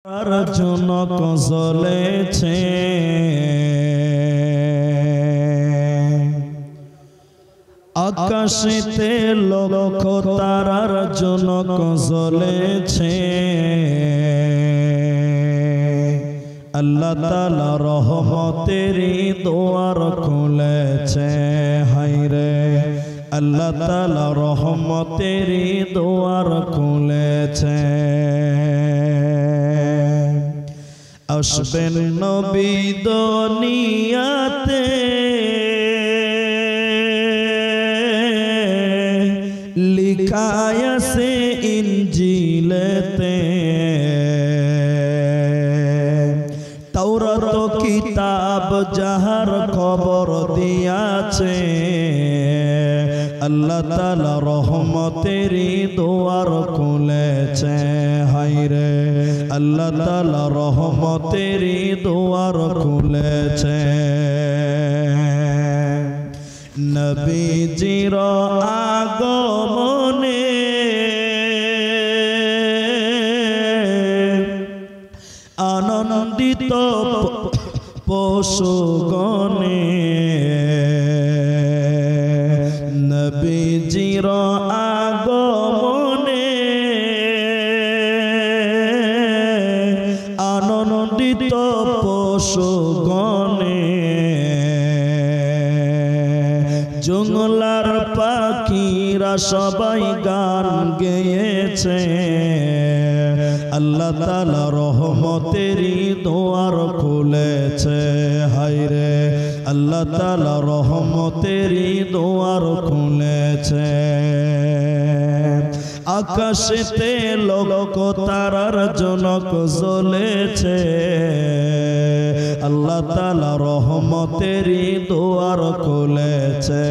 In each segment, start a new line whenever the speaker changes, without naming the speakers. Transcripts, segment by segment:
তার জনক জ্বলেছে আকাশেতে লক্ষ তারার জনক জ্বলেছে আল্লাহ তাআলা রহমতেরই দুয়ার খুলেছে হায়রে আল্লাহ তাআলা রহমতেরই দুয়ার খুলেছে আসবেন নবী দুনিয়াতে লিখায় আছে ইনজিলেতে তাওরাত কিতাব যাহার খবর দিয়াছে আল্লাহ তাআলা রহমতেরই দুয়ার খুলেছে হায়রে আল্লাহ তাআলা রহমতেরই দুয়ার খুলেছে নবীজির আগমনে আনন্দিত পশুগণে নবীজির আগমনে আনন্দিত পশুগণে জঙ্গলার পাখিরা সবাই গান গেয়েছে আল্লাহ তাআলা রহমতেরই দুয়ার খুলেছে হায়রে আল্লাহ তাআলা রহমতেরই দুয়ার খুলেছে আকাশেতে লক্ষ তারার জনক জ্বলেছে আল্লাহ তাআলা রহমতেরই দুয়ার খুলেছে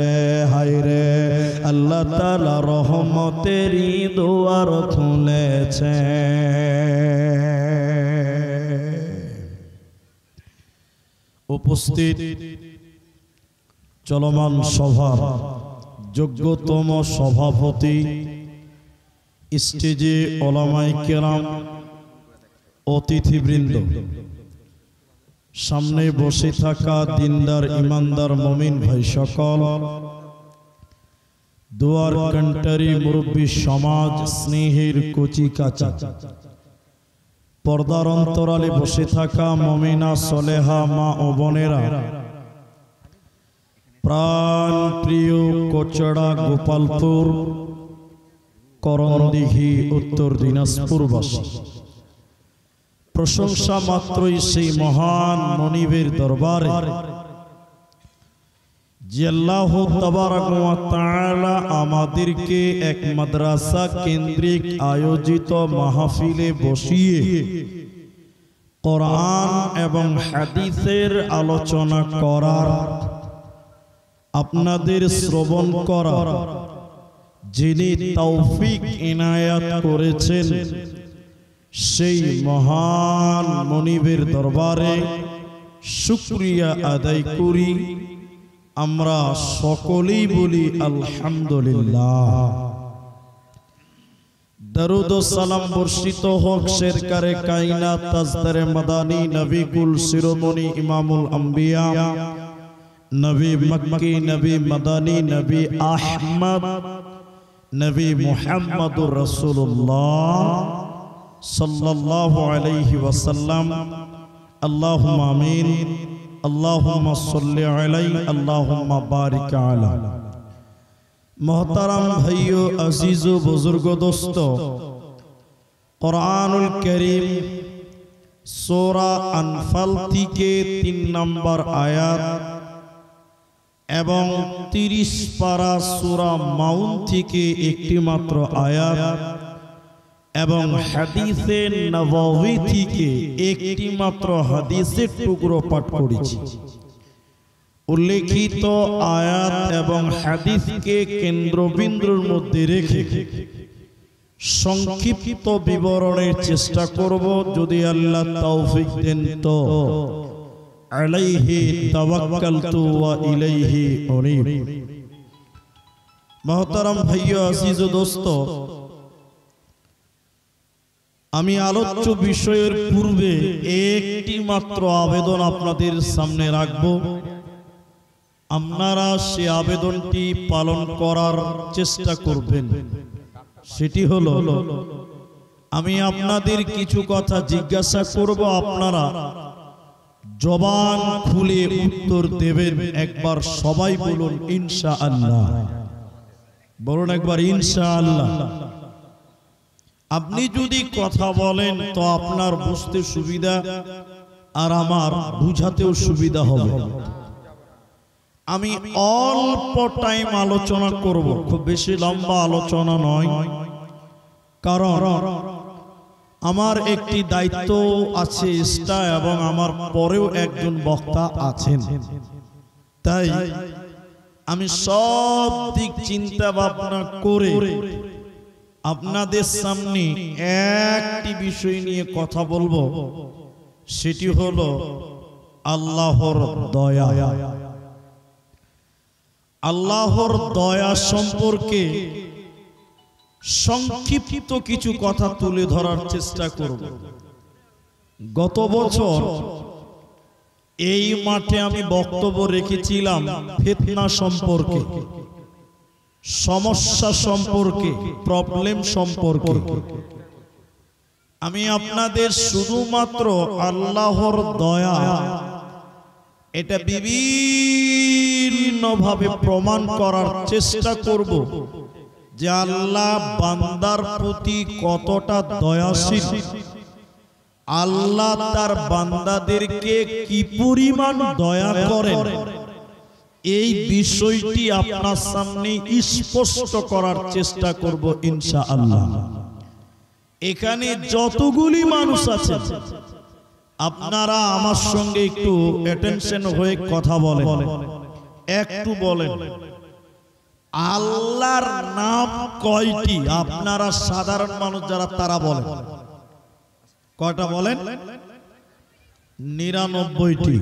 হায়রে আল্লাহ তাআলা রহমতেরই দুয়ার খুলেছে উপস্থিত চলমান সভার যোগ্যতম সভাপতি স্টেজে ওলামায়ে কেরাম অতিথিবৃন্দ সামনে বসে থাকা দিনদার ইমানদার মুমিন ভাই সকল দুয়ার কান্টারি মুরব্বী সমাজ স্নেহের কচি কাঁচা পর্দার অন্তরালে বসে থাকা মুমিনা সলেহা মা ও বোনেরা প্রাণ প্রিয় কোচড়া গোপালপুর করণদিঘি উত্তর দিনাজপুরবাসী প্রশংসা মাত্রই সেই মহান মনিবের দরবারে যে আল্লাহ তাবারাক ওয়া তাআলা আমাদেরকে এক মাদ্রাসা কেন্দ্রিক আয়োজিত মাহফিলে বসিয়ে কোরআন এবং হাদিসের আলোচনা করার আপনাদের শ্রবণ করার যিনি তৌফিক ইনায়াত করেছেন সেই মহান মনিবের দরবারে শুকরিয়া আদায় করি আমরা সকলেই বলি আলহামদুলিল্লাহ দরুদ ও সালাম বর্ষিত হোক শেরকারে কায়নাত তাজদারে মাদানী নবী কুল শিরোমণি ইমামুল আম্বিয়া নবী মক্কি নবী মাদানী নবী আহমদ নবী মুহাম্মদুর রাসূলুল্লাহ সাল্লাল্লাহু আলাইহি ওয়াসাল্লাম আল্লাহুম্মা আমিন আল্লাহুম্মা সাল্লি আলাইহি আল্লাহুম্মা বারিক আলা মোহতারাম ভাইও আজিজ ও বুজুর্গ দোস্ত কুরআনুল কারীম সূরা আনফাল থেকে 3 নম্বর আয়াত এবং 30 পারা সূরা মাউন থেকে একটি মাত্র আয়াত এবং হাদিসে নববী থেকে একটি মাত্র হাদিসের টুকরো পাঠ করেছি উল্লেখিত আয়াত এবং হাদিসকে কেন্দ্রবিন্দুর মধ্যে রেখে সংক্ষিপ্ত বিবরণের চেষ্টা করব যদি আল্লাহ তৌফিক দেন তো আলাইহি তাওয়াক্কালতু ওয়া ইলাইহি উনীব मोहतरम भाइयों अजीज दोस्तों আমি আলোচ্য বিষয়ের পূর্বে একটি মাত্র আবেদন আপনাদের সামনে রাখব। আপনারা সে আবেদনটি পালন করার চেষ্টা করবেন। সেটি হলো, আমি আপনাদের কিছু কথা জিজ্ঞাসা করব, আপনারা জবান খুলে উত্তর দেবেন। একবার সবাই বলুন ইনশাআল্লাহ। বলুন একবার ইনশাআল্লাহ। আপনি যদি কথা বলেন তো আপনার বুঝতে সুবিধা আর আমার বুঝাতেও সুবিধা হবে। আমি অল্প টাইম আলোচনা করব, খুব বেশি লম্বা আলোচনা নয়, কারণ আমার একটি দায়িত্ব আছে এক্সট্রা এবং আমার পরেও একজন বক্তা আছেন। তাই আমি সব দিক চিন্তা ভাবনা করে আপনাদের সামনে একটি বিষয় নিয়ে কথা বলবো, সেটি হলো আল্লাহর দয়া। আল্লাহর দয়া সম্পর্কে সংক্ষিপ্ত কিছু কথা তুলে ধরার চেষ্টা করব। গত বছর এই মাঠে আমি বক্তব্য রেখেছিলাম ফিতনা সম্পর্কে, সমস্যা সম্পর্কে, প্রবলেম সম্পর্কে। আমি আপনাদের শুধুমাত্র আল্লাহর দয়া এটা বিভিন্নভাবে প্রমাণ করার চেষ্টা করব যে আল্লাহ বান্দার প্রতি কতটা দয়াশীল, আল্লাহ তার বান্দাদেরকে কি পরিমাণ দয়া করেন, এই বিষয়টি আপনার সামনে স্পষ্ট করার চেষ্টা করব ইনশাআল্লাহ। এখানে যতগুলি মানুষ আছে আপনারা আমার সঙ্গে একটু অ্যাটেনশন হয়ে কথা বলেন। একটু বলেন আল্লাহর নাম কয়টি? আপনারা সাধারণ মানুষ যারা তারা বলেন কয়টা বলেন? 99টি।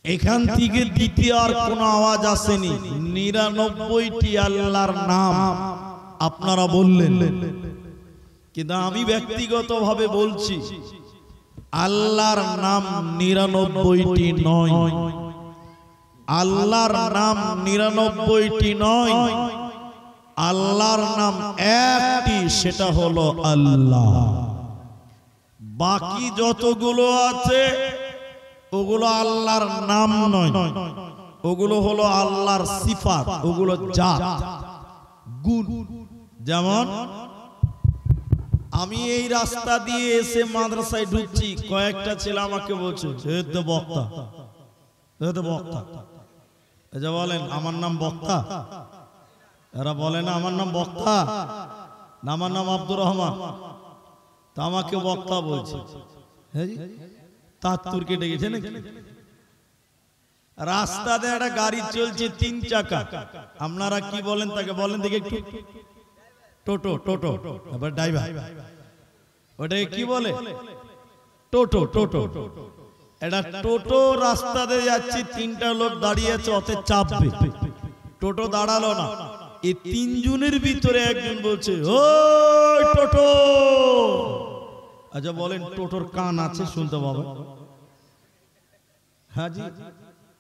এখান থেকে দ্বিতীয় আর কোনো আওয়াজ আসেনি। 99টি আল্লাহর নাম আপনারা বললেন, কিন্তু আমি ব্যক্তিগতভাবে বলছি আল্লাহর নাম 99টি নয়। আল্লাহর নাম 99টি নয়, আল্লাহর নাম একটি, সেটা হলো আল্লাহ। বাকি যতগুলো আছে ওগুলো আল্লাহর নাম নয়, ওগুলো হলো আল্লাহর সিফাত, ওগুলো জাত, গুণ। যেমন আমি এই রাস্তা দিয়ে এসে মাদ্রাসায় ঢুকছি, কয়েকটা ছেলে আমাকে বলছে বক্তা, বক্তা। বলেন আমার নাম বক্তা? এরা বলে না আমার নাম বক্তা, না আমার নাম আব্দুর রহমান, তা আমাকে বক্তা বলছে। তাত্তুর কেটে গেছে নাকি? রাস্তাতে একটা গাড়ি চলছে 3 চাকা, আপনারা কি বলেন তাকে? বলেন দেখে একটু। টোটো। টোটো আবার ড্রাইভার, ওটাকে কি বলে? টোটো। টোটো এটা টোটো রাস্তাতে যাচ্ছে, 3টা লোক দাঁড়িয়ে আছে, ওতে চাপবে। টোটো দাঁড়ালো না, এই 3 জনের ভিতরে একজন বলছে ও টোটো। আচ্ছা বলেন টোটোর কান আছে শুনতে পাবে? হ্যাঁ জি,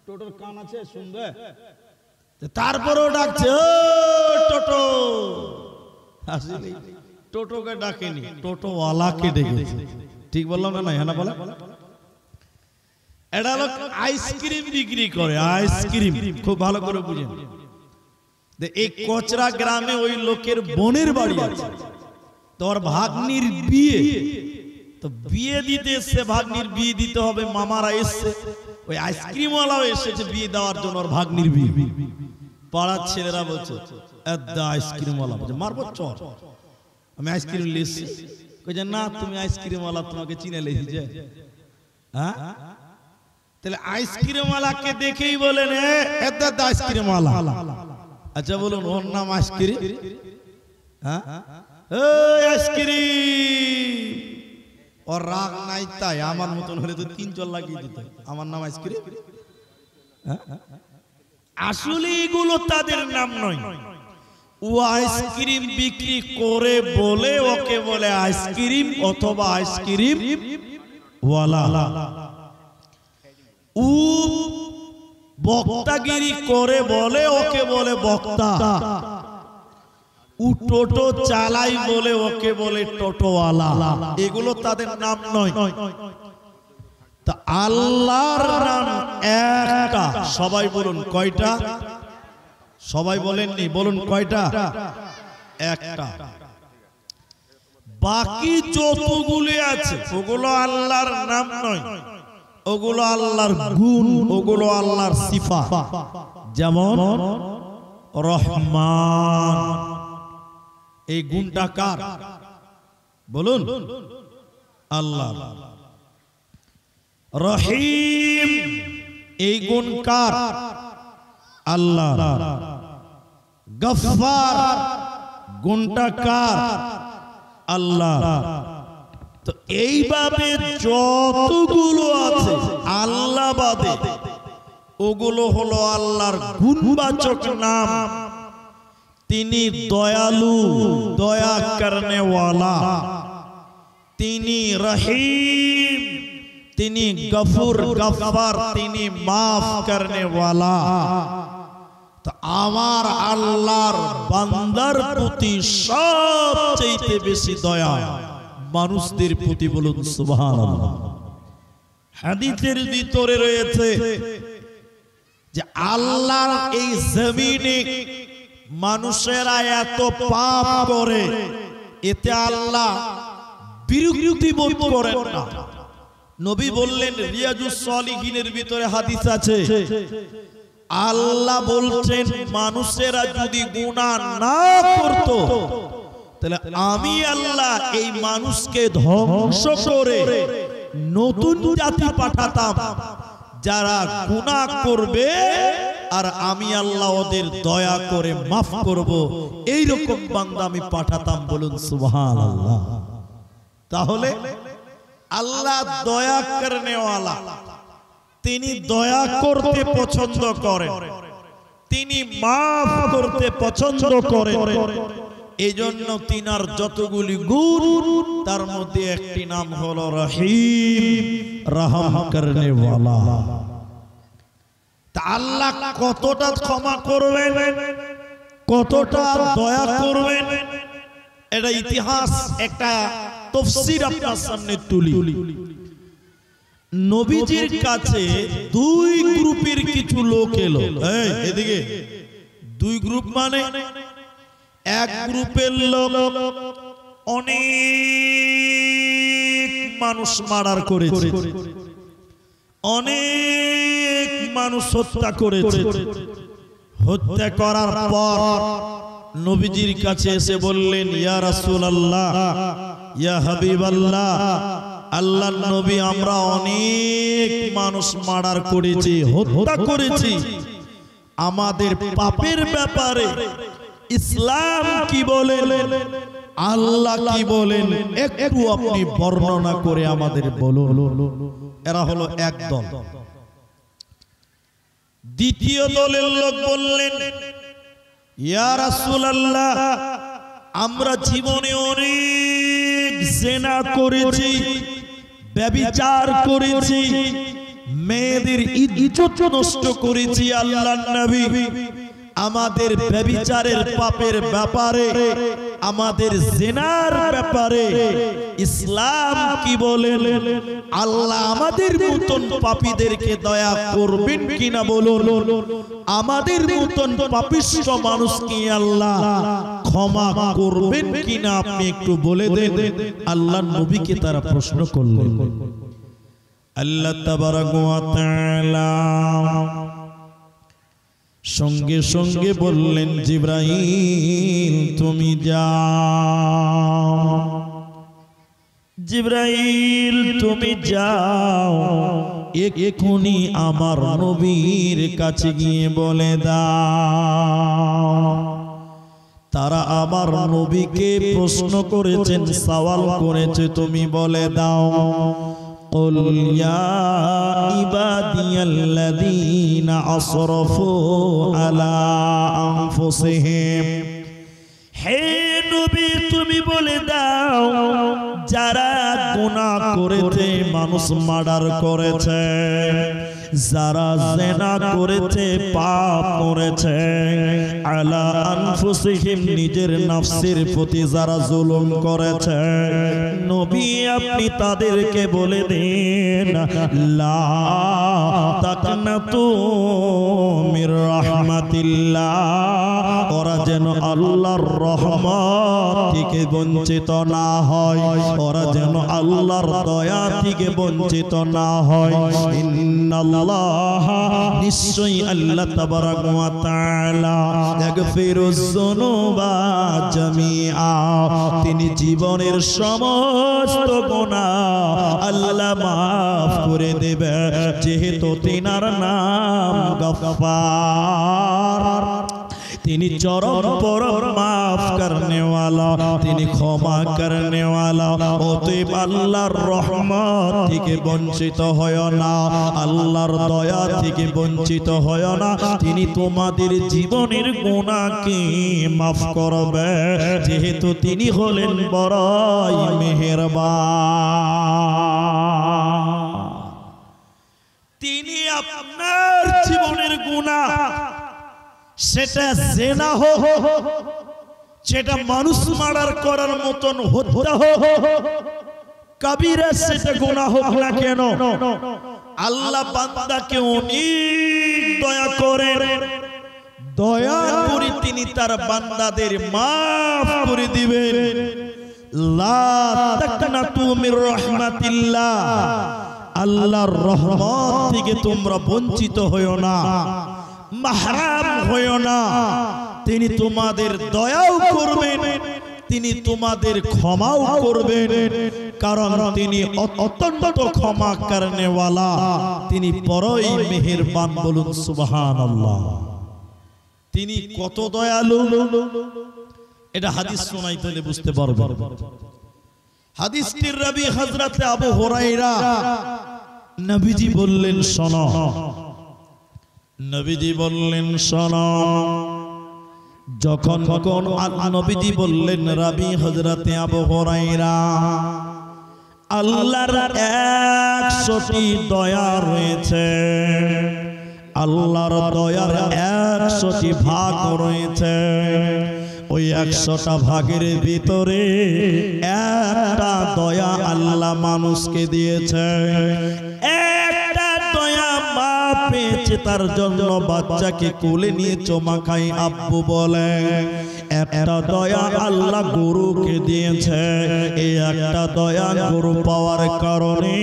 টোটোর কান আছে শুনবে। তারপরেও ডাকছে ও টোটো। আসলে টোটোকে ডাকেনি, টোটোওয়ালাকে ডেকেছে। ঠিক বললাম না? হ্যাঁ না বলে? এটা লোক আইসক্রিম বিক্রি করে, আইসক্রিম। খুব ভালো করে বুঝেন, এই কচরা গ্রামে ওই লোকের বোনের বাড়ি আছে, তোর ভাগ্নির বিয়ে, তো বিয়ে দিতে এসছে, ভাগ্নির বিয়ে দিতে হবে, মামারা এসছে, ওই আইসক্রিমওয়ালাও এসেছে বিয়ে দেওয়ার জন্য ওর ভাগ্নির বিয়ে। পাড়ার ছেলেরা বলছে আইসক্রিমওয়ালা বলছে মারবো চর, আমি আইসক্রিম লিখছি। কইছে না তুমি আইসক্রিমওয়ালা, তোমাকে চিনে লেগেছে। হ্যাঁ, তাহলে আইসক্রিমওয়ালাকে দেখেই বলেন আইসক্রিমওয়ালা। আচ্ছা বলুন ওর নাম আইসক্রিম? হ্যাঁ, আইসক্রিম। ওর রাগ নাই, তাই আমার মতন হলে তো 3 চল লাগিয়ে দিত, আমার নাম আইসক্রিম। আসলে এগুলো তাদের নাম নয়, ও আইসক্রিম বিক্রি করে বলে ওকে বলে আইসক্রিম অথবা আইসক্রিম ওয়ালা। ও বক্তাগিরি করে বলে ওকে বলে বক্তা। ও টোটো চালাই বলে ওকে বলে টোটোওয়ালা। এগুলো তাদের নাম নয়। তা আল্লাহর নাম একটা। সবাই বলুন কয়টা? সবাই বলেননি, বলুন কয়টা? একটা। বাকি যতগুলি আছে ওগুলো আল্লাহর নাম নয়, ওগুলো আল্লাহর গুণ, ওগুলো আল্লাহর সিফাত। যেমন রহমান, এই গুণটা কার? বলুন। আল্লাহ। রহিম, এই গুণ কার? আল্লাহ। গফফার, গুণটা কার? আল্লাহ। তো এইভাবে যতগুলো আছে আল্লাহ বাদে ওগুলো হলো আল্লাহর গুণবাচক নাম। তিনি দয়ালু, দয়া করনে ওয়ালা। তিনি রহিম, তিনি গফুর, গফফার, তিনি মাফ করনে ওয়ালা। তো আমার আল্লাহর বান্দার প্রতি সবচেয়ে বেশি দয়া মানুষদের প্রতি। বলুন সুবহানাল্লাহ। হাদিসের ভিতরে রয়েছে যে আল্লাহর এই জমিনে মানুষেরা এত পাপ করে, এতে আল্লাহ বিরক্তি বোধ করেন না। নবী বললেন, রিয়াজুস সালিহিনের ভিতরে হাদিস আছে, আল্লাহ বলছেন মানুষেরা যদি গুনাহ না করত তাহলে আমি আল্লাহ এই মানুষকে ধ্বংস করে নতুন জাতি পাঠাতাম যারা গুনাহ করবে, আর আমি আল্লাহ ওদের দয়া করে মাফ করব, এই রকম বান্দা আমি পাঠাতাম। বলুন সুবহানাল্লাহ। তাহলে আল্লাহ দয়া করনে ওয়ালা, তিনি দয়া করতে পছন্দ করেন, তিনি মাফ করতে পছন্দ করেন। এই জন্য তিনার যতগুলি গুণ তার মধ্যে একটি নাম হলো রহিম, রহম করনে ওয়ালা। তা আল্লাহ কতটা ক্ষমা করবেন, কতটা দয়া করবেন, এটা ইতিহাস একটা তাফসীর আপনার সামনে তুলি। নবীজির কাছে দুই গ্রুপের কিছু লোক এলো। এদিকে দুই গ্রুপ মানে এক গ্রুপের লোক অনেক মানুষ মার্ডার করেছে, অনেক মানুষ হত্যা করেছে। হত্যা করার পর নবীজির কাছে এসে বললেন, ইয়া রাসূলুল্লাহ, ইয়া হাবিবাল্লাহ, আল্লাহর নবী, আমরা অনেক মানুষ মার্ডার করেছি, হত্যা করেছি। আমাদের পাপের ব্যাপারে ইসলাম কি বলেন, আল্লাহ কি বলেন, একটু আপনি বর্ণনা করে আমাদের বলুন। এরা হলো এক দল। দ্বিতীয় দলের লোক বললেন, ইয়া রাসূলুল্লাহ, আমরা জীবনে অনেক জিনা করেছি, ব্যভিচার করেছি, মেয়েদের ইজ্জত নষ্ট করেছি। আল্লাহর নবী, আমাদের ব্যভিচারের পাপের ব্যাপারে, আমাদের জিনার ব্যাপারে ইসলাম কি বলেন, আল্লাহ আমাদের মতন পাপীদেরকে দয়া করবেন কিনা বলুন। আমাদের মতন পাপিষ্ঠ মানুষকে আল্লাহ ক্ষমা করবেন কিনা আপনি একটু বলে দেন। আল্লাহর নবীকে তারা প্রশ্ন করলেন। আল্লাহ তাবারাকা ওয়া তাআলা সঙ্গে সঙ্গে বললেন, জিবরাইল তুমি যাও, জিবরাইল তুমি যাও, এক্ষুনি আমার নবীর কাছে গিয়ে বলে দাও। তারা আমার নবীকে প্রশ্ন করেছেন, সওয়াল করেছে, তুমি বলে দাও, قل يا عبادي الذين أسرفوا على أنفسهم হে নবী তুমি বলে দাও যারা গুনাহ করেছে, মানুষ মার্ডার করেছে, যারা জিনা করেছে, পাপ করেছে, আলা আনফুসিহিম নিজের নফসের প্রতি যারা জুলুম করেছে, নবী আপনি তাদেরকে বলে দিন লা তাকনাতু মির রাহমাতিল্লাহ, ওরা যেন আল্লাহর রহমত থেকে বঞ্চিত না হয়, ওরা যেন আল্লাহর দয়া থেকে বঞ্চিত না হয়। ইন্নাল্লাহ নিশ্চয়ই আল্লাহ তাবারাকা ওয়া তাআলা ইয়াগফিরুজ যুনুবা জামিআ, তিনি জীবনের সমস্ত গুনাহ আল্লাহ মাফ করে দেবে, যেহেতু তিনার নাম গফফার, তিনি চরম পরম মাফ করনে ওয়ালা, তিনি ক্ষমা করনে ওয়ালা। অতএব আল্লাহর রহমত থেকে বঞ্চিত হয় না, আল্লাহর দয়া থেকে বঞ্চিত হয় না, তিনি তোমাদের জীবনের গুনাহকে মাফ করবে, যেহেতু তিনি হলেন বড়ই মেহেরবান। তিনি আপনার জীবনের গুনাহ, সেটা জিনা হোক, সেটা মানুষ মারার করার মতন হত্যা হোক, কবিরা সেটা গুনাহ হোক না কেন, আল্লাহ বান্দাকে অনেক দয়া করেন, দয়া করে তিনি তার বান্দাদের মাফ করে দিবেন। লা তাকনাতু মির রাহমাতিল্লাহ, আল্লাহর রহমত থেকে তোমরা বঞ্চিত হয়ো না, মাহরাম হয়ো না, তিনি তোমাদের দয়াও করবেন, তিনি তোমাদের ক্ষমাও করবেন, কারণ তিনি অত্যন্ত ক্ষমা করনে ওয়ালা, তিনি বড়ই মেহেরবান। বলুন সুবহানাল্লাহ। তিনি কত দয়ালু, এটা হাদিস শোনাইতে বুঝতে পারবেন। হাদিসটির রাবী হযরত আবু হুরায়রা, নবীজি বললেন শোনো, নবীজি বললেন শোনো, যখন কোন নবীজি বললেন রাবী হযরতে আবু হুরায়রা, আল্লাহর 100টি দয়া রয়েছে, আল্লাহর দয়ার 100টি ভাগ রয়েছে, ওই 100টা ভাগের ভিতরে একটা দয়া আল্লাহ মানুষকে দিয়েছে। একটা দয়া মা পেয়েছে, তার জন্য বাচ্চাকে কোলে নিয়ে চুমা খাই আব্বু বলে। একটা দয়া আল্লাহ গরুকে দিয়েছে, এই একটা দয়া গরু পাওয়ার কারণে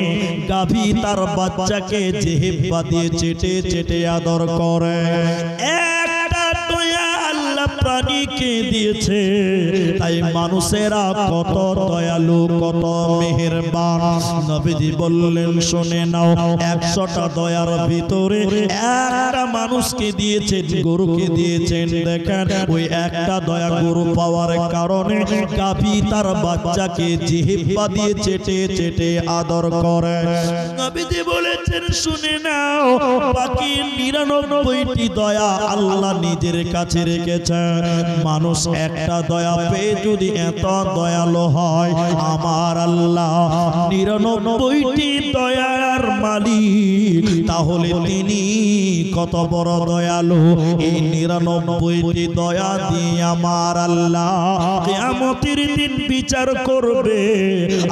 গাভী তার বাচ্চাকে জিহ্বা দিয়ে চেটে চেটে আদর করে। একটা দয়া আল্লাহ প্রাণীকে দিয়েছে, তাই মানুষেরা কত দয়ালু, কত মেহেরবান। নবীজি বললেন শুনে নাও, 100টা দয়ার ভিতরে একটা মানুষকে দিয়েছেন, গরুকে দিয়েছেন। দেখেন ওই একটা দয়া গরু পাওয়ার কারণে গাভী তার বাচ্চাকে জিহ্বা দিয়ে চেটে চেটে আদর করে। নবীজি বলেছেন শুনে নাও, বাকি 99টি দয়া আল্লাহ নিজের কাছে রেখেছে। মানুষ একটা দয়া পেয়ে যদি এত দয়ালু হয়, আমার আল্লাহ 99টি দয়ার মালিক, তাহলে তিনি কত বড় দয়ালু। এই 99টি দয়া দিয়ে আমার আল্লাহ কিয়ামতের দিন বিচার করবে,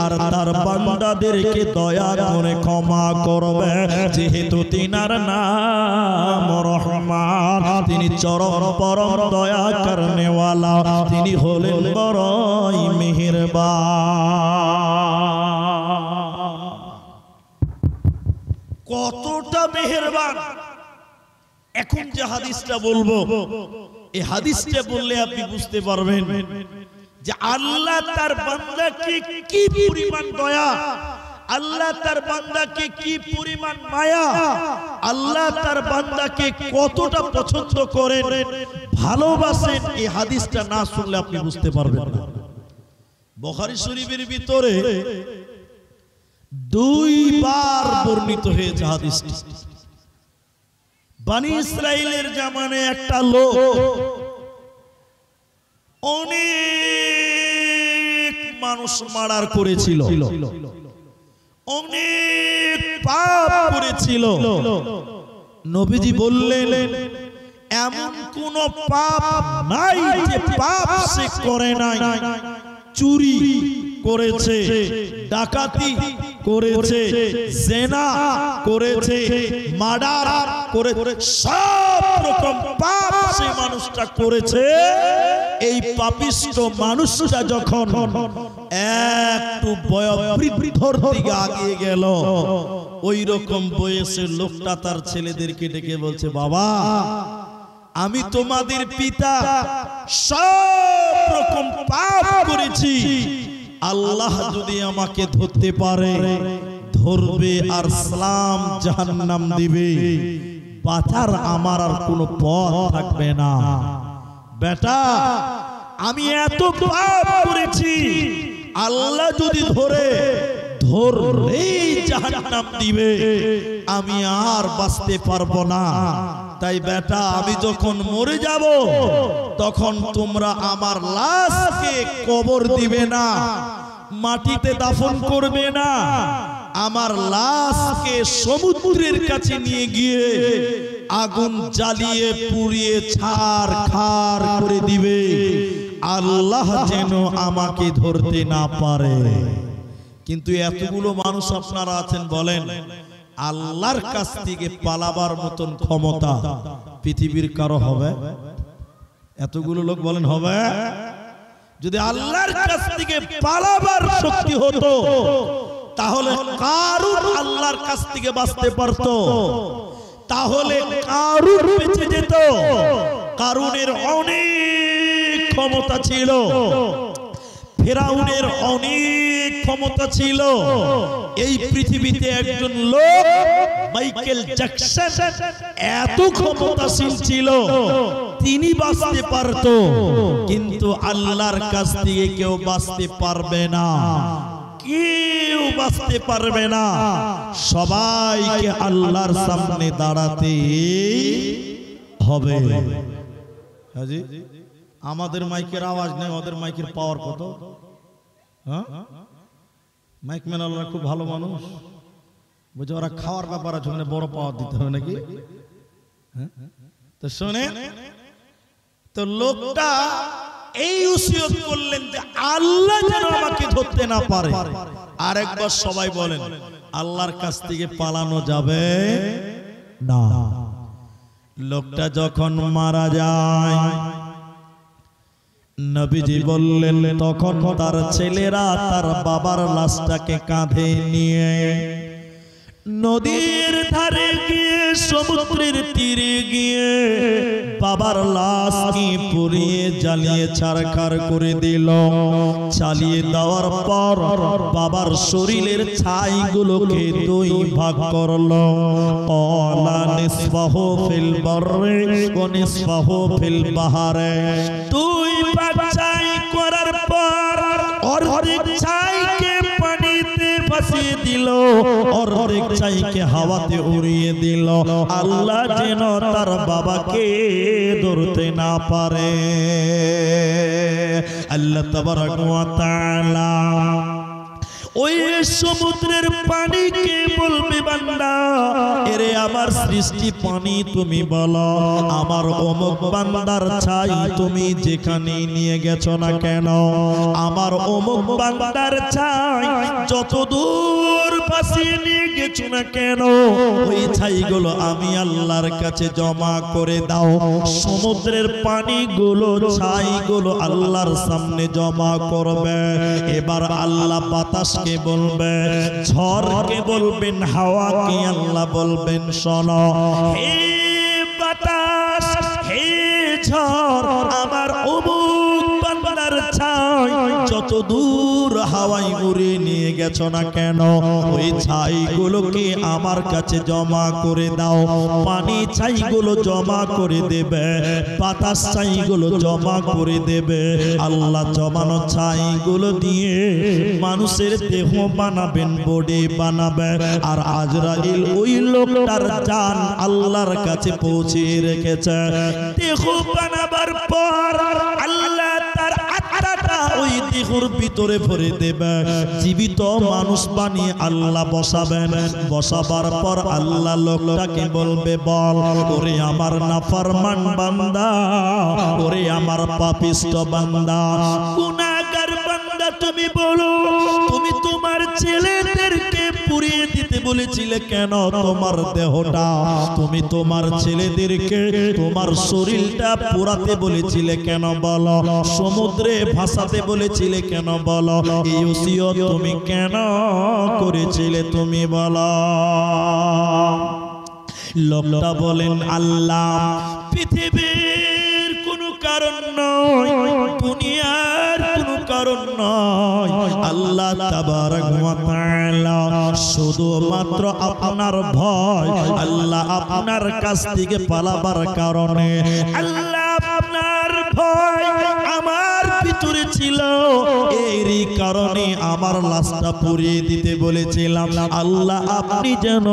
আর তার বান্দাদেরকে দয়া করে ক্ষমা করবে, যেহেতু তিনার নাম রহমান, তিনি চরম পরম দয়া করনে ওয়ালা, তিনি হলেন বড়ই মেহেরবান। কতটা মেহেরবান! এখন যে হাদিসটা বলবো, এই হাদিসটা বললে আপনি বুঝতে পারবেন যে আল্লাহ তার বান্দাকে কি পরিমাণ দয়া, আল্লাহ তার বান্দাকে কি পরিমাণ মায়া, আল্লাহ তার বান্দাকে কতটা পছন্দ করেন, ভালোবাসেন। এই হাদিসটা না শুনলে আপনি বুঝতে পারবেন না। বুখারী শরীফের ভিতরে 2 বার বর্ণিত হয়েছে হাদিসটি। বনি ইসরাইলের জামানায় একটা লোক অনেক মানুষ মার্ডার করেছিল, অনেক পাপ করেছিল। নবীজি বললেন এমন কোন পাপ নাই যে পাপ সে করে নাই। চুরি করেছে, ডাকাতি করেছে, জিনা করেছে, মার্ডার করেছে, সব রকম পাপ সেই মানুষটা করেছে। এই পাপিষ্ট মানুষটা যখন একটু বয়োবৃদ্ধর দিকে আগিয়ে গেল, ওই রকম বয়সের লোকটা তার ছেলেদেরকে ডেকে বলছে, বাবা আমি তোমাদের পিতা, সব রকম পাপ করেছি, আল্লাহ যদি আমাকে ধরতে পারে ধরবে আর সালাম জাহান্নাম দিবে, বাঁচার আমার আর কোনো পথ থাকবে না। বেটা আমি এত পাপ করেছি, আল্লাহ যদি ধরলেই জাহান্নাম দিবে, আমি আর বাঁচতে পারবো না। তাই বেটা আমি যখন মরে যাব তখন তোমরা আমার লাশকে কবর দিবে না, মাটিতে দাফন করবে না, আমার লাশকে সমুদ্রের কাছে নিয়ে গিয়ে আগুন জ্বালিয়ে পুড়িয়ে ছারখার করে দিবে, আল্লাহ যেন আমাকে ধরতে না পারে। কিন্তু এতগুলো মানুষ আপনারা আছেন, বলেন আল্লাহর কাছ থেকে পালাবার মতন ক্ষমতা পৃথিবীর কারো হবে? এতগুলো লোক বলেন হবে? যদি আল্লাহর কাছ থেকে পালাবার শক্তি হতো তাহলে কারুন আল্লাহর কাছ থেকে বাঁচতে পারত, তাহলে কারুন বেঁচে যেত। কারুনের অনেক ক্ষমতা ছিল, ফেরাউনের অনেক ক্ষমতা ছিল। এই পৃথিবীতে একজন লোক মাইকেল জ্যাকসন এত ক্ষমতাশীল ছিল, তিনি বাঁচতে পারত, কিন্তু আল্লাহর কাছ থেকে কেউ বাঁচতে পারবে না, কেউ বাঁচতে পারবে না। সবাইকে আল্লাহর সামনে দাঁড়াতে হবে। হাজি আমাদের মাইকের আওয়াজ নেই, ওদের মাইকের পাওয়ার কত? হ্যাঁ, মাইক ম্যানরা খুব ভালো মানুষ, বুঝে ওরা খাওয়ার ব্যাপার আছে, মানে বড় পাওয়ার দিতে হবে নাকি? তো শোনেন, তো লোকটা এই ওসিয়ত করলেন যে আল্লাহ যেন আমাকে ধরতে না পারে। আরেকবার সবাই বলেন আল্লাহর কাছ থেকে পালানো যাবে না। লোকটা যখন মারা যায়, নবীজি বললেন তখন তার ছেলেরা তার বাবার লাশটাকে কাঁধে নিয়ে নদীর ধারে গিয়ে, সমুদ্রের তীরে গিয়ে বাবার লাশকে পুড়িয়ে জ্বালিয়ে ছারখার করে দিল। চালিয়ে দেওয়ার পর বাবার শরীরের ছাইগুলোকে দুই ভাগ করলো। ক্বালা নিসফাহু ফিল বাররি ওয়া নিসফাহু ফিল বাহরে। দুই ভাগ ছাই করার পর অর্ধেক ছাইকে পানিতে ভাসিয়ে দিল, অর্ধেক ছাইকে হাওয়াতে উড়িয়ে দিল, আল্লাহ যেন তার বাবাকে ধরতে না পারে। আল্লাহ তাবারক ওয়া তাআলা ওই সমুদ্রের পানিকে বলবে, বান্দা এরে আমার সৃষ্টি পানি তুমি বলো, আমার অমুক বান্দার ছাই তুমি যেখানে নিয়ে গেছো না কেন, আমার অমুক বান্দার ছাই যত দূর ভাসিয়ে নিয়ে গেছো না কেন, ওই ছাইগুলো আমি আল্লাহর কাছে জমা করে দাও। সমুদ্রের পানিগুলো ছাইগুলো আল্লাহর সামনে জমা করবে। এবার আল্লাহ বাতাসকে বলবে, ঝড়কে বলবেন, হাওয়াকে আল্লাহ বলবেন, শোনো হে বাতাস, হে ঝড়, আমার অমুক বান্দার ছাই যত দূর হাওয়ায় উড়িয়ে নিয়ে গেছো না কেন, ওই ছাইগুলোকে আমার কাছে জমা করে দাও। পানি ছাইগুলো জমা করে দেবে, বাতাস ছাইগুলো জমা করে দেবে। আল্লাহ জমানো ছাইগুলো দিয়ে মানুষের দেহ বানাবেন, বডি বানাবে। আর আজরাইল ওই লোকটার জান আল্লাহর কাছে পৌঁছে রেখেছে। দেহ বানাবার পর আল্লাহ তার আত্মাটা ওই দেহর ভিতরে ভরে দেবে। জীবিত মানুষ বানিয়ে আল্লাহ বসাবেন। বসাবার পর আল্লাহ লোকটাকে বলবে, বল ওরে আমার নাফরমান বান্দা, ওরে আমার পাপিষ্ট বান্দা, গুনাহগার বান্দা, তুমি বলো তুমি তোমার ছেলেদেরকে পুড়িয়ে দিতে বলেছিলে কেন? তোমার দেহটা, তুমি তোমার ছেলেদেরকে তোমার শরীরটা পোড়াতে বলেছিলে কেন বলো? সমুদ্রে ভাসাতে বলেছিলে কেন বলো? এই ওসিয়ত তুমি কেন করেছিলে তুমি বলো? লোকটা বলেন, আল্লাহ পৃথিবীর কোনো কারণ নয়, দুনিয়ার কোনো কারণ নয়, আল্লাহ তাবারক ওয়া তাআলা শুধুমাত্র আপনার ভয়, আল্লাহ আপনার কাছ থেকে পালাবার কারণে, আল্লাহ আপনার ভয় আমার ভিতরে ছিল, এরই কারণে আমার লাশটা পুড়িয়ে দিতে বলেছিলাম, আল্লাহ আপনি যেন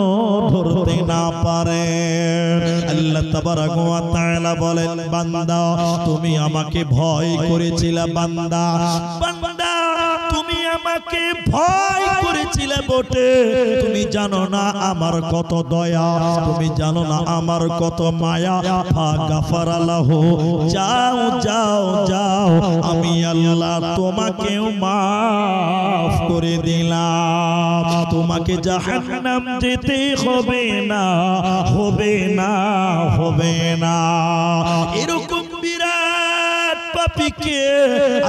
ধরতে না পারেন। আল্লাহ তাবারক ওয়া তাআলা বলেন, বান্দা তুমি আমাকে ভয় করেছিলে, বান্দা বান্দা তুমি আমাকে ভয় করেছিলে বটে, তুমি জানো না আমার কত দয়া, তুমি জানো না আমার কত মায়া। ফাগাফারা লাহু, যাও যাও যাও, আমি আল্লাহ তোমাকেও মাফ করে দিলাম, তোমাকে জাহান্নাম যেতে হবে না, হবে না, হবে না। এরকম বিরাট পাপীকে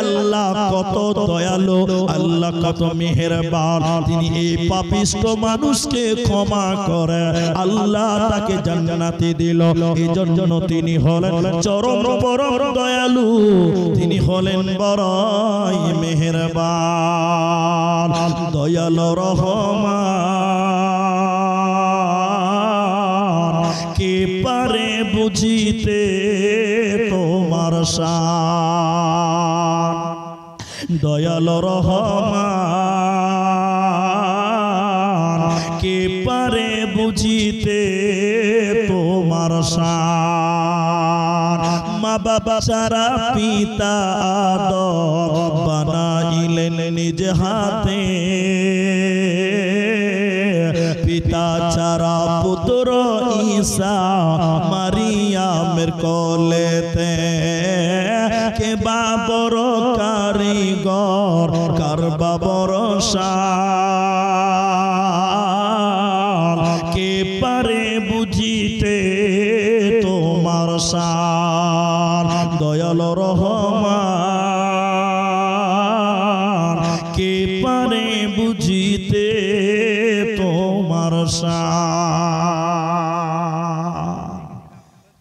আল্লাহ কত দয়ালু, আল্লাহ কত মেহেরবান, তিনি এই পাপিষ্ট মানুষকে ক্ষমা করে আল্লাহ তাকে জান্নাতে দিল। এজন্য তিনি হলেন চরম পরম দয়ালু, তিনি হলেন বড়ই মেহেরবান, দয়ালু রহমান, কে পারে বুঝিতে তোমার শান, দয়ালু রহমান, কে পারে বুঝিতে তোমার শান। মা বাবা সারা পিতা আদম বানাইলেন নিজ হাতে, পিতা ছাড়া পুত্র ঈসা মারিয়ামের কোলেতে, কে বা বড় কারিগর, কার বা বড় শান, কে পারে বুঝিতে তোমার শান, দয়ালু রহমান, কে পারে বুঝিতে তোমার শান।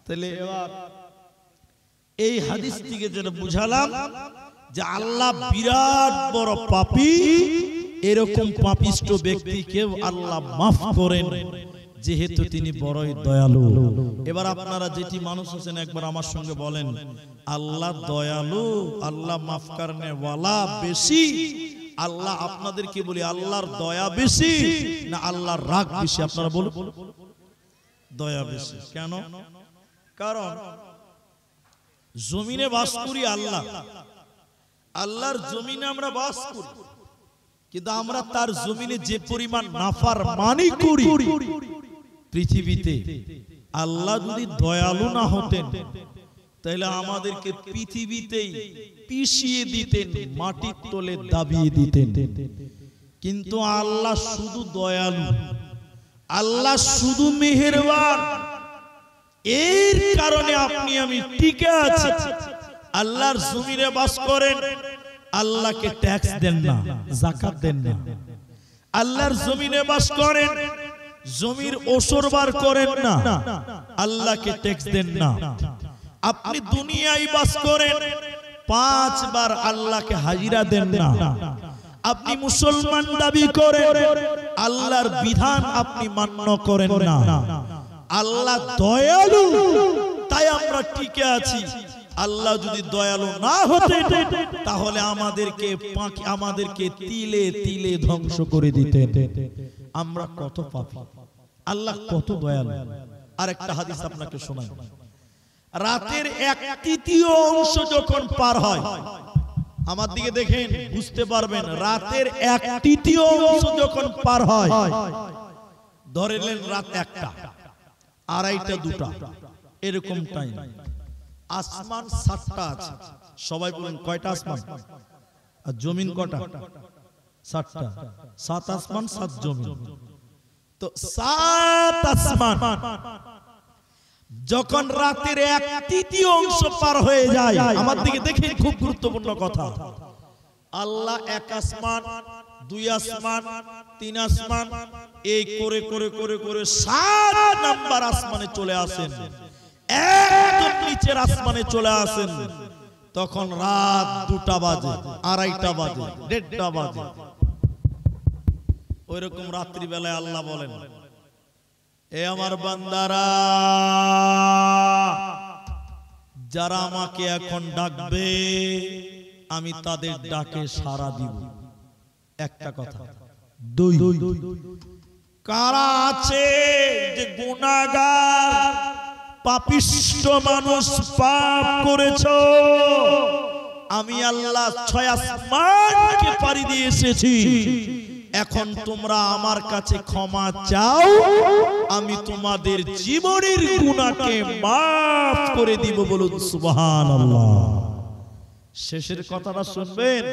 তাহলে এবার এই হাদিস থেকে যেটা বুঝালাম যে আল্লাহ বিরাট বড় পাপী, এরকম পাপিষ্ট ব্যক্তিকেও আল্লাহ মাফ করেন, যেহেতু তিনি বড়ই দয়ালু। এবার আপনারা যেটি মানুষ আছেন একবার আমার সঙ্গে বলেন, আল্লাহ দয়ালু, আল্লাহ মাফ করনে ওয়ালা বেশি, আল্লাহ আপনাদেরকে বলি আল্লাহর দয়া বেশি না আল্লাহর রাগ বেশি? আপনারা বলুন। দয়া বেশি। কেন? কারণ জমিনে বাস করি আল্লাহ, আল্লাহর জমিনে আমরা বাস করি, কিন্তু আমরা তার জমিনে যে পরিমাণ নাফরমানি করি, পৃথিবীতে আল্লাহ যদি দয়ালু না হতেন তাহলে আমাদেরকে পৃথিবীতেই পিষিয়ে দিতেন, মাটির তলে দাবিয়ে দিতেন। কিন্তু আল্লাহ শুধু দয়ালু, আল্লাহ শুধু মেহেরবান, এর কারণে আপনি আমি টিকে আছি। আল্লাহর জমিনে বাস করেন, আল্লাহকে ট্যাক্স দেন না, যাকাত দেন না। আল্লাহর জমিনে বাস করেন, জমির ওসর বার করেন না, আল্লাহকে ট্যাক্স দেন না। আপনি দুনিয়ায় বাস করেন, 5 বার আল্লাহকে হাজিরা দেন না। আপনি মুসলমান দাবি করেন, আল্লাহর বিধান আপনি মান্য করেন না। আল্লাহ দয়ালু, তাই আমরা টিকে আছি। আল্লাহ যদি দয়ালু না হতেন তাহলে আমাদেরকে তিলে তিলে ধ্বংস করে দিতেন। আমরা কত পাপী, আল্লাহ কত দয়ালু। আর একটা হাদিস আপনাকে শোনাই। রাতের 1/3 অংশ যখন পার হয়, আমার দিকে দেখেন, বুঝতে পারবেন রাতের 1/3 অংশ যখন পার হয়, ধরে নেন রাত 1টা, 2:30, 2টা এরকম টাইম, আসমান 7টা আছে। সবাই বলেন কয়টা আসমান? আর জমিন কটা? 7টা। 7 আসমান 7 জমিন। তো 7 আসমান যখন রাতের 1/3 অংশ পার হয়ে যায়, আমার দিকে দেখেন, খুব গুরুত্বপূর্ণ কথা। আল্লাহ 1 আসমান, 2 আসমান, 3 আসমান, এই করে করে করে করে 7 নাম্বার আসমানে চলে আসেন, একদম নিচের আসমানে চলে আসেন। তখন রাত 2টা বাজে, 2:30 বাজে, 1:30 বাজে। ওইরকম রাত্রি বেলায় আল্লাহ বলেন, এ আমার বান্দারা, যারা আমাকে এখন ডাকবে আমি তাদের ডাকে সাড়া দিব। একটা কথা। 2, কারা আছে যে গুনাহগার পাপিষ্ঠ মানুষ, পাপ করেছো, আমি আল্লাহ 6 আসমানকে পাড়ি দিয়ে এসেছি, এখন তোমরা আমার কাছে ক্ষমা চাও, আমি তোমাদের জীবনের গুনাহকে মাফ করে দিব। বলুন সুবহানাল্লাহ। শেষের কথাটা শুনবেন,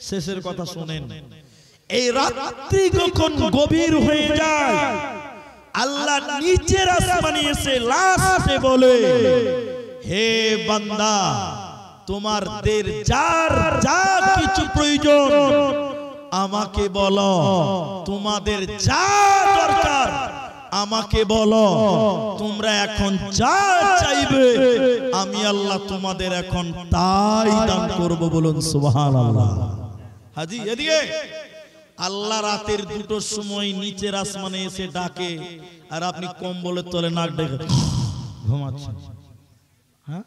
শেষের কথা শুনেন। এই রাত্রি যখন গভীর হয়ে যায়, আল্লাহ নিচের আসমানে এসে লাস্টে বলে, হে বান্দা, তোমাদের যার যা কিছু প্রয়োজন আমাকে বলো, তোমাদের যা দরকার আমাকে বলো, তোমরা এখন যা চাইবে আমি আল্লাহ তোমাদের এখন তাই দান করব। বলুন সুবহানাল্লাহ। হাজি এদিকে আল্লাহ রাতের 2টোর সময় নিচের আসমানে এসে ডাকে, আর আপনি কম্বলের তলে নাক ডেকে ঘুমাচ্ছেন। হ্যাঁ,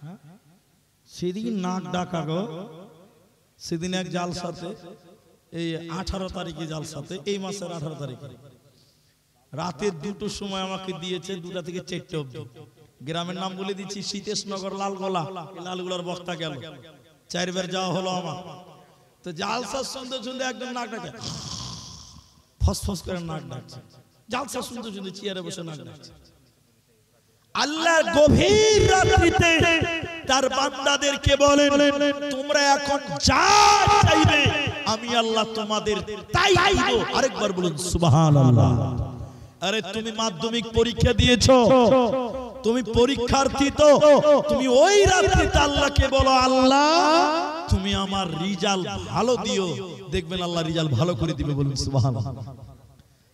সেদিন নাক ডাকা গো। সেদিন এক জালসাতে, এই 18 তারিখে জালসাতে, এই মাসের 18 তারিখে রাতের 2টোর সময় আমাকে দিয়েছে, 2টা থেকে 4টে অবধি। গ্রামের নাম বলে দিচ্ছি, সীতেশনগর লালগোলা। লালগোলার বক্তা গেল, 4 বার যাওয়া হলো আমার। তো জালসা শুনতে শুনতে একদম নাক ডাকে, ফসফস করে নাক ডাকছে। জালসা শুনতে শুনতে চেয়ারে বসে নাক ডাকছে। আল্লাহ গভীর রাত্রিতে তার বান্দাদেরকে বলেন, তোমরা এখন যা চাইবে আমি আল্লাহ তোমাদের তাই দিব। আরেকবার বলুন সুবহানাল্লাহ। আরে তুমি মাধ্যমিক পরীক্ষা দিয়েছো, তুমি পরীক্ষার্থী, তো তুমি ওই রাত্রিতে আল্লাহকে বলো, আল্লাহ তুমি আমার রেজাল্ট ভালো দিও, দেখবেন আল্লাহ রেজাল্ট ভালো করে দিবে। বলুন সুবহানাল্লাহ।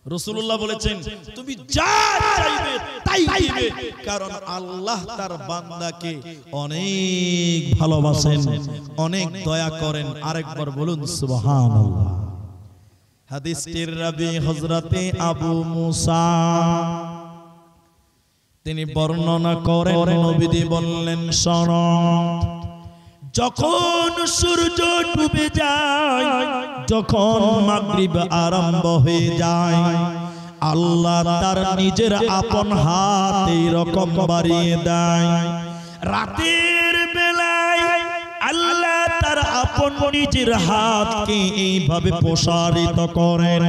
রাসূলুল্লাহ বলেছেন, তুমি যা চাইবে তাই দিবে, কারণ আল্লাহ তার বান্দাকে অনেক ভালোবাসেন, অনেক দয়া করেন। আরেকবার বলুন সুবহানাল্লাহ। হাদিসটির রাবী হযরতে আবু মুসা, তিনি বর্ণনা করেন, নবীজি বললেন, শোনো, যখন সূর্য ডুবে যায়, যখন মাগরিব আরম্ভ হয়ে যায়, আল্লাহ তার নিজের আপন হাত এরকম বাড়িয়ে দেয়। রাতের বেলায় আল্লাহ তার আপন নিজের হাতকে এইভাবে প্রসারিত করেন,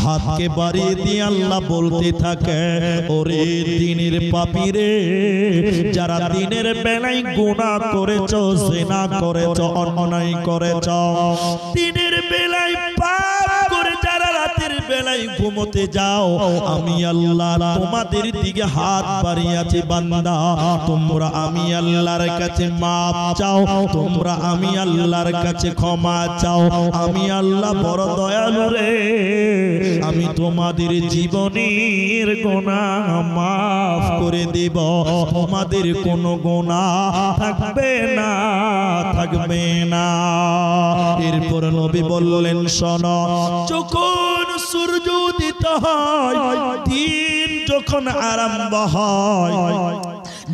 হাতকে বাড়িয়ে দিয়ে আল্লাহ বলতে থাকে, ওরে দিনের পাপীরে, যারা দিনের বেলায় গুনাহ করেছো, জিনা করেছো, অন্যায় করেছো, দিনের বেলায় পাপ করে যারা রাতের বেলায় ঘুমোতে যাও, আমি আল্লাহ তোমাদের দিকে হাত বাড়িয়ে আছি, বান্দা তোমরা আমি আল্লাহর কাছে মাপ চাও, তোমরা আমি আল্লাহর কাছে ক্ষমা চাও, আমি আল্লাহ বড় দয়ালু রে, আমি তোমাদের জীবনের গুনাহ মাফ করে দেব, তোমাদের কোনো গুনাহ থাকবে না, থাকবে না। এরপর নবী বললেন, শোনো, যখন সূর্য উদিত হয়, দিন যখন আরম্ভ হয়,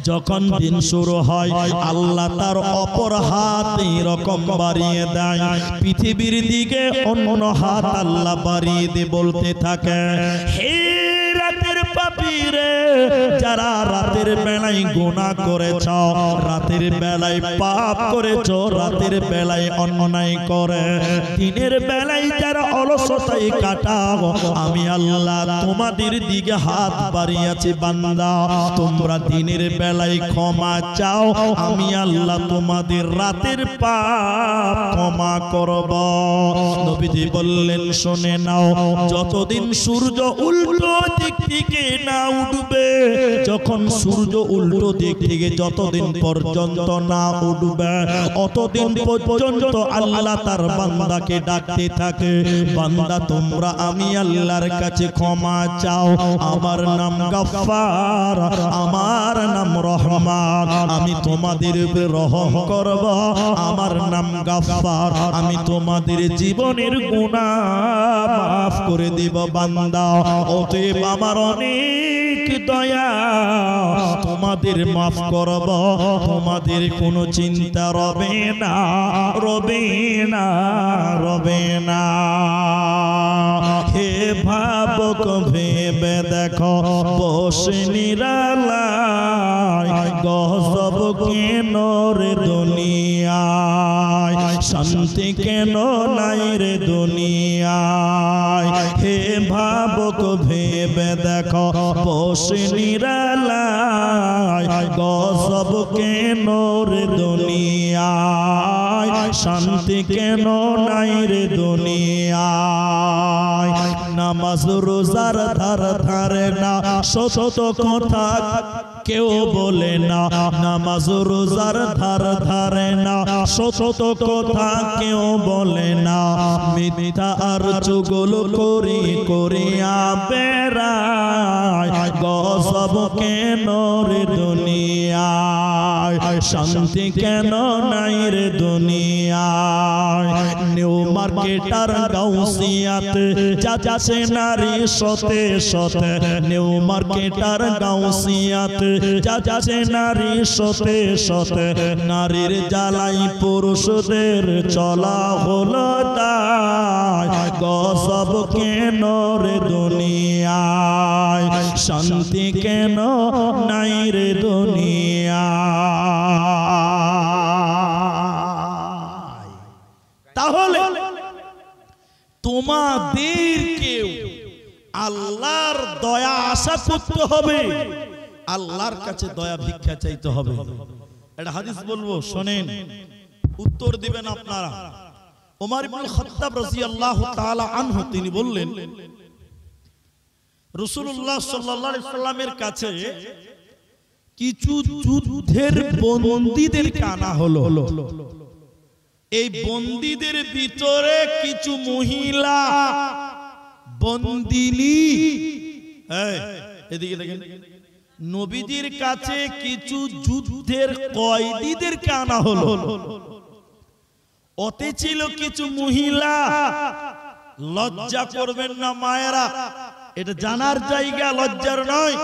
যখন দিন শুরু হয়, আল্লাহ তার অপর হাত এরকম বাড়িয়ে দেয়, পৃথিবীর দিকে অন্য হাত আল্লাহ বাড়িয়ে দিয়ে বলতে থাকে, হে রাতের পাপীরে, যারা রাতের বেলায় গুনাহ করেছ, রাতের বেলায় পাপ করেছ, রাতের বেলায় অন্যায় করে দিনের বেলায় যারা অলসতায় কাটাও, আমি আল্লাহ তোমাদের দিকে হাত বাড়িয়েছি বান্দা তোমরা দিনের বেলায় ক্ষমা চাও, আমি আল্লাহ তোমাদের রাতের পাপ ক্ষমা করব। নবীজি বললেন শুনে নাও, যতদিন সূর্য উল্টো দিক থেকে না উঠবে, যখন সূর্য উল্টো দিক থেকে যতদিন পর্যন্ত না উঠবে অতদিন পর্যন্ত আল্লাহ তার বান্দাকে ডাকতে থাকে, বান্দা তোমরা আমি আল্লাহর কাছে ক্ষমা চাও, আমার নাম গফফার, আমার নাম রহমান, আমি তোমাদের উপরে রহম করব, আমার নাম গফফার, আমি তোমাদের জীবনের গুনাহ মাফ করে দেব বান্দা। অতএব আমার অনেক দয়া, তোমাদের মাফ করব, তোমাদের কোনো চিন্তা রবে না, রবে না, রবে না। হে ভাবক ভেবে দেখো, বসে নিরালায় গজব কেন রে দুনিয়ায়, শান্তি কেন নাই রে দুনিয়ায়। হে ভাবক ভেবে দেখো, বসে নিরালায় গজব কেন রে দুনিয়ায়, শান্তি কেন নাই রে দুনিয়ায়। নামাজ রোজার ধার ধারে না, সত কথা কেউ বলে না, নামাজ রোজার ধার ধারে না, সত কথা কেউ বলে না, মিথ্যা আর চুগল করি করিয়া বেড়ায় গজব কেন রে দুনিয়ায়, শান্তি কেন নাই রে দুনিয়ায়। নিউ মার্কেটার গাউসিয়াতে যাচ্ছে নারী সতে সতে, নিউ মার্কেটার গাউসিয়াতে যাচ্ছে নারী সতে সতে, নারীর জ্বালাই পুরুষদের চলা হলো তাই গজব কেন রে দুনিয়ায়, শান্তি কেন নাই রে দুনিয়ায়। তাহলে তোমাদেরকেও আল্লাহর দয়া আশা করতে হবে, আল্লাহর কাছে দয়া ভিক্ষা চাইতে হবে। একটা হাদিস বলবো শোনেন, উত্তর দিবেন আপনারা। ওমর ইবনে খাত্তাব রাদিয়াল্লাহু তাআলা আনহু তিনি বললেন, রাসূলুল্লাহ সাল্লাল্লাহু আলাইহি সাল্লামের কাছে কিছু যুদ্ধের বন্দীদেরকে আনা হলো। এই বন্দীদের ভিতরে কিছু মহিলা বন্দিনী, এদিকে দেখেন, নবীজির কাছে কিছু যুদ্ধের কয়েদিদেরকে আনা হলো। ওতে ছিল কিছু মহিলা, লজ্জা করবেন না মায়েরা, এটা জানার জায়গা, লজ্জার নয়।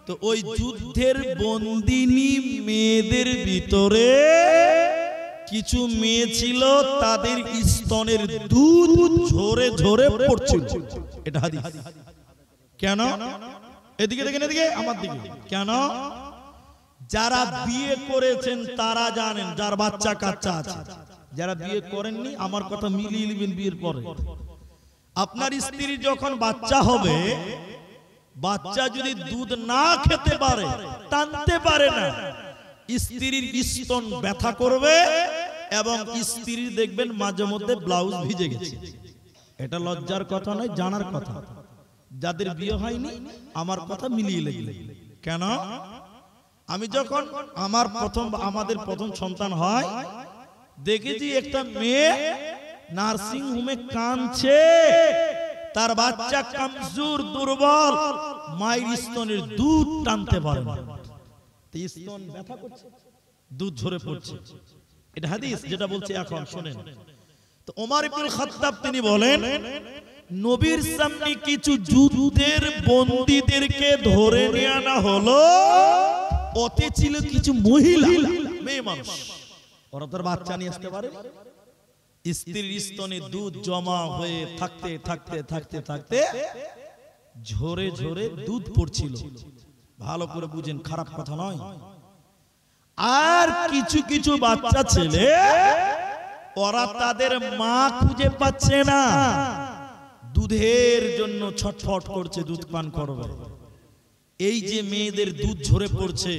তো ওই যুদ্ধের বন্দিনী মেয়েদের ভিতরে কিছু মেয়ে ছিল, তাদের স্তনের দুধ ঝরে ঝরে পড়ছিল। এটা হাদিস। কেন? এদিকে দেখেন, এদিকে আমার দিকে। কেন? যারা বিয়ে করেছেন তারা জানেন, যার বাচ্চা কাচ্চা আছে। যারা বিয়ে করেননি আমার কথা মিলিয়ে নেবেন বিয়ের পরে। আপনার স্ত্রী যখন বাচ্চা হবে, বাচ্চা যদি দুধ না খেতে পারে, টানতে পারে না, স্ত্রীর স্তন ব্যথা করবে এবং স্ত্রী দেখবেন মাঝে মধ্যে ব্লাউজ ভিজে গেছে। এটা লজ্জার কথা নয়, জানার কথা। যাদের বিয়ে হয়নি আমার কথা মিলিয়ে লাগবে। কেন? আমি যখন আমাদের প্রথম সন্তান হয়, দেখেছি একটা মেয়ে নার্সিং হোমে কাঁদছে, তার বাচ্চা কমজোর, দুর্বল, মায়ের স্তনের দুধ টানতে পারে না, স্তন ব্যথা করছে, দুধ ঝরে পড়ছে। এটা হাদিস, যেটা বলছি এখন শুনেন। তো ওমর ইবনে খাত্তাব তিনি বলেন, নবীর সামনে কিছু যুদ্ধের বন্দীদেরকে ধরে নিয়ে আনা হলো। ওতে ছিল কিছু মহিলা, মেয়ে মানুষ, ওরা তো বাচ্চা নিয়ে আসতে পারে। স্ত্রীর স্তনে দুধ জমা হয়ে থাকতে থাকতে থাকতে থাকতে ঝরে ঝরে দুধ পড়ছিল। ভালো করে বুঝেন, খারাপ কথা নয়। আর কিছু কিছু বাচ্চা ছেলে ওরা তাদের মা খুঁজে পাচ্ছে না, দুধের জন্য ছটফট করছে, দুধ পান করবে। এই যে মেয়েদের দুধ ঝরে পড়ছে,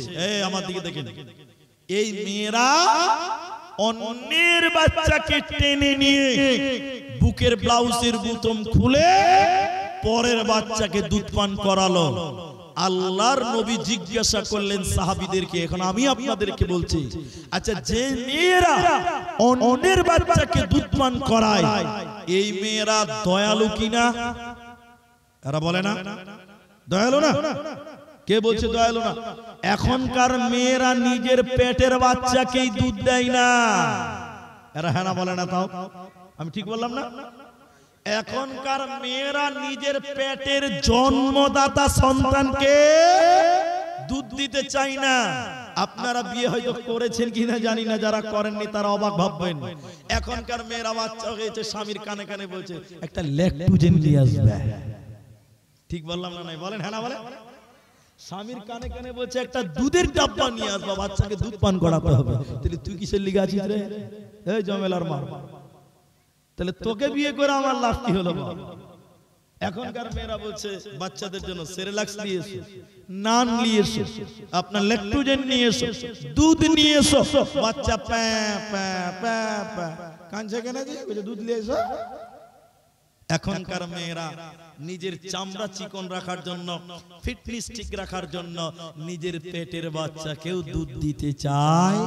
আমার দিকে দেখেন, এই মেয়েরা অন্যের বাচ্চাকে টেনে নিয়ে বুকের ব্লাউজের বুতাম খুলে পরের বাচ্চাকে দুধ পান করালো। আল্লাহর নবী জিজ্ঞাসা করলেন সাহাবীদেরকে, এখন আমি আপনাদেরকে বলছি, আচ্ছা যে মেয়েরা অন্যের বাচ্চাকে দুধ পান করায় এই মেয়েরা দয়ালু কিনা? এরা বলে না দয়ালু না? কে বলছে দয়ালু না? এখনকার মেয়েরা নিজের পেটের বাচ্চাকেই দুধ দেয় না। এরা হ্যাঁ না বলে না? তাও আমি ঠিক বললাম না? এখনকার মেয়েরা নিজের পেটের জন্মদাতা সন্তানকে দুধ দিতে চায় না। আপনারা বিয়ে হয়তো করেছেন কিনা জানি না, যারা করেননি তারা অবাক ভাববেন। এখনকার মেয়েরা বাচ্চা হয়েছে, স্বামীর কানে কানে বলছে একটা ল্যাকটোজেন নিয়ে আসবে। ঠিক বললাম না? নাই বলেন হ্যাঁ না বলেন? স্বামীর কানে কানে বলছে একটা দুধের ডাব্বা নিয়ে আসবা, বাচ্চাকে দুধ পান করাতে হবে। তাহলে তুই কিসের লিগে আছিস রে? এই জমেলার মা, তাহলে তোকে বিয়ে করে আমার লাভ কি হলো? এখনকার মেয়েরা বলছে বাচ্চাদের জন্য সেরেলাক্স নিয়ে এসো, নান নিয়ে এসো, আপনার ল্যাকটোজেন নিয়ে এসো, দুধ নিয়ে এসো। বাচ্চা প্যা প্যা প্যা প্যা কাঁদছে কেন? যে দুধ নিয়ে এসো। এখনকার মেয়েরা নিজের চামড়া চিকন রাখার জন্য, ফিটনেস ঠিক রাখার জন্য নিজের পেটের বাচ্চাকেও দুধ দিতে চায়।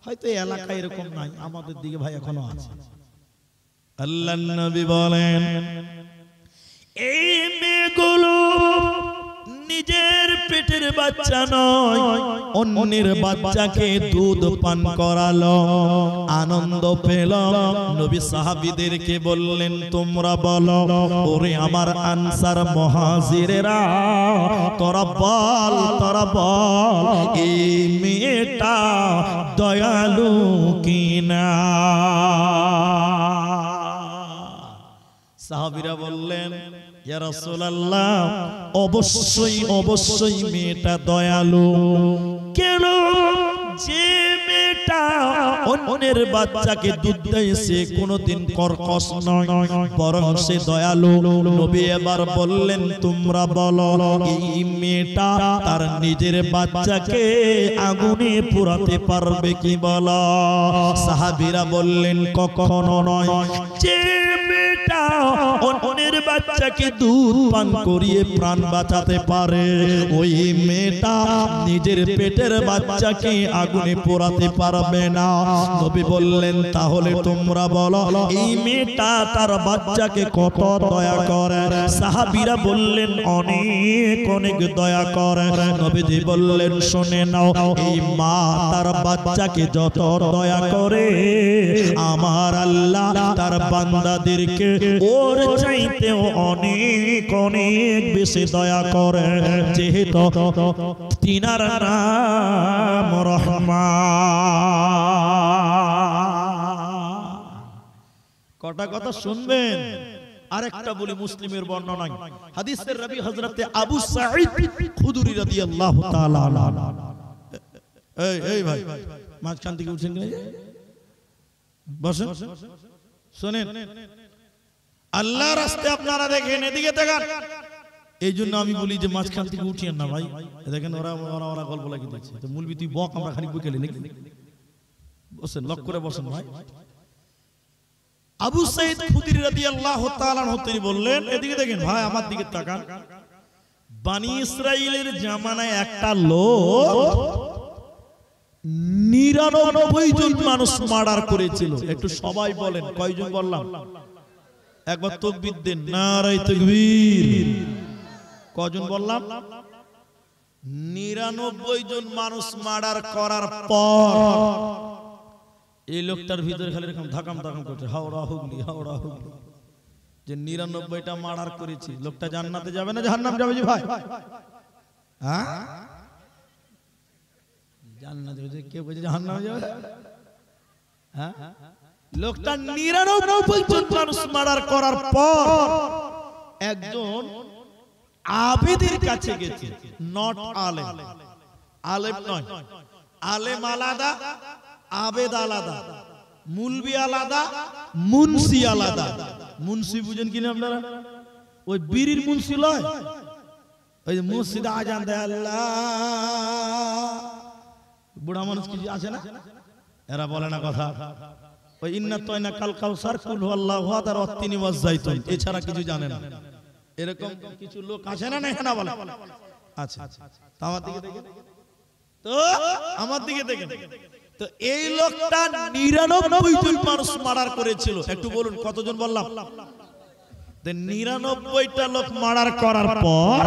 হয়তো এলাকায় এরকম নাই, আমাদের দিকে ভাই এখনো আছে। আল্লাহর নবী বলেন এই মেয়েগুলো নিজের পেটের বাচ্চা নয়, অন্যের বাচ্চাকে দুধ পান করালো, আনন্দ পেল। নবী সাহাবীদেরকে বললেন তোমরা বলো, ওরে আমার আনসার মুহাজিরেরা, তোরা বল এই মেয়েটা দয়ালু কিনা? সাহাবীরা বললেন ইয়া রাসূলুল্লাহ, অবশ্যই মেয়েটা দয়ালু। কেন? যে মেয়েটা অন্যের বাচ্চাকে দুধ দেয় সে কোনোদিন কর্কশ নয়, বরং সে দয়ালু। নবী এবার বললেন তোমরা বলো এই মেয়েটা তার নিজের বাচ্চাকে আগুনে পোড়াতে পারবে কি? বলো। সাহাবীরা বললেন কখনো নয়। যে মেয়েটা অন্যের বাচ্চাকে দুধ পান করিয়ে প্রাণ বাঁচাতে পারে, ওই মেয়েটা নিজের পেটের বাচ্চাকে আগুনে পোড়াতে পারবে না। নবী বললেন তাহলে তোমরা বলো এই মেয়েটা তার বাচ্চাকে কত দয়া করে? সাহাবীরা বললেন অনেক দয়া করে। নবীজি বললেন শুনে নাও, এই মা তার বাচ্চাকে যত দয়া করে আমার আল্লাহ তার বান্দাদেরকে ওর চাইতেও অনেক বেশি দয়া করে, যেহেতু তিনার নাম রহমান। কটা কথা শুনবেন। আরেকটা বলি, মুসলিমের বর্ণনা, হাদিসের রাবী হযরতে আবু সাঈদ খুদরী রাদিয়াল্লাহু তাআলা আনহু। এই ভাই মাঝখান থেকে উঠেন, বসেন, শুনেন। আল্লাহ রাস্তায় আপনারা দেখেন, এদিকে তাকান। এই জন্য আমি বলি যে মাঝখান থেকে উঠিয়েন না ভাই। দেখেন ওরা গল্প লাগিয়ে দিচ্ছে। তো মুলবি তুই বক, আমরা খালি বইকেলে নাকি? বসেন, লক করে বসেন ভাই। আবু সাঈদ খুদরী রাদিয়াল্লাহু তাআলা আনহু তিনি বললেন, এদিকে দেখেন ভাই, আমার দিকে তাকান। বনি ইসরাইলের জামানায় একটা লোক 99 জন মানুষ মার্ডার করেছিল। একটু সবাই বলেন কয়জন বললাম? একবার তাকবীর দেন, নারায়ে তাকবীর। কজন বললাম? 99 জন মানুষ মার্ডার করার পর এই লোকটার ভিতরে খালি এরকম ধাকাম করছে, হাওড়া হুগলি। যে 99টা মার্ডার করেছি, লোকটা জান্নাতে যাবে না জাহান্নাম যাবে? জি ভাই, হ্যাঁ জান্নাতে যাবে। কে বলছে জাহান্নামে যাবে? হ্যাঁ, লোকটা 99 জন মানুষ মার্ডার করার পর একজন আবেদের কাছে গেছে, নট আলেম। আলেম নয়, আলেম আলাদা, আবেদ আলাদা, মুলবি আলাদা, মুন্সি আলাদা। মুন্সি বুঝেন কিনা আপনারা? ওই বিড়ির মুন্সি লয়, ওই মসজিদে আজান দেয় আল্লাহ, বুড়া মানুষ কিছু আছে না, এরা বলে না কথা। ওই ইন্না তয়না কাল কাউসার কুল আল্লাহু আহাদ আর ওয়াত্তিনি ওয়াজ-যাইতুন, এছাড়া কিছু জানে না। এরকম কিছু লোক আছে না, না বলে? আচ্ছা, তো আমার দিকে দেখেন, তো আমার দিকে দেখেন। তো এই লোকটা 99 জন মানুষ মার্ডার করেছিল। একটু বলুন কতজন বললাম? 99টা লোক মার্ডার করার পর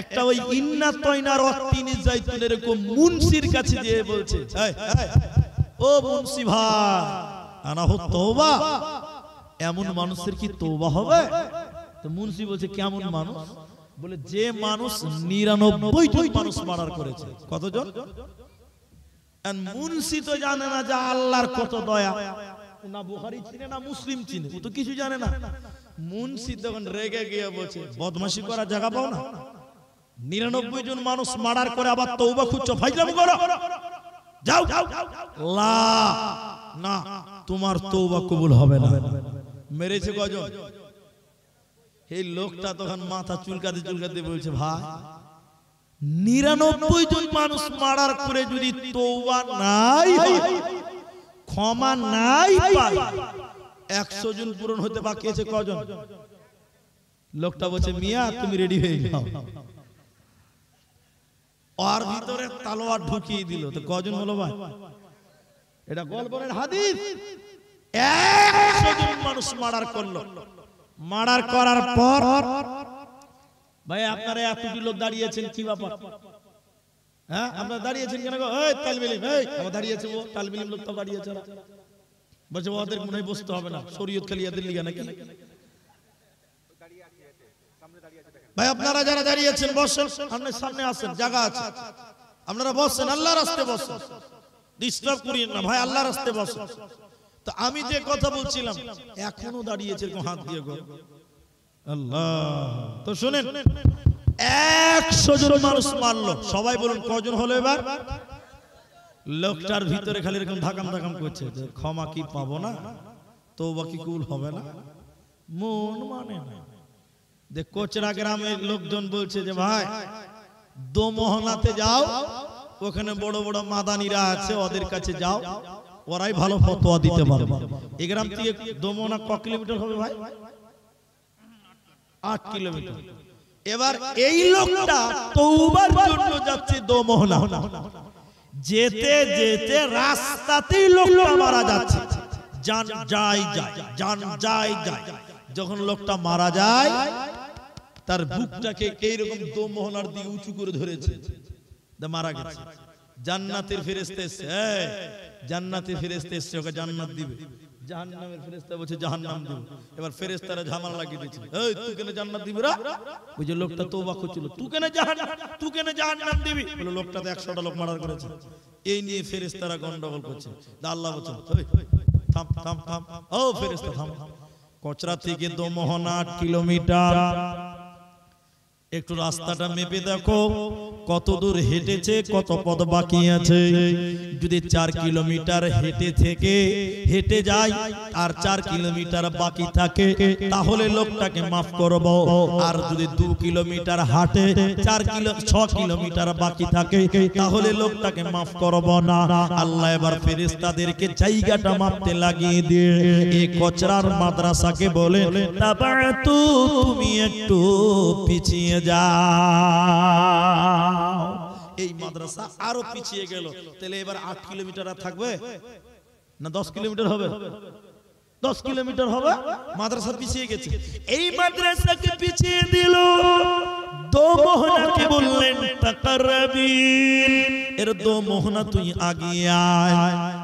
একটা ওই ইন্না তয়নার ওয়াত্তিনি যাইতুন এরকম মুন্সির কাছে গিয়ে বলছে, ও মুন্সি ভাই, আনাহু তওবা, এমন মানুষের কি তওবা হবে? তো মুন্সি বলছে কেমন মানুষ? বলে যে মানুষ 99 জন মানুষ মার্ডার করেছে। কতজন? মুন্সি তো জানে না যে আল্লাহর কত দয়া, না বুখারী চিনে না মুসলিম চিনে, ও তো কিছু জানে না। মুন্সি তখন রেগে গিয়ে বলছে, বদমাশি করার জায়গা পাও না? 99 জন মানুষ মার্ডার করে আবার তওবা খুঁজছো, ফাইজলামি করো, যাও। লা না, তোমার তওবা কবুল হবে না। মেরেছে কজন? এই লোকটা তখন মাথা চুলকাতে চুলকাতে বলছে, ভাই 99 জন মানুষ মার্ডার করে যদি তওবা নাই হয়, ক্ষমা নাই পাই, 100 জন পূরণ হতে বাকি আছে কজন? লোকটা বলছে, মিয়া তুমি রেডি হয়ে যাও। ওর ভিতরে তলোয়ার ঢুকিয়ে দিল। তো কজন হলো ভাই? এটা গল্পের হাদিস। 100 জন মানুষ মার্ডার করলো। মার্ডার করার পর ভাই আপনারা এতটি লোক দাঁড়িয়েছেন, কি ব্যাপার? হ্যাঁ, আপনারা দাঁড়িয়েছেন কেন? এই তালবিলিম, এই আমরা দাঁড়িয়েছে, ও তালবিলিম লোক তো দাঁড়িয়েছে। বলছে ওদের মনে হয় বসতে হবে না, শরীয়ত খালি এদের লিগা নাকি? ভাই আপনারা যারা দাঁড়িয়েছেন বসেন, আপনি সামনে আসেন, জায়গা আছে, আপনারা বসেন, আল্লাহর রাস্তায় বসেন, ডিস্টার্ব করিয়েন না ভাই, আল্লাহর রাস্তায় বসেন। তো আমি যে কথা বলছিলাম, এখনো দাঁড়িয়েছে, হাত দিয়ে গো আল্লাহ। তো শুনেন, 100 জন মানুষ মারলো। সবাই বলুন কজন হলো এবার? লোকটার ভিতরে খালি এরকম ধাকাম ধাকাম করছে, ক্ষমা কি পাবো না, তওবা কি কবুল হবে না, মন মানে না। দেখ কোচরা গ্রামের লোকজন বলছে যে ভাই দোমোহনাতে যাও, ওখানে বড় বড় মাদানিরা আছে, ওদের কাছে যাও, ওরাই ভালো ফতোয়া দিতে পারবে। এই গ্রাম থেকে দোমোহনা ক কিলোমিটার হবে ভাই? 8 কিলোমিটার। এবার এই লোকটা তওবার জন্য যাচ্ছে দোমোহনা। যেতে যেতে রাস্তাতেই লোকটা মারা যাচ্ছে, জান যায় যায়, জান যায় যায়। যখন লোকটা মারা যায়, তার বুকটাকে এইরকম দোমোহনার দিকে উঁচু করে ধরেছে, মারা গেছে। জান্নাতের ফেরেশতা এসে, জান্নাতের ফেরেশতা এসে ওকে জান্নাত দিবে, জাহান্নামের ফেরেশতা বলছে জাহান্নাম দিবে। এবার ফেরেশতারা ঝামেলা লাগিয়ে দিয়েছে, এই তুই কেন জান্নাত দিবি রা? ওই যে লোকটা তওবা করছিল, তুই কেন জাহান্নাম দিবি? বলে লোকটা তো 100টা লোক মার্ডার করেছে। এই নিয়ে ফেরেশতারা গন্ডগোল করছে। আল্লাহ বলছে, থাম থাম থাম, ও ফেরেশতা থাম। কচরা থেকে দোমোহনা 8 কিলোমিটার। একটু রাস্তাটা মেপে দেখো কত দূর হেঁটেছে, কত পথ বাকি আছে। যদি 4 কিলোমিটার হেঁটে যায় আর 4 কিলোমিটার বাকি থাকে, তাহলে লোকটাকে মাফ করব। আর যদি 2 কিলোমিটার হাঁটে 6 কিলোমিটার বাকি থাকে, তাহলে লোকটাকে মাফ করব না। আল্লাহ এবার ফেরেশতাদেরকে জায়গাটা মাপতে লাগিয়ে দিয়ে এই কচরার মাদ্রাসাকে বলে, তাবাতু তুমি একটু পিছিয়ে যাও। এই মাদ্রাসা আরো পিছিয়ে গেল। তাহলে এবার 8 কিলোমিটার আর থাকবে না 10 কিলোমিটার হবে? 10 কিলোমিটার হবে। মাদ্রাসা পিছিয়ে গেছে। এই মাদ্রাসাকে পিছিয়ে দিল, দোমোহনাকে বললেন তাকারবিন, এর দোমোহনা তুই আগিয়ে আয়।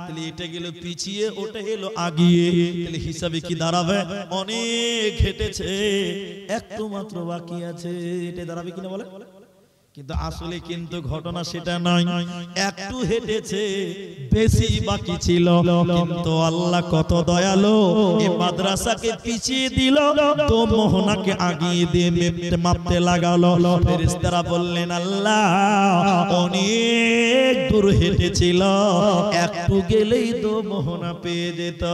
তাহলে এটা গেল পিছিয়ে, ওটা এলো আগিয়ে। তাহলে হিসাবে কি দাঁড়াবে? অনেক হেঁটেছে, একটু মাত্র বাকি আছে। এটা দাঁড়াবে কিনা বলে? কিন্তু আসলে কিন্তু ঘটনা সেটা নয়, একটু হেঁটেছে, বেশি বাকি ছিল, কিন্তু আল্লাহ কত দয়ালু, এই মাদ্রাসাকে পিছিয়ে দিল, তো মোহনাকে আগিয়ে দিয়ে মাপতে লাগালো। ফেরেশতারা বললেন আল্লাহ অনেক দূর হেঁটেছিল, একটু গেলেই তো মোহনা পেয়ে যেত।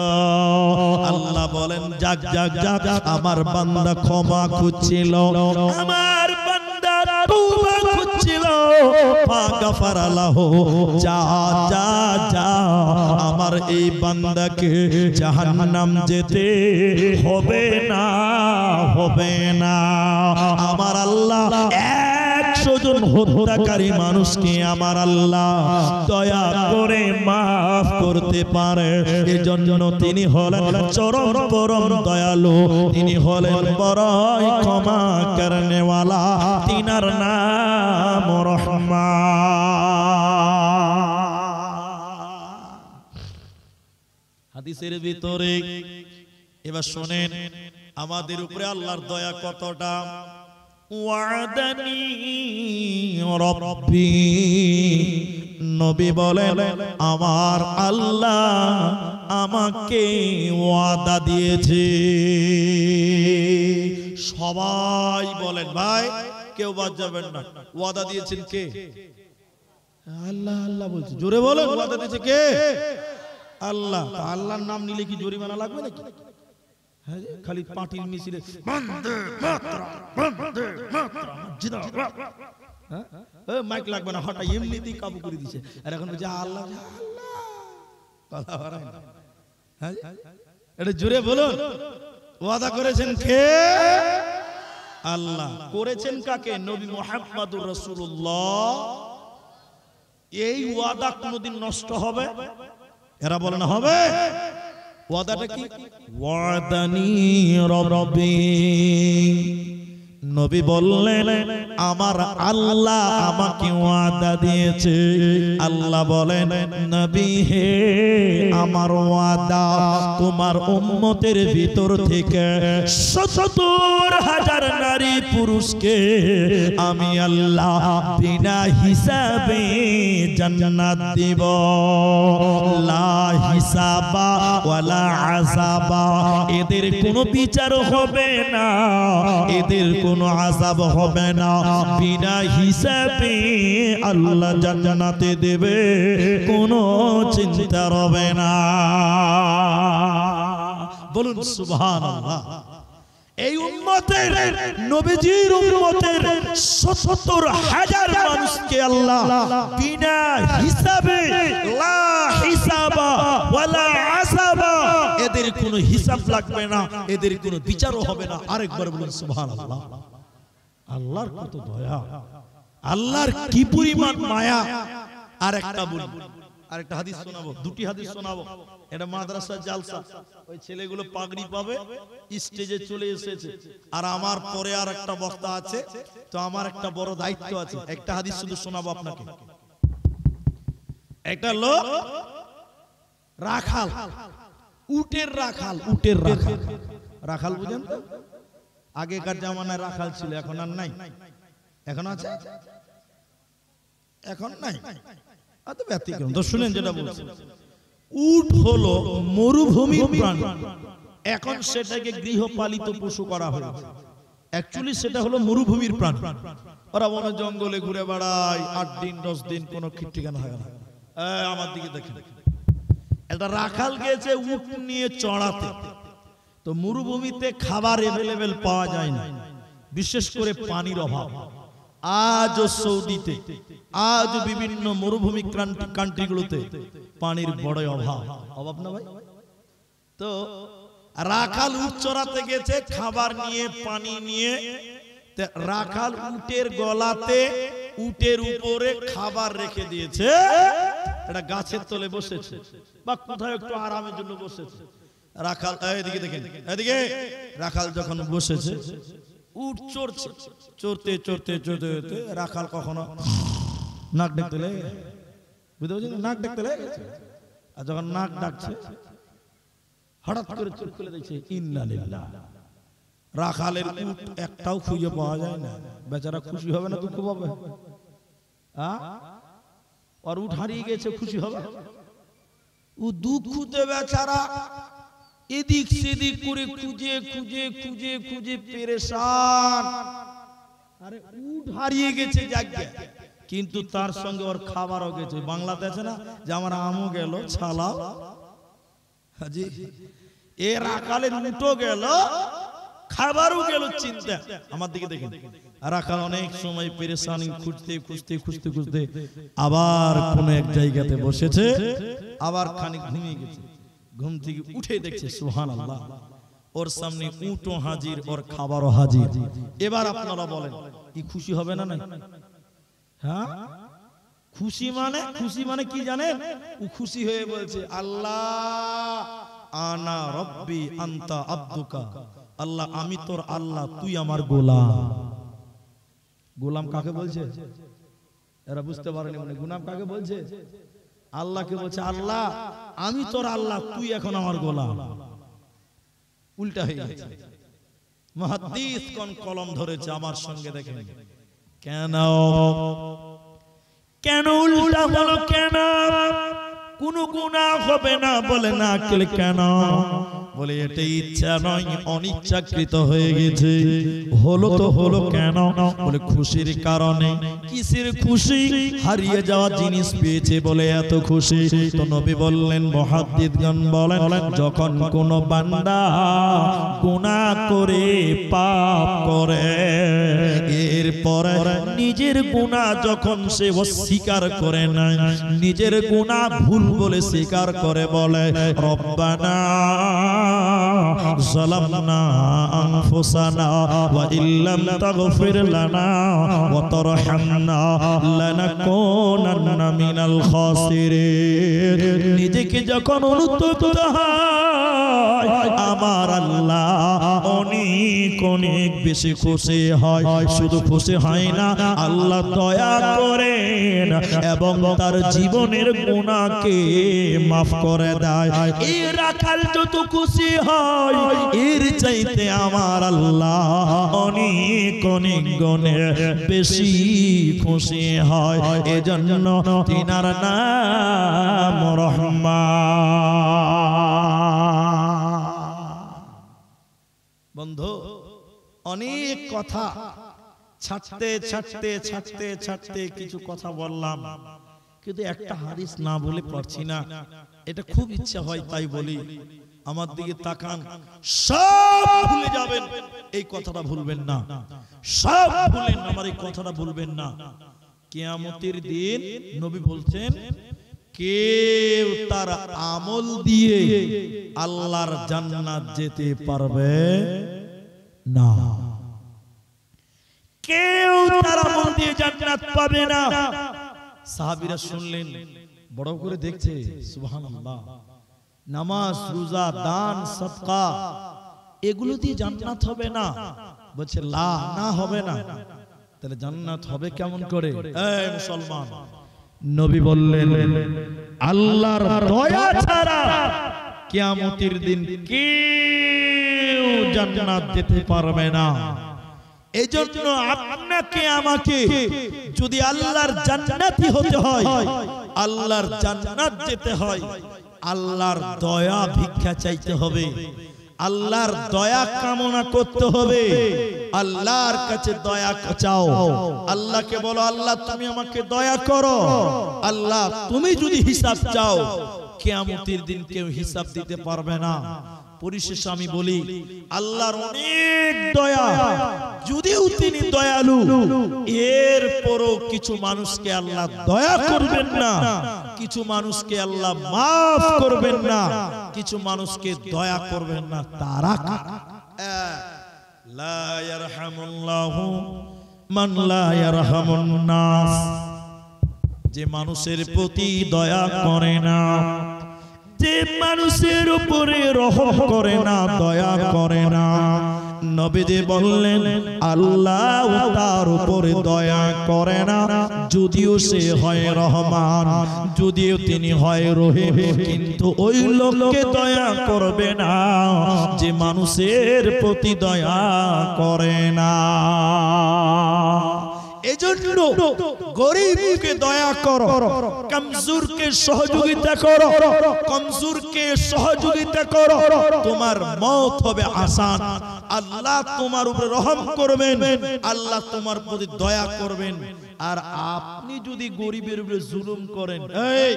আল্লাহ বলেন যাক যাক যাক, আমার বান্দা ক্ষমা খুঁজছিল, আমার বান্দা তওবা খুঁজছিল, ফাগাফারা লাহু, যা যা যা, আমার এই বান্দাকে জাহান্নাম যেতে হবে না, হবে না। আমার আল্লাহ 100 জন হত্যাকারী মানুষকে আমার আল্লাহ দয়া করে মাফ করতে পারে। এজন্য তিনি হলেন চরম পরম দয়ালু, তিনি হলেন বড়ই ক্ষমা করনেওয়ালা, তিনার নাম রহমান। হাদিসের ভিতরে এবার শোনেন আমাদের উপরে আল্লাহর দয়া কতটা। ওয়াদানি রব্বি, নবী বলেন আমার আল্লাহ আমাকে ওয়াদা দিয়েছে। সবাই বলেন ভাই, কেউ বাদ যাবেন না। ওয়াদা দিয়েছেন কে? আল্লাহ। আল্লাহ বলছে, জোরে বলেন, ওয়াদা দিয়েছে কে? আল্লাহ। আল্লাহর নাম নিলে কি জরিমানা লাগবে নাকি? খালি পাটির মিছিলে বন্দে মাতরম, বন্দে মাতরম, জিন্দাবাদ, মাইক লাগবে না, হঠাৎ এমনিতেই কাবু করে দিছে। আর এখন বলছে আল্লাহ আল্লাহ। এটা জোরে বলুন, ওয়াদা করেছেন কে? আল্লাহ। করেছেন কাকে? নবী মুহাম্মদুর রাসূলুল্লাহ। এই ওয়াদা কোনদিন নষ্ট হবে? এরা বলে না হবে। ওয়াদাটা কি? ওয়াদানি রব্বি, নবী বললেন আমার আল্লাহ আমাকে ওয়াদা দিয়েছে। আল্লাহ বলেন নবী হে, আমার ওয়াদা তোমার উম্মতের ভিতর থেকে ৭০,০০০ নারী পুরুষকে আমি আল্লাহ বিনা হিসাবে জান্নাত দিব। লা হিসাবা ওয়ালা আযাবা, এদের কোনো বিচার হবে না, এদের কোনো আযাব হবে না, বিনা হিসাবে আল্লাহ জান্নাতে দেবে, কোনো চিন্তা হবে না। বলুন সুবহানাল্লাহ। এই উম্মতের, নবীজির উম্মতের ৭০,০০০ মানুষকে আল্লাহ বিনা হিসাবে, লা হিসাবা ওয়ালা আযাবা, এদের কোনো হিসাব লাগবে না, এদের কোনো বিচারও হবে না। আরেকবার বলুন সুবহানাল্লাহ। আল্লাহর কত দয়া, আল্লাহর কি পরিমাণ মায়া। আরেকটা বলবো, আরেকটা হাদিস শোনাবো, দুটি হাদিস শোনাবো। এটা মাদ্রাসার জালসা, ওই ছেলেগুলো পাগড়ি পাবে, স্টেজে চলে এসেছে, আর আমার পরে আর একটা বক্তা আছে, তো আমার একটা বড় দায়িত্ব আছে। একটা হাদিস শুধু শোনাবো আপনাকে। একটা লোক রাখাল, উটের রাখাল, উটের রাখাল। রাখাল বুঝেন তো? আগেকার জামানায় রাখাল ছিল, এখন আর নাই। এখন আছে? এখন নাই। আচ্ছা ব্যতিক্রম তো শুনেন যেটা বলছি। উট হলো মরুভূমির প্রাণী, এখন সেটাকে গৃহপালিত পশু করা হয়েছে। অ্যাকচুয়ালি সেটা হলো মরুভূমির প্রাণী। ওরা বন জঙ্গলে ঘুরে বেড়ায় 8 দিন 10 দিন, কোনো ঠিকানা হয় না। আমার দিকে দেখেন, একটা রাখাল গেছে উট নিয়ে চড়াতে। তো মরুভূমিতে খাবার এভেলেবেল পাওয়া যায় না, বিশেষ করে পানির অভাব। আজও সৌদিতে, আজ বিভিন্ন মরুভূমি কান্ট্রিগুলোতে পানির বড় অভাব। অভাব না ভাই? তো রাখাল উট চড়াতে গেছে খাবার নিয়ে, পানি নিয়ে। রাখাল উটের গলাতে, উটের উপরে খাবার রেখে দিয়েছে। এটা গাছের তলে বসেছে বা কোথাও একটু আরামের জন্য বসেছে। রাখাল এদিকে দেখেন, এদিকে রাখাল যখন বসেছে, উট চড়ছে, চড়তে চড়তে চড়তে চড়তে রাখাল কখনো নাক ডাকতে লেগে, বুঝতে পারছেন, নাক ডাকতে লেগে গেছে। আর যখন নাক ডাকছে, হঠাৎ করে চোখ খুলে দেখছে ইন্না লিল্লাহ, রাখালের উট একটাও খুঁজে পাওয়া যায় না, বেচারা খুশি হবে না দুঃখ পাবে? আর উট হারিয়ে গেছে, খুশি হবে? ও দুঃখতে বেচারা এদিক সেদিক করে খুঁজে খুঁজে খুঁজে খুঁজে পেরেশান। আরে উট হারিয়ে গেছে জায়গা, কিন্তু তার সঙ্গে ওর খাবারও গেছে। বাংলাতে আছে না যে আমার আমও গেল ছালা, হাজি এ রাখালের উটও গেল খাবারও গেল। চিন্তা আমার দিকে দেখেন, রাখাল অনেক সময় পেরেশানি খুঁজতে খুঁজতে খুঁজতে খুঁজতে আবার কোন এক জায়গাতে বসেছে, আবার খানিক ঘুমিয়ে গেছে। ঘুম থেকে উঠে দেখছে সুবহানাল্লাহ, ওর সামনে উটও হাজির, ওর খাবারও হাজির। এবার আপনারা বলেন কি খুশি হবে না? নাই? হ্যাঁ, খুশি মানে কি জানেন? ও খুশি হয়ে বলছে আল্লাহ আনা রব্বি আনতা আব্দুকা, আল্লাহ আমি তোর আল্লাহ, তুই আমার গোলাম। গোলাম কাকে বলছে? এরা বুঝতে পারেনি, মানে গোলাম কাকে বলছে? আল্লাহকে বলছে আল্লাহ আমি তোর আল্লাহ, তুই এখন আমার গোলাম। উল্টা হয়ে গেছে। মুহাদ্দিস কোন কলম ধরেছে আমার সঙ্গে দেখেন। কেন কেন উল্টা হলো? কেন কোন গুনাহ হবে না বলে না, কেন বলে এটা ইচ্ছা নয়, অনিচ্ছাকৃত হয়ে গেছে। হলো তো হলো কেন? বলে খুশির কারণে। কিসের খুশি? হারিয়ে যাওয়া জিনিস পেয়েছে বলে এত খুশি। তো নবী বললেন, মুহাদ্দিসগণ বলেন, যখন কোন বান্দা গুনাহ করে পাপ করে, এরপরে নিজের গুনাহ যখন সে অস্বীকার করে না, নিজের গুনাহ ভুল বলে স্বীকার করে, বলে রব্বানা যালামনা আনফুসানা ওয়া ইল্লাম তাগফির লানা ওয়া তারহামনা লানাকুনান্না মিনাল খাসিরিন। নিজেকে যখন অনুতপ্ত হয়, আমার আল্লাহ অনেক অনেক বেশি খুশি হয়। শুধু খুশি হয় না, আল্লাহ দয়া করেন এবং তার জীবনের গুনাহকে মাফ করে দেয়। এই রাখাল যত খুশি হয়, এর চাইতে আমার আল্লাহ অনেক অনেক গুণে বেশি খুশি হয়। এজন্য তিনার নাম রহমান। বন্ধু, অনেক কথা ছাড়তে ছাড়তে ছাড়তে ছাড়তে কিছু কথা বললাম, কিন্তু একটা হাদিস না বলে পারছি না। এটা খুব ইচ্ছা হয় তাই বলি। আমার দিকে তাকান, সব ভুলে যাবেন, এই কথাটা ভুলবেন না। সব ভুলেন, আমার এই কথাটা ভুলবেন না। কিয়ামতের দিন নবী বলছেন, কেউ তার আমল দিয়ে আল্লাহর জান্নাত যেতে পারবে না। কেউ তার আমল দিয়ে জান্নাত পাবে না। সাহাবীরা শুনলেন, বড় করে দেখছে, সুবহানাল্লাহ। নামাজ, রোজা, দান, সদকা এগুলো দিয়ে জান্নাত হবে না? বলছে লা, না হবে না। তাহলে জান্নাত হবে কেমন করে? এই মুসলমান, নবী বললেন, আল্লাহর দয়া ছাড়া কিয়ামতের দিন কেউ জান্নাত যেতে পারবে না। এজন্য আপনাকে আমাকে যদি আল্লাহর জান্নাতি হতে হয়, আল্লাহর জান্নাত যেতে হয়, আল্লাহর দয়া ভিক্ষা চাইতে হবে, আল্লাহর দয়া কামনা করতে হবে। আল্লাহর কাছে দয়া চাও, আল্লাহকে বলো আল্লাহ তুমি আমাকে দয়া করো। আল্লাহ তুমি যদি হিসাব চাও, কিয়ামতের দিন কেউ হিসাব দিতে পারবে না। পরিশেষে আমি বলি, আল্লাহর অনেক দয়া, যদিও তিনি দয়ালু, এরপরও কিছু মানুষকে আল্লাহ দয়া করবেন না, কিছু মানুষকে আল্লাহ মাফ করবেন না, কিছু মানুষকে দয়া করবেন না। তারা লা ইয়ারহামুল্লাহু মান লা ইয়ারহামুন নাস, যে মানুষের প্রতি দয়া করে না, যে মানুষের উপরে রহম করে না, দয়া করে না, নবীজি বললেন আল্লাহ তার উপরে দয়া করে না, যদিও সে হয় রহমান, যদিও তিনি হয় রহিম, কিন্তু ওই লোককে দয়া করবে না যে মানুষের প্রতি দয়া করে না। এজন্য গরিবকে দয়া করো, কমজোরকে সহযোগিতা করো, কমজোরকে সহযোগিতা করো, তোমার মওত হবে আসান। আল্লাহ তোমার উপরে রহম করবেন, আল্লাহ তোমার প্রতি দয়া করবেন। আর আপনি যদি গরিবের উপরে জুলুম করেন, এই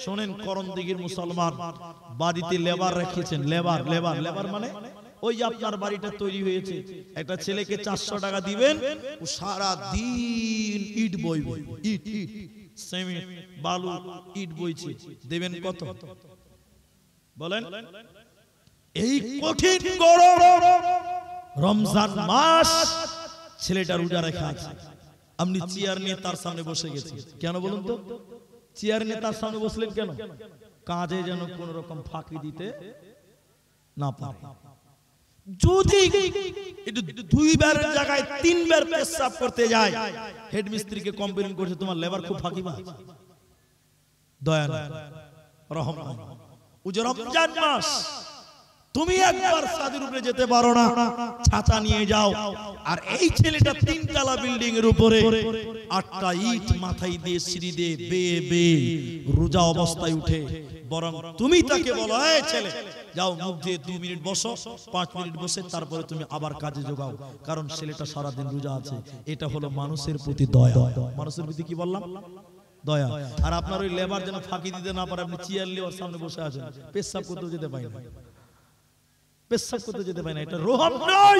শুনেন করণদিঘির মুসলমান বাড়িতে লেবার রেখেছেন, লেবার লেবার লেবার মানে ওই যে আপনার বাড়িটা তৈরি হয়েছে, একটা ছেলেকে 400 টাকা দিবেন, ও সারা দিন ইট বইবে, ইট ইট সিমেন্ট বালু ইট বইছে, দেবেন কত বলেন? এই কঠিন গরম রমজান মাস, ছেলেটা রোজা রেখে আছে, আপনি চেয়ার নিয়ে তার সামনে বসে গেছেন, কেন বলুন তো? চেয়ার নিয়ে তার সামনে বসলেন কেন? কাজে যেন কোন রকম ফাঁকি দিতে না পারে। যদি দুইবার জায়গায় তিনবার পেশাব করতে যায়, হেড মিস্ত্রিকে কমপ্লেইন করছে তোমার লেবার খুব ফাঁকিবাজ, দয়া না, রহম নাই। ও যে রমজান মাস, তুমি একবার ছাদের উপরে যেতে পারো না, ছাতা নিয়ে যাও। আর এই ছেলেটা 3 তলা বিল্ডিং এর উপরে 8টা ইট মাথায় দিয়ে সিঁড়ি দিয়ে বেয়ে বেয়ে রোজা অবস্থায় উঠে, বরং তুমি তাকে বলো এই ছেলে যাও মুখ দিয়ে 2 মিনিট বসো, 5 মিনিট বসে তারপরে তুমি আবার কাজে যোগাও, কারণ ছেলেটা সারা দিন রোজা আছে। এটা হলো মানুষের প্রতি দয়া। মানুষের প্রতি কি বললাম? দয়া। আর আপনার ওই লেবার যেন ফাঁকি দিতে না পারে, আপনি চেয়ার নিয়ে ওর সামনে বসে আছেন, পেশাব করতে যেতে পারেন না, পেশাব করতে যেতে পারে না, এটা রহম নয়,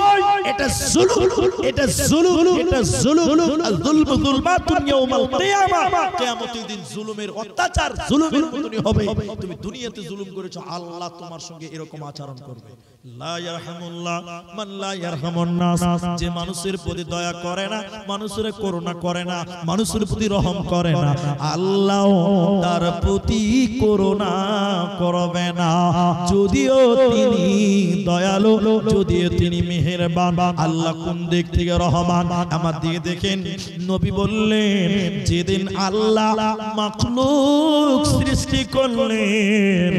এটা জুলুম, এটা জুলুম, এটা জুলুম। আল যুলমু যুলমাতুন ইয়াউমাল কিয়ামা, কিয়ামতের দিন জুলুমের অত্যাচার জুলুমের মতনই হবে। তুমি দুনিয়াতে জুলুম করেছো, আল্লাহ তোমার সঙ্গে এরকম আচরণ করবে। লা ইয়ারহামুল্লাহ মান লা ইয়ারহামুন নাস, যে মানুষের প্রতি দয়া করে না, মানুষের করুণা করে না, মানুষের প্রতি রহম করে না, আল্লাহ তার প্রতি করুণা করবে না। যদিও তিনি দয়ালু, যদিও তিনি মেহেরবান। আল্লাহ কোন দিক থেকে রহমান? আমার দিকে দেখেন, নবী বললেন যেদিন আল্লাহ মাখলুক সৃষ্টি করলেন,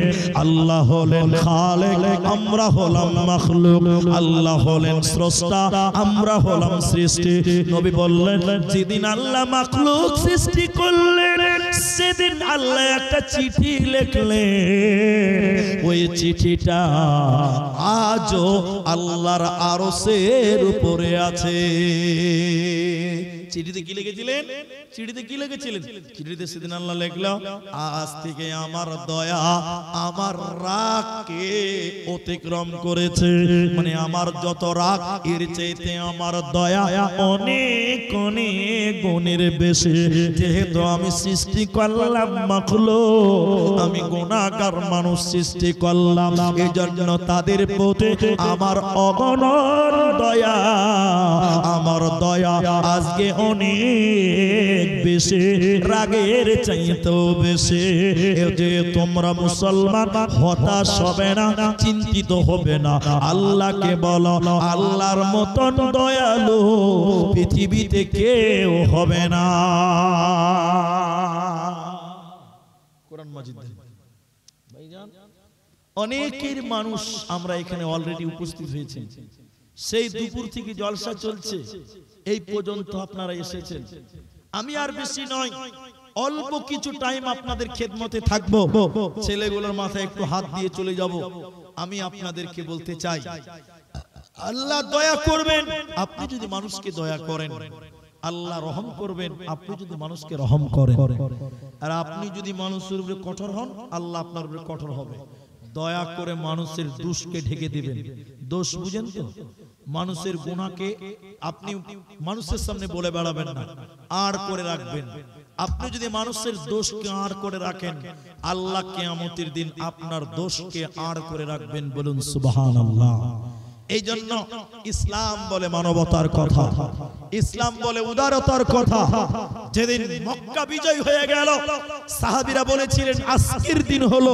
আল্লাহ হলেন খালেক, আমরা হলাম মাখলুক, আল্লাহ হলেন স্রষ্টা, আমরা হলাম সৃষ্টি। নবী বললেন যেদিন আল্লাহ মাখলুক সৃষ্টি করলেন, সেদিন আল্লাহ একটা চিঠি লিখলেন, ওই চিঠিটা আজও আল্লাহর আরশের উপরে আছে। চিঠিতে কি লিখেছিলেন? চিঠিতে কি লিখেছিলেন? চিঠিতে সেদিন আল্লাহ লিখলো, আজ থেকে আমার দয়া আমার রাগকে অতিক্রম করেছে, মানে আমার যত রাগ এর চাইতে আমার দয়া অনেক অনেক গুণের বেশি। যেহেতু আমি সৃষ্টি করলাম মাখলুক, আমি গুনাহগার মানুষ সৃষ্টি করলাম, এই জন্য তাদের প্রতি আমার অগণন দয়া, আমার দয়া আজকে অনেক বেশি, রাগের চাইতেও বেশি। যে তোমরা মুসলমান হতাশ হবে না, চিন্তিত হবে না, আল্লাহকে বলো আল্লাহর মতন দয়ালু পৃথিবীতে কেউ হবে না। কোরআন মাজিদ ভাইজান, অনেকের মানুষ আমরা এখানে অলরেডি উপস্থিত হয়েছে, সেই দুপুর থেকে জলসা চলছে, এই পর্যন্ত আপনারা এসেছেন। আমি আর বেশি নয়, অল্প কিছু টাইম আপনাদের খেদমতে থাকবো, ছেলেগুলোর মাথায় একটু হাত দিয়ে চলে যাব। আমি আপনাদেরকে বলতে চাই, আল্লাহ দয়া করবেন আপনি যদি মানুষকে দয়া করেন, আল্লাহ রহম করবেন আপনি যদি মানুষকে রহম করেন। আর আপনি যদি মানুষের উপরে কঠোর হন, আল্লাহ আপনার উপরে কঠোর হবে। দয়া করে মানুষের দোষকে ঢেকে দিবেন। দোষ বুঝেন তো? মানুষের গুনাহকে আপনি মানুষের সামনে বলে বেড়াবেন না, আড় করে রাখবেন। আপনি যদি মানুষের দোষকে আড় করে রাখেন, আল্লাহ কিয়ামতের দিন আপনার দোষকে আড় করে রাখবেন। বলুন সুবহানাল্লাহ। এই জন্য ইসলাম বলে মানবতার কথা, ইসলাম বলে উদারতার কথা। যেদিন মক্কা বিজয় হয়ে গেল, সাহাবীরা বলেছিলেন আজকের দিন হলো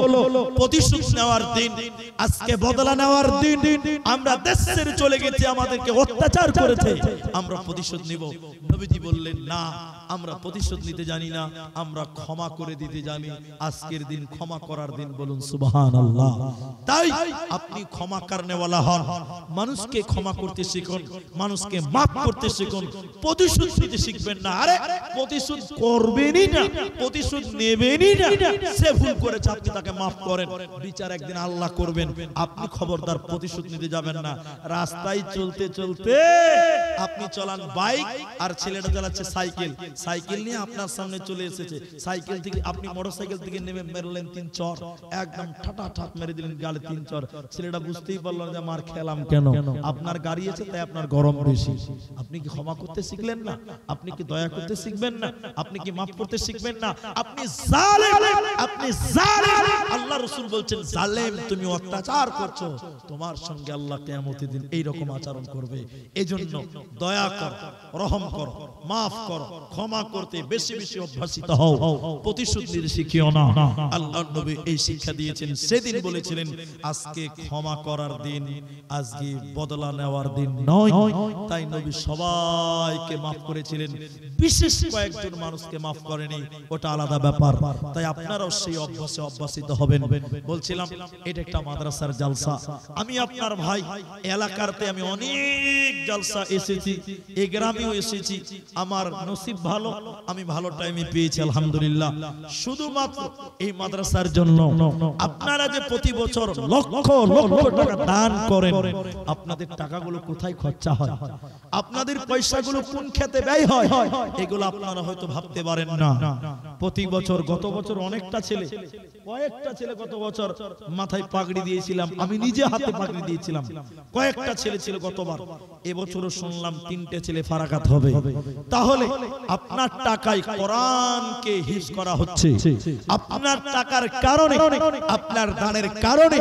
প্রতিশোধ নেওয়ার দিন, আজকে বদলা নেওয়ার দিন। আমরা দেশ ছেড়ে চলে গেছি, আমাদেরকে অত্যাচার করেছে, আমরা প্রতিশোধ নিব। নবীজি বললেন না, আমরা প্রতিশোধ নিতে জানি না, আমরা ক্ষমা করে দিতে জানি। আজকের দিন ক্ষমা করার দিন, বলুন সুবহানাল্লাহ। তাই আপনি ক্ষমা করনেওয়ালা হন, মানুষকে ক্ষমা করতে শিখুন, মানুষকে মাফ করতে শিখুন, প্রতিশোধ নিতে শিখবেন না। আরে প্রতিশোধ করবেনই না, প্রতিশোধ নেবেনই না, সে ভুল করেছে আপনি তাকে মাফ করেন, বিচার একদিন আল্লাহ করবেন। আপনি খবরদার প্রতিশোধ নিতে যাবেন না। রাস্তায় চলতে চলতে আপনি চলান বাইক আর ছেলেটা চালাচ্ছে সাইকেল, সাইকেল নিয়ে আপনার সামনে চলে এসেছে, সাইকেল থেকে আপনি মোটরসাইকেল থেকে নেমে মেরলেন 3 চর, একদম ঠাটা ঠাট মেরে দিলেন গালে 3 চর। ছেলেটা বুঝতেই পারলো না যে মার খেলাম কেন, আপনার গাড়ি আছে তাই আপনার গরম বেশি। আপনি কি ক্ষমা করতে শিখলেন না? আপনি কি দয়া করতে শিখবেন না? আপনি কি মাফ করতে শিখবেন না? আপনি জালেম, আপনি জালেম। আল্লাহ রাসূল বলছেন জালেম, তুমি অত্যাচার করছো, তোমার সঙ্গে আল্লাহ কিয়ামতের দিন এই রকম আচরণ করবে। এজন্য দয়া কর, রহম কর, মাফ কর, ক্ষমা করতে বেশি বেশি অভ্যাসিত হও, প্রতিশোধ নিতে শিখিও না। আল্লাহর নবী এই শিক্ষা দিয়েছেন, সেদিন বলেছিলেন আজকে ক্ষমা করার দিন, আজকে বদলা নেওয়ার দিন নয়। তাই নবী সবাইকে মাফ করেছিলেন, বিশেষ কয়েকজন মানুষকে মাফ করেনি, ওটা আলাদা ব্যাপার। তাই আপনারাও সেই অভ্যাসে অভ্যাসিত হবেন। বলছিলাম এটা একটা মাদ্রাসার জালসা, আমি আপনার ভাই, এলাকাতে আমি অনেক জালসা এসেছি, এই গ্রামেও এসেছি, আমার নসিব ভালো, আমি ভালো টাইমে পেয়েছি আলহামদুলিল্লাহ। শুধুমাত্র এই মাদ্রাসার জন্য আপনারা যে প্রতি বছর লক্ষ লক্ষ টাকা দান করেন, আপনাদের টাকাগুলো কোথায় খরচা হয়, আপনাদের পয়সাগুলো কোন খেতে ব্যয় হয়, এগুলো আপনারা হয়তো ভাবতে পারেন না। প্রতি বছর, গত বছর অনেকটা ছেলে, কয়েকটা ছেলে গত বছর মাথায় পাগড়ি দিয়েছিলাম, আমি নিজে হাতে পাগড়ি দিয়েছিলাম, কয়েকটা ছেলে ছিল গতবার। এবছরও শুনলাম 3টে ছেলে ফারাকাত হবে। তাহলে আপনার টাকায় কোরআনকে হিফজ করা হচ্ছে, আপনার টাকার কারণে, আপনার দানের কারণে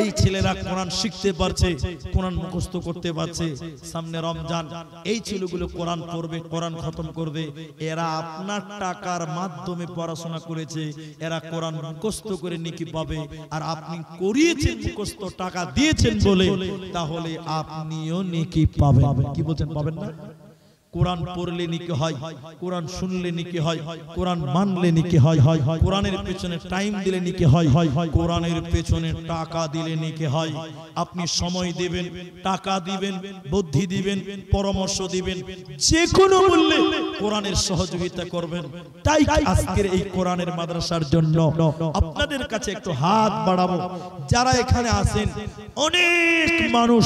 এই ছেলেরা কোরআন শিখতে পারছে, কোরআন মুখস্থ করতে পারছে। সামনে রমজান, এই ছেলেগুলো কোরআন পড়বে, কোরআন খতম করবে। এরা আপনার টাকার মাধ্যমে পড়াশোনা করেছে, এরা কোরআন মুখস্থ করে নেকি পাবে। আর আপনি করিয়েছেন মুখস্থ, টাকা দিয়েছেন বলে, তাহলে আপনিও নেকি পাবেন। কি বলছেন, পাবেন না? কোরআন পড়লে নেকি হয়, কোরআন শুনলে নেকি হয়, কোরআন মানলে নেকি হয়, কোরআনের পেছনে টাইম দিলে নেকি হয়, কোরআনের পেছনে টাকা দিলে নেকি হয়। আপনি সময় দিবেন, টাকা দিবেন, বুদ্ধি দিবেন, পরামর্শ দিবেন, যে কোনো মূল্যে কোরআনের সহযোগিতা করবেন। তাই আজকের এই কোরআনের মাদ্রাসার জন্য আপনাদের কাছে একটু হাত বাড়াবো। যারা এখানে আছেন অনেক মানুষ,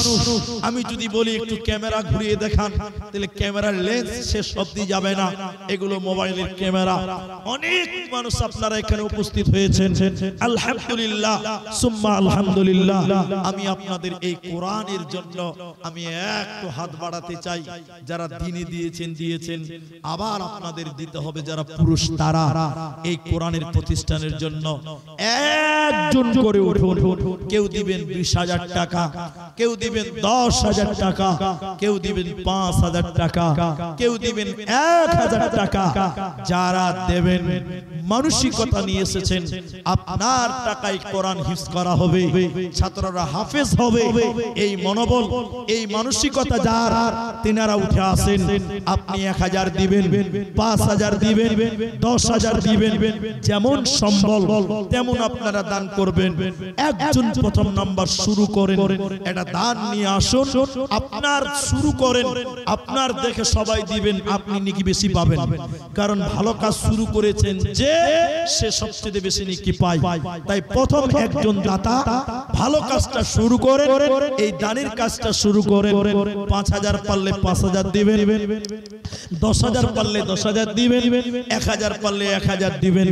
আমি যদি বলি একটু ক্যামেরা ঘুরিয়ে দেখান, তাহলে ক্যামেরার লেন্স শেষ অবধি যাবে না, এগুলো মোবাইলের ক্যামেরা। অনেক মানুষ আপনারা এখানে উপস্থিত হয়েছেন, আলহামদুলিল্লাহ সুম্মা আলহামদুলিল্লাহ। আমি আপনাদের এই কোরআনের জন্য আমি একটু হাত বাড়াতে চাই। যারা দিনে দিয়েছেন, আবার আপনাদের দিতে হবে যারা পুরুষ, তারা এই কোরআনের প্রতিষ্ঠানের জন্য একজন করে উঠুন। কেউ দিবেন 20,000 টাকা, কেউ দিবেন 10,000 টাকা, কেউ দিবেন 5,000 টাকা, কেউ দিবেন 1,000 টাকা। যারা দেবেন মানসিকতা নিয়ে এসেছেন, আপনার টাকায় কোরআন হিফজ করা হবে, ছাত্ররা হাফেজ হবে, এই মনোবল, এই মানসিকতা যার, তিনারা উঠে আসেন। আপনি 1,000 দিবেন, 5,000 দিবেন, 10,000 দিবেন, যেমন সম্বল তেমন আপনারা দান করবেন। একজন প্রথম নাম্বার শুরু করেন, এটা দান নিয়ে আসুন, আপনার শুরু করেন, আপনার দেখে সবাই দিবেন, আপনি নেকি বেশি পাবেন। কারণ ভালো কাজ শুরু করেছেন যে, সে সবচেয়ে বেশি নেকি পায়। তাই প্রথম একজন দাতা ভালো কাজটা শুরু করেন, এই দানের কাজটা শুরু করেন। 5,000 পারলে 5,000 দিবেন, 10,000 পারলে 10,000 দিবেন, 1,000 পারলে 1,000 দিবেন,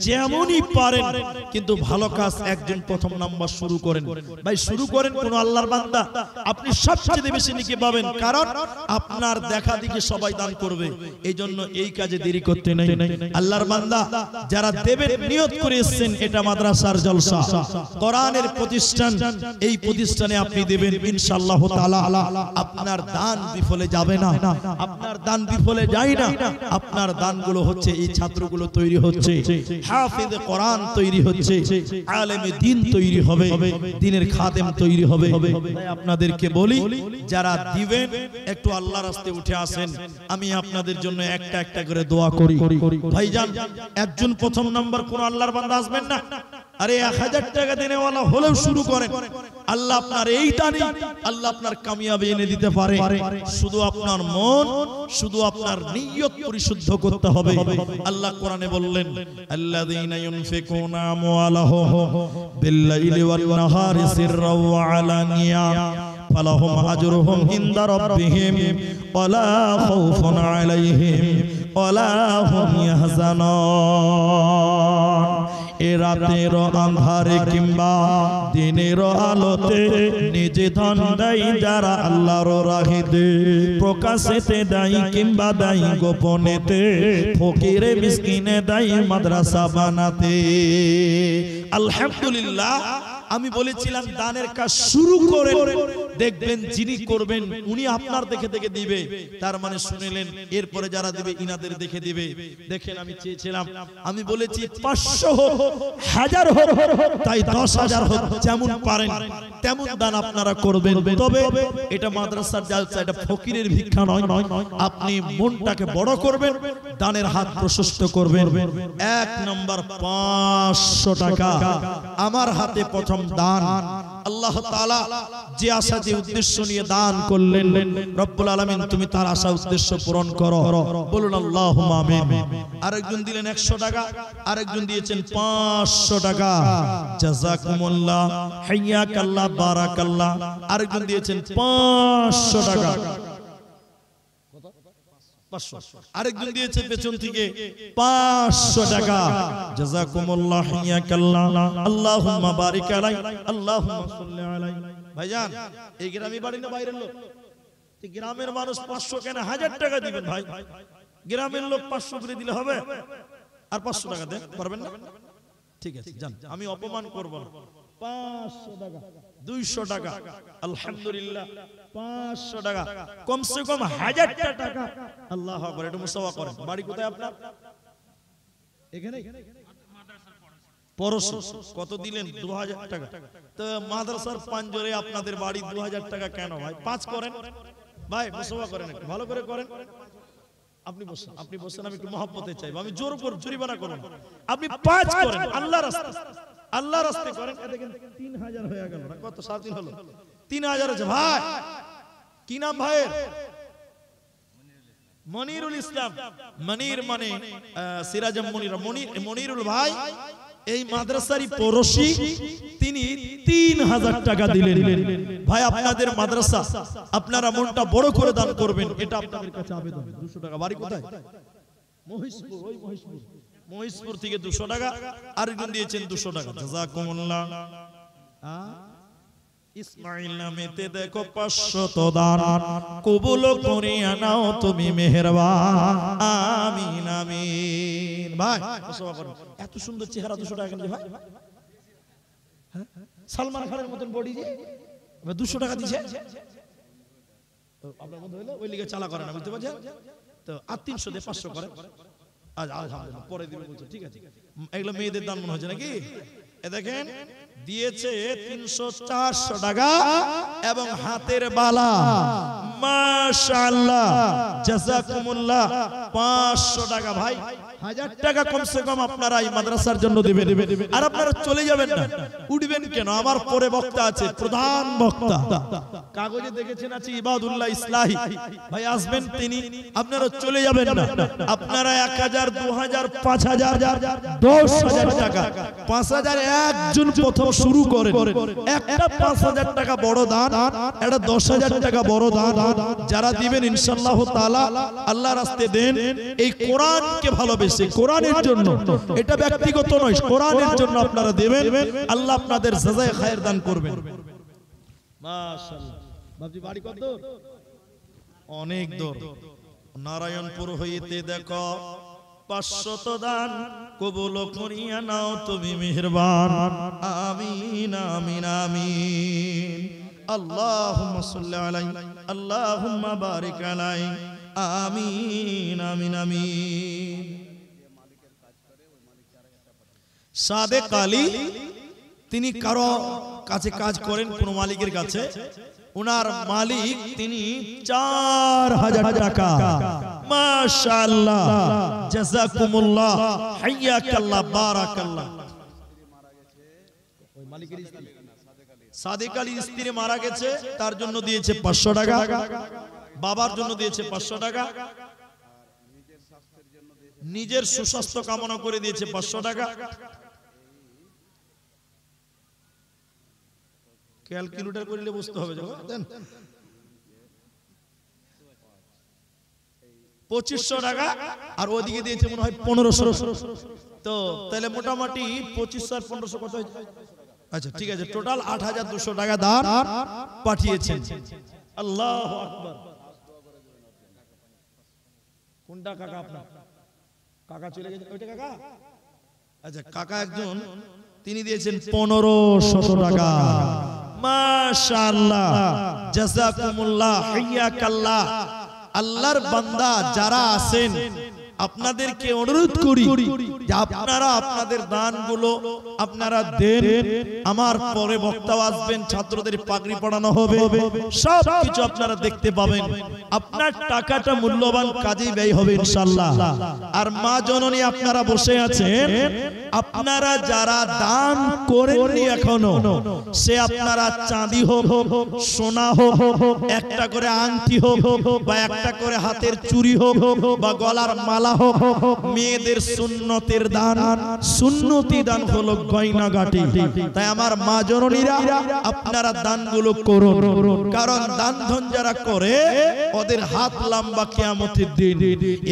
যেমনই পারেন। কিন্তু ভালো কাজ একজন প্রথম নাম্বার শুরু করেন। ভাই শুরু করেন, কোন আল্লাহর বান্দা আপনি সবচেয়ে বেশি নেকি পাবেন, কারণ আপনার দেখা দেখি সবাই দান করবে, এই জন্য এই কাজে দেরি করতে নেই। আল্লাহর বান্দা যারা দেবেন নিয়ত করে এসেছেন, এটা মাদ্রাসার জলসা, কোরআনের প্রতিষ্ঠান, এই প্রতিষ্ঠানে আপনি দেবেন ইনশাআল্লাহ তাআলা আপনার দান বিফলে যাবে না, আপনার দান বিফলে যায় না। আপনার দানগুলো হচ্ছে এই ছাত্রগুলো তৈরি হচ্ছে, হাফেজ কোরআন তৈরি হচ্ছে, আলেমে দ্বীন তৈরি হবে, দ্বীনের খাদেম তৈরি হবে। তাই আপনাদেরকে বলি, যারা দিবেন একটু আল্লাহর রাস্তায় উঠে আসেন, আমি আপনাদের জন্য একটা একটা করে দোয়া করি। ভাইজান, একজন প্রথম নাম্বার কোন আল্লাহর বান্দা আসবেন না, আরে 1000 টাকা দেনেওয়ালা হলেও শুরু করেন। আল্লাহ আপনার এইটা নেই, আল্লাহ আপনার কামিয়াবি এনে দিতে পারে। শুধু আপনার মন, শুধু আপনার নিয়ত পরিশুদ্ধ করতে হবে। আল্লাহ কোরআনে বললেন, আল্লাযীনা ইউনফিকুনা আমওয়ালাহুম বিল-লাইলি ওয়ান-নাহারি সিররাও ওয়া আলানিয়া ফালাহুম আজরুহুম ইনদা রাব্বিহিম ওয়ালা খাউফুন আলাইহিম ওয়ালা হুম ইয়াহজানুন। এ রাতের আঁধারে কিংবা দিনের আলোতে নিজে ধন দেয় যারা আল্লাহর রাহে, প্রকাশেতে দেয় কিংবা দেয় গোপনেতে, ফকিরে মিসকিনে দেয় মাদ্রাসা বানাতে। আলহামদুলিল্লাহ, আমি বলেছিলাম দানের কাজ শুরু করে দেখবেন যিনি করবেন উনি আপনার দেখে দেখে দিবে, তার মানে শুনলেন, এরপরে যারা দিবে ইনাদের দেখে দিবে। দেখেন, আমি চেয়েছিলাম, আমি বলেছি 500 হোক, 1000 হোক, তাই 10,000 হোক, যেমন পারেন তেমন দান আপনারা করবেন। তবে এটা মাদ্রাসার জালসা, এটা ফকিরের ভিক্ষা নয়। আপনি মনটাকে বড় করবেন, দানের হাত প্রশস্ত করবেন। 1 নম্বর 500 টাকা আমার হাতে প্রথম দান। আল্লাহ তাআলা যে আশা যে উদ্দেশ্য নিয়ে দান করলেন, রব্বুল আলামিন তুমি তার আশা উদ্দেশ্য পূরণ করো, বলুন আল্লাহুম্মা আমিন। আরেকজন দিলেন 100 টাকা, আরেকজন দিয়েছেন 500 টাকা, জাযাকুমুল্লাহ, হাইয়াকাল্লাহ, বারাকাল্লাহ। আরেকজন দিয়েছেন 500 টাকা, আরেকজন দিয়েছে পেছন থেকে 500 টাকা, জাযাকুমুল্লাহ, হাইয়াকাল্লাহ, আল্লাহুম্মা বারিক আলাই, আল্লাহুম্মা সাল্লি আলাই। ভাইজান, এই গ্রামে বাড়ি না বাইরের লোক? গ্রামের মানুষ 500 কেন 1000 টাকা দিবেন ভাই? গ্রামের লোক 500 করে দিলে হবে? আর 500 টাকা দেন, পারবেন না? ঠিক আছে, যান, আমি অপমান করব না। 500 টাকা, 200 টাকা, আলহামদুলিল্লাহ, 500 টাকা, কমসে কম 1000 টাকা। আল্লাহু আকবার। এটা মুসাওয়া করেন। বাড়ি কোথায় আপনার? এখানে পরশ। কত দিলেন? 2000 টাকা। তো মাদ্রাসার পাঞ্জরে আপনাদের বাড়ি 2000 টাকা কেন ভাই? 5 করেন ভাই, মুসাওয়া করেন, একটু ভালো করে করেন। আপনি বসেন, আপনি বসেন, আমি একটু মহব্বতে চাইবো, আমি জোর করে জরিমানা করব। আপনি 5 করেন, আল্লাহর রাস্তায়, আল্লাহর রাস্তায় করেন। দেখেন 3000 হয়ে গেল না? কত? 7 দিন হলো 3000 হচ্ছে ভাই। কি নাম ভাইয়ের? মনিরুল ইসলাম। মনির মানে সিরাজম মনির, মনিরুল ভাই এই মাদ্রাসারই পড়শি, তিনি 3000 টাকা দিলেন। ভাই, আপনাদের মাদ্রাসা, আপনারা মনটা বড় করে দান করবেন, এটা আপনাদের কাছে আবেদন। 200 টাকা। বাড়ি কোথায়? মহিষপুর। ওই মহিষপুর, মহিষপুর থেকে 200 টাকা। আরেকজন দিয়েছেন 200 টাকা, জাযাকুমুল্লাহ। ইসমাইল নামেতে দেখো 500 দান, কবুল করিয়া নাও তুমি মেহেরবান, আমিন আমিন। ভাই, এত সুন্দর চেহারা, 200 টাকা কেন ভাই? সালমান খানের মতন বডি, যে 200 টাকা দিছে। আপনার মধ্যে হইলো ওই লিগে চালা করে না, বুঝতে পারছেন তো? আর 300 দিয়ে 500 করে। আজ আলহামদুলিল্লাহ, পরে দিবে বলছে। ঠিক আছে, এগুলো মেয়েদের দান মনে হচ্ছে নাকি? এ দেখেন, দিয়েছে 300-400 টাকা এবং হাতের বালা, মাশাআল্লাহ, জাযাকুমুল্লাহ, 500 টাকা। ভাই, 1000 টাকা কমসে কম আপনারা এই মাদ্রাসার জন্য দেবেন। আর আপনারা চলে যাবেন না, উঠবেন কেন? আমার পরে বক্তা আছে, প্রধান বক্তা, কাগজে দেখেছেন আছে ইবাদুল্লাহ ইসলাহি ভাই, আসবেন তিনি। আপনারা চলে যাবেন না, আপনারা 1000, 2000, 5000, 10000 টাকা, 5000 একজন প্রথম শুরু করেন। একটা 5000 টাকা বড় দান, একটা 10000 টাকা বড় দান। যারা দিবেন ইনশাআল্লাহ তাআলা আল্লাহর রাস্তায় দেন, এই কোরআনকে ভালোবেসে, কোরআনের জন্য, এটা ব্যক্তিগত নয়, কোরআনের জন্য আপনারা দেবেন। আল্লাহ আপনাদের জাযায়ে খায়ের দান করবেন। মাশাআল্লাহ। বাপজি বাড়ি কত দূর? অনেক দূর। নারায়ণপুর হইতে দেখো 500 দান কবুল করিয়া নাও তুমি মেহেরবান। আমিন আমিন আমিন। আল্লাহুম্মা সাল্লি আলাইহি আল্লাহুম্মা বারিক আলাইহি। আমিন আমিন আমিন। সাদেক আলী তিনি কারো কাছে কাজ করেন, কোন মালিকের কাছে। ওনার মালিক তিনি 4000 টাকা। মাশাআল্লাহ, জাযাকুমুল্লাহ, হাইয়াকাল্লাহ, বারাকাল্লাহ। ওই মালিকের স্ত্রী সাদেক আলীর স্ত্রী মারা গেছে, তার জন্য দিয়েছে 500 টাকা। বাবার জন্য দিয়েছে 500 টাকা। নিজের সুস্বাস্থ্য কামনা করে দিয়েছে 500 টাকা। ক্যালকুলেটর করলে বুঝতে হবে, দেন 2500 টাকা। আর ওদিকে দিয়েছে মনে হয় 1500। তো তাহলে মোটামুটি 2500 আর 1500 কত হয়েছে? আচ্ছা ঠিক আছে, টোটাল 8200 টাকা দান পাঠিয়েছেন। আল্লাহু আকবার। কোনটা কাকা আপনার? কাকা চলে গেছে ওইটা কাকা? আচ্ছা, কাকা একজন, তিনি দিয়েছেন 1500 টাকা। মাশাআল্লাহ, জাযাকুমুল্লাহ, হাইয়াকাল্লাহ। আল্লাহর বান্দা যারা আছেন, আপনাদেরকে অনুরোধ করি যে আপনারা আপনাদের দানগুলো আপনারা দেন। আমার পরে বক্তা আসবেন, ছাত্রদের পাগড়ি পড়ানো হবে, সব কিছু আপনারা দেখতে পাবেন। আপনার টাকাটা মূল্যবান কাজেই ব্যয় হবে ইনশাআল্লাহ। আর মা জননী আপনারা বসে আছেন, আপনারা যারা দান করেননি এখনো, সে আপনারা চাঁদি হোক, সোনা হোক, একটা করে আংটি হোক, বা একটা করে হাতের চুড়ি হোক, বা গলার মালা হোক, মেয়েদের সুন্নতের দান, সুন্নতি দান হলো গয়নাগাটি। তাই আমার মা জননীরা আপনারা দানগুলো করুন, কারণ দান ধন যারা করে ওদের হাত লম্বা কিয়ামতের দিন।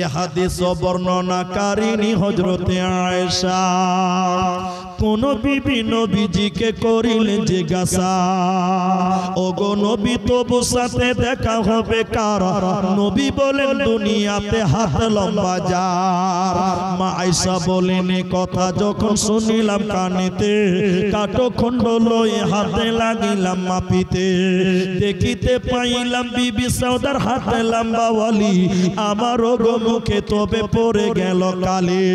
এই হাদিস বর্ণনাকারিনী হযরতে আয়েশা কোন বিবি নবীজিকে করিলেন জিজ্ঞাসা, ওগো নবী তবু সাথে দেখা হবে কার? নবী বলেন দুনিয়াতে হাত লম্বা যার। মা আয়েশা বলেন কথা যখন শুনিলাম কানেতে, কাটো খণ্ড লয়ে হাতে লাগিলাম মাপিতে। দেখিতে পাইলাম বিবি সাউদার হাতে লম্বা ওয়ালি, আমার ওগো মুখে তবে পড়ে গেল কালি।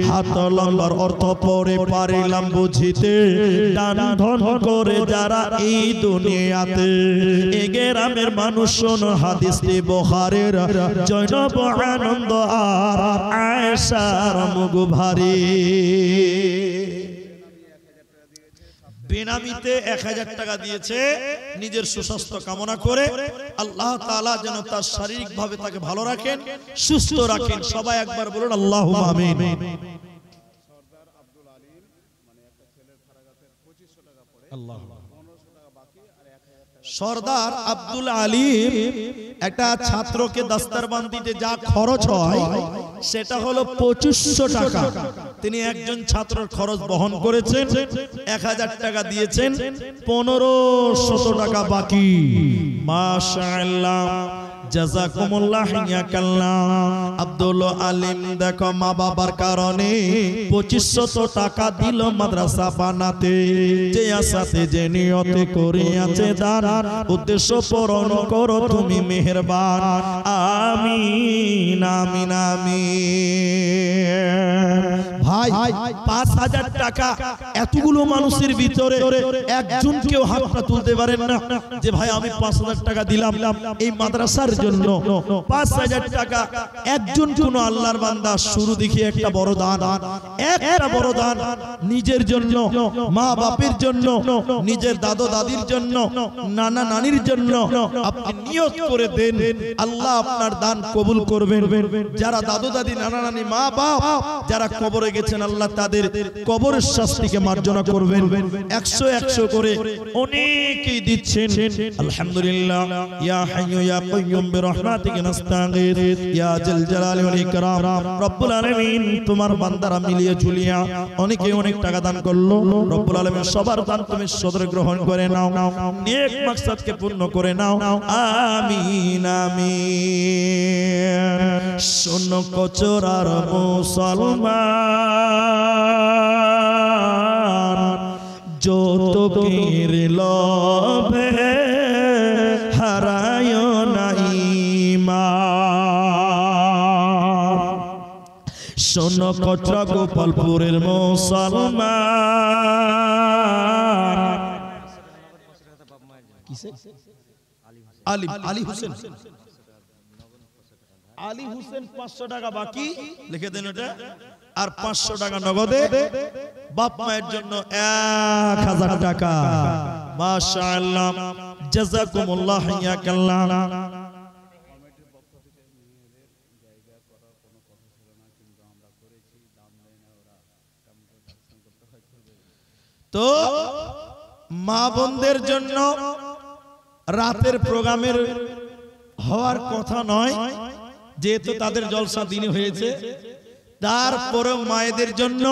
হাত লম্বার অর্থ পরে পারিলাম বুঝিতে, দান ধন করে যারা এই দুনিয়াতে। এ গ্রামের মানুষ শোনো হাদিসটি বুখারীর, জয়নব আনন্দ আর আয়েশার মুখ ভারী। বেনামিতে 1000 টাকা দিয়েছে নিজের সুস্বাস্থ্য কামনা করে। আল্লাহ তাআলা যেন তার শারীরিক ভাবে তাকে ভালো রাখেন, সুস্থ রাখেন। সবাই একবার বলুন আল্লাহুম্মা আমিন। সরদার আব্দুল আলীম একটা ছাত্রকে দাস্তারবান দিতে যা খরচ হয় সেটা হলো 2500 টাকা। তিনি একজন ছাত্রের খরচ বহন করেছেন, 1000 টাকা দিয়েছেন, 1500 টাকা বাকি। মাশাআল্লাহ, জাযাকুমুল্লাহ, হাইয়াকাল্লাহ। আব্দুল আলীম দেখো মা বাবার কারণে 2500 টাকা দিল মাদ্রাসা বানাতে। যে আশাতে যে নিয়তে করিয়াছে দান, উদ্দেশ্য পূরণ করো তুমি মেহেরবান। আমিন আমিন আমিন। ভাই 5000 টাকা এতগুলো মানুষের ভিতরে একজন কেউ হাতটা তুলতে পারেন না যে ভাই আমি 5000 টাকা দিলাম এই মাদ্রাসার জন্য। 5000 টাকা একজন কোন আল্লাহর বান্দা শুরু দেখি একটা বড় দান, একটা বড় দান নিজের জন্য, মা বাপের জন্য, নিজের দাদু দাদির জন্য, নানা নানির জন্য আপনি নিয়ত করে দেন, আল্লাহ আপনার দান কবুল করবেন। যারা দাদু দাদি, নানা নানি, মা বাপ যারা কবরে গেছে গেছেন আল্লাহ তাদের কবরের শাস্তিকে মার্জনা করবেন 100 করে অনেকেই দিচ্ছেন আলহামদুলিল্লাহ ইয়া হাইয়্যু ইয়া কাইয়্যুম বিরহমাতিকা নাস্তাগীথ ইয়া জাল জালালি ওয়াল ইকরাম রব্বুল আলামিন তোমার বান্দারা মিলিয়ে ঝুলিয়া অনেকে অনেক টাকা দান করলো রব্বুল আলামিন সবার দান তুমি সদরে গ্রহণ করে নাও নেক মাকসাদকে পূর্ণ করে নাও আমিন আমিন শোনো কচরার মুসলমান যৌতুকের লোভে হারায় না ঈমান শোনো কচরা গোপালপুরের মুসলমান আলী হোসেন আলী হোসেন 500 টাকা বাকি লিখে দেন ওটা আর 500 টাকা নগদে বাপ মায়ের জন্য 1000 টাকা মাশাআল্লাহ জাযাকুমুল্লাহ হাইয়াকাল্লাহ তো মা বোনদের জন্য রাতের প্রোগ্রামের হওয়ার কথা নয় যেহেতু তাদের জলসা দিনে হয়েছে তারপরে মায়েদের জন্য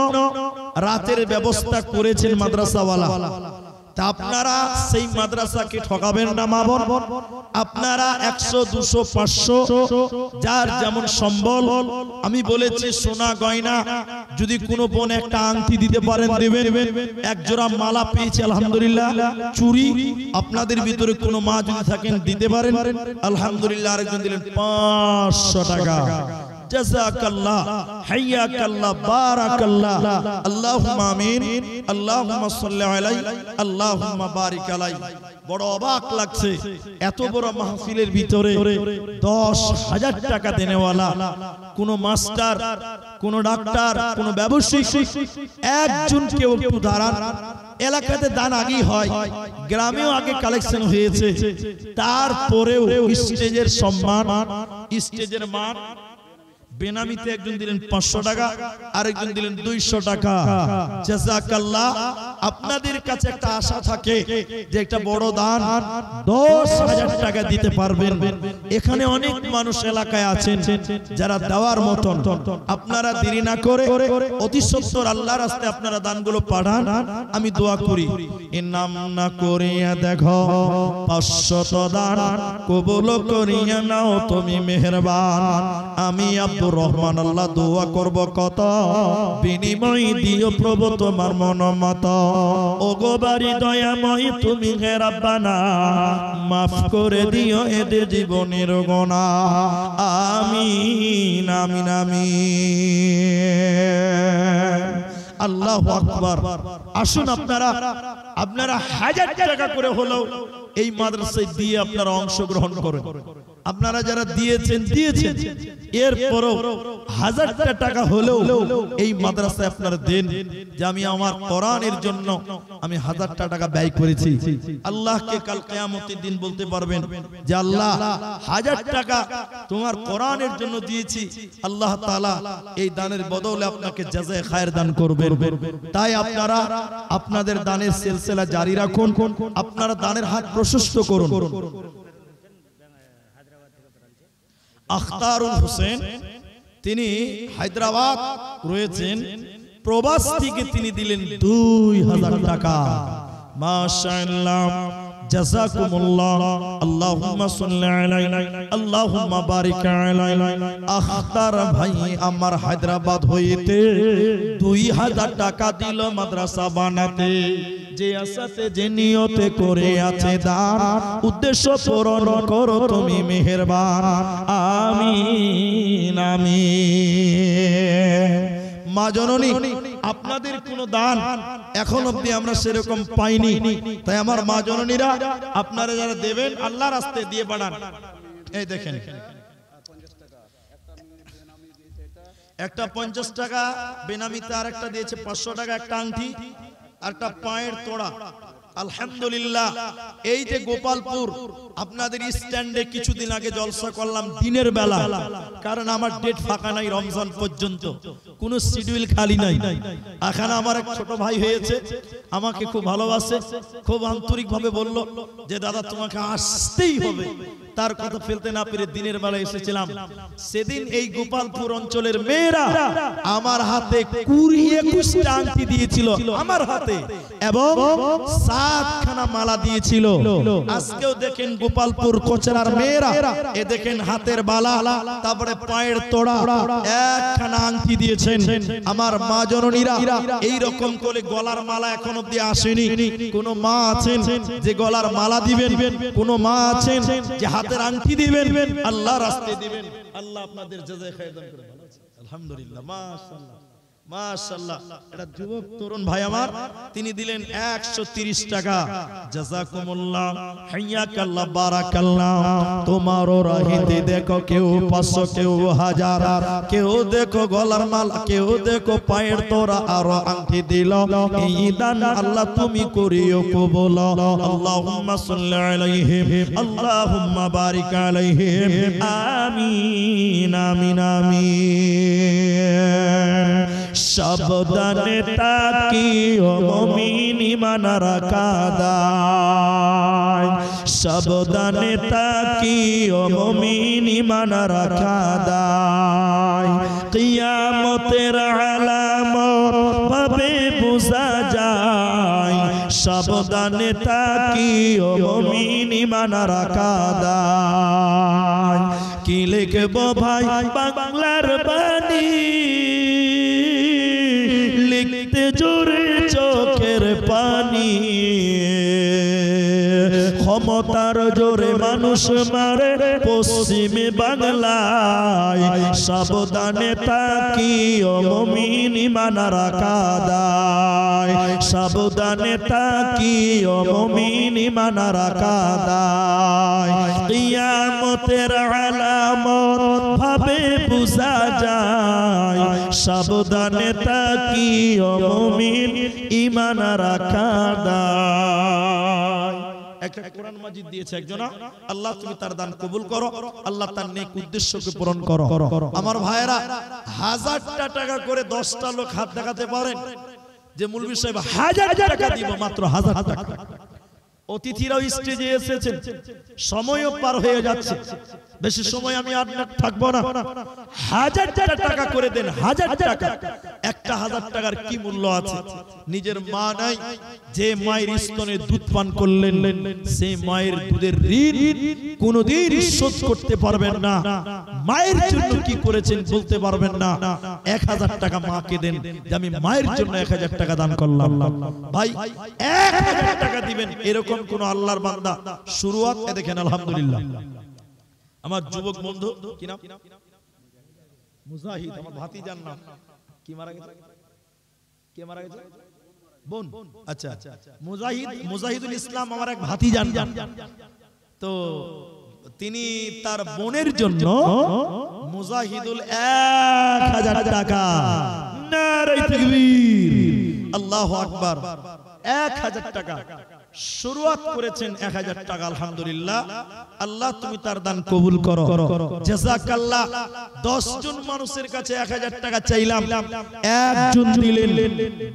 রাতের ব্যবস্থা করেছেন মাদ্রাসাওয়ালা তা আপনারা সেই মাদ্রাসাকে ঠকাবেন না মা বোন আপনারা 100 200 500 যার যেমন সম্বল আমি বলেছি সোনা গয়না যদি কোনো বোন একটা আংটি দিতে পারেন দিবেন এক জোড়া মালা পেয়েছে আলহামদুলিল্লাহ চুরি আপনাদের ভিতরে কোনো মা যদি থাকেন দিতে পারেন আলহামদুলিল্লাহ আরেকজন দিলেন 500 টাকা জাযাকাল্লাহ হাইয়াকাল্লাহ বারাকাল্লাহ আল্লাহুম্মা আমিন আল্লাহুম্মা সাল্লি আলাইহি আল্লাহুম্মা বারিক আলাইহি বড় অবাক লাগছে এত বড় মাহফিলের ভিতরে 10,000 টাকা দেনেওয়ালা কোন মাস্টার কোন ডাক্তার কোন ব্যবসায়ী একজন কেউ একটু দাঁড়ান এলাকাতে দান আগেই হয় গ্রামেও আগে কালেকশন হয়েছে তারপরেও স্টেজের সম্মান স্টেজের মান বেনামিতে একজন দিলেন 500 টাকা আরেকজন দিলেন 200 টাকা জাযাকাল্লাহ আপনাদের কাছে একটা আশা থাকে যে একটা বড় দান 10,000 টাকা দিতে পারবেন এখানে অনেক মানুষ এলাকায় আছেন যারা দেওয়ার মতন আপনারা দেরি না করে অতি সত্বর আল্লাহর রাস্তায় আপনারা দানগুলো পাঠান আমি দোয়া করি এর নাম না করিয়া দেখো 500 দান কবুল করিয়া নাও তুমি মেহেরবান আমি আব্দুর রহমান আল্লাহ দোয়া করব কত বিনিময় দিও প্রভু তোমার মনোমত ওগো বাড়ি দয়াময় তুমি হে রাব্বানা মাফ করে দিও এদের জীবনের গুনাহ আমিন আমিন আমিন আল্লাহু আকবার আসুন আপনারা 1000 টাকা করে হলেও এই মাদ্রাসায় দিয়ে আপনারা অংশগ্রহণ করেন আপনারা যারা দিয়েছেন এরপরও 1000 টাকা হলেও এই মাদ্রাসায় আপনারা দেন যে আমি আমার কোরআনের জন্য আমি 1000 টাকা ব্যয় করেছি আল্লাহকে কাল কিয়ামতের দিন বলতে পারবেন যে আল্লাহ 1000 টাকা তোমার কোরআনের জন্য দিয়েছি আল্লাহ তাআলা এই দানের বদলে আপনাকে জাযায়ে খায়ের দান করবেন তাই আপনারা আপনাদের দানের সিলসিলা জারি রাখুন আপনারা দানের হাত প্রশস্ত করুন আখতারুল হোসেন তিনি হায়দ্রাবাদ রয়েছেন প্রবাস থেকে তিনি দিলেন 2000 টাকা মাশাআল্লাহ জাযাকুমুল্লাহ আল্লাহুম্মা সাল্লি আলাইহি আল্লাহুম্মা বারিক আলাইহি আখতার ভাই আমার হায়দ্রাবাদ হইতে 2000 টাকা দিল মাদ্রাসা বানাতে যে আশাতে যে নিয়তে করে আছে দান উদ্দেশ্য পূরণ করো তুমি মেহেরবান আমিন আমিন মা জননী আপনাদের কোনো দান এখন অবধি আমরা সেরকম পাইনি তাই আমার মা জননীরা আপনারা যারা দেবেন আল্লাহর রাস্তায় দিয়ে বাড়ান এই দেখেন একটা 50 টাকা বেনামিতে আর একটা দিয়েছে 500 টাকা একটা আংটি আর একটা পায়ের তোড়া আলহামদুলিল্লাহ এই যে গোপালপুর আপনাদের স্ট্যান্ডে কিছুদিন আগে জলসা করলাম দিনের বেলা, কারণ আমার ডেট ফাঁকা নাই রমজান পর্যন্ত, কোনো শিডিউল খালি নাই। এখানে আমার এক ছোট ভাই হয়েছে, আমাকে খুব ভালোবাসে, খুব আন্তরিকভাবে বলল যে দাদা তোমাকে আসতেই হবে। তার কথা ফেলতে না পেরে দিনের বেলা এসেছিলাম। সেদিন এই গোপালপুর অঞ্চলের মেয়েরা আমার হাতে 20-21টা আংটি দিয়েছিল আমার হাতে, এবং 7খানা মালা দিয়েছিল। আজকেও দেখেন গোপালপুর কোচরার মেয়েরা, এ দেখেন হাতের বালা, তারপরে পায়ের তোড়া, 1খানা আংটি দিয়েছেন। আমার মা জননীরা এই রকম করে গলার মালা এখন অব্দি আসেনি। কোন মা আছেন যে গলার মালা দিবেন, কোন মা আছেন যে হাতের আংটি দিবেন, আল্লাহ রাস্তায় দিবেন। আল্লাহ আপনাদের জাযায়ে খায়ের দান করুন। আলহামদুলিল্লাহ, মাশাআল্লাহ মাশাআল্লাহ। এটা যুবক তরুণ ভাই আমার, তিনি দিলেন 130 টাকা। জাযাকুমুল্লাহ, হাইয়াকাল্লাহ, বারাকাল্লাহ। তোমারও রাহিতে দেখো কেউ 500, কেউ 1000, কেউ দেখো গলার মালা, কেউ দেখো পায়ের তোরা আর আংটি দিল। এই দান আল্লাহ তুমি করিও কবুল। আল্লাহুম্মা সাল্লি আলাইহিম, আল্লাহুম্মা বারিক আলাইহিম, আমিন আমিন আমিন। সাবধানে তাকিও মুমিন ঈমান রাখাদায়, সাবধানে তাকিও মুমিন ঈমান রাখাদায়। কিয়ামতের আলামত ভাবে বোঝা যায়, সাবধানে তাকিও মুমিন ঈমান রাখাদায়। কি লিখবো ভাই বাংলার বাণী, লিখতে জোরে চোখের পানি। ক্ষমতার জোরে মানুষ মারে পশ্চিমে বাংলায়, সাবধানে তাকিও মুমিন ঈমান রাখাদায়, সাবধানে তাকিও মুমিন ঈমান রাখাদায়। কিয়ামতের আলামত ভাবে বোঝা যায়, সাবধানে তাকিও মুমিন ঈমান রাখাদায়। একটা কোরআন মাজিদ দিয়েছে একজনা, আল্লাহ তুমি তার দান কবুল করো, আল্লাহ তার নেক উদ্দেশ্যকে পূরণ করো। আমার ভাইয়েরা, 1000টা টাকা করে 10টা লোক হাত দেখাতে পারেন যে মৌলভী সাহেব 1000 টাকা দিব, মাত্র 1000 টাকা। অতিথিরাও স্টেজে এসেছেন, সময়ও পার হয়ে যাচ্ছে, বেশি সময় আমি আর থাকবো না। 1000 টাকা করে দেন, 1000 টাকা। একটা 1000 টাকার কি মূল্য আছে? নিজের মা নাই, যে মায়ের স্তনে দুধ পান করলেন, সেই মায়ের দুধের ঋণ কোনোদিন শোধ করতে পারবেন না। মায়ের জন্য কি করেছেন বলতে পারবেন না। 1000 টাকা মাকে দেন, যে আমি মায়ের জন্য 1000 টাকা দান করলাম। ভাই 1000 টাকা দিবেন, এরকম কোন আল্লাহর বান্দা শুরুয়াত দেখেন। আলহামদুলিল্লাহ, আমার যুবক বন্ধু কি নাম? মুজাহিদ, আমার ভাতিজার নাম। কি মারা গেছে? কে মারা গেছে? বোন। আচ্ছা, মুজাহিদ, মুজাহিদুল ইসলাম আমার এক ভাতিজান। তো তিনি তার বোনের জন্য মুজাহিদুল 1000 টাকা, নারে তাকবীর, আল্লাহু আকবার, 1000 টাকা শুরুয়াত করেছেন। 1000 টাকা, আলহামদুলিল্লাহ। আল্লাহ তুমি তার দান কবুল করো, জাযাকাল্লাহ। 10 জন মানুষের কাছে 1000 টাকা চাইলাম, একজন দিলেন।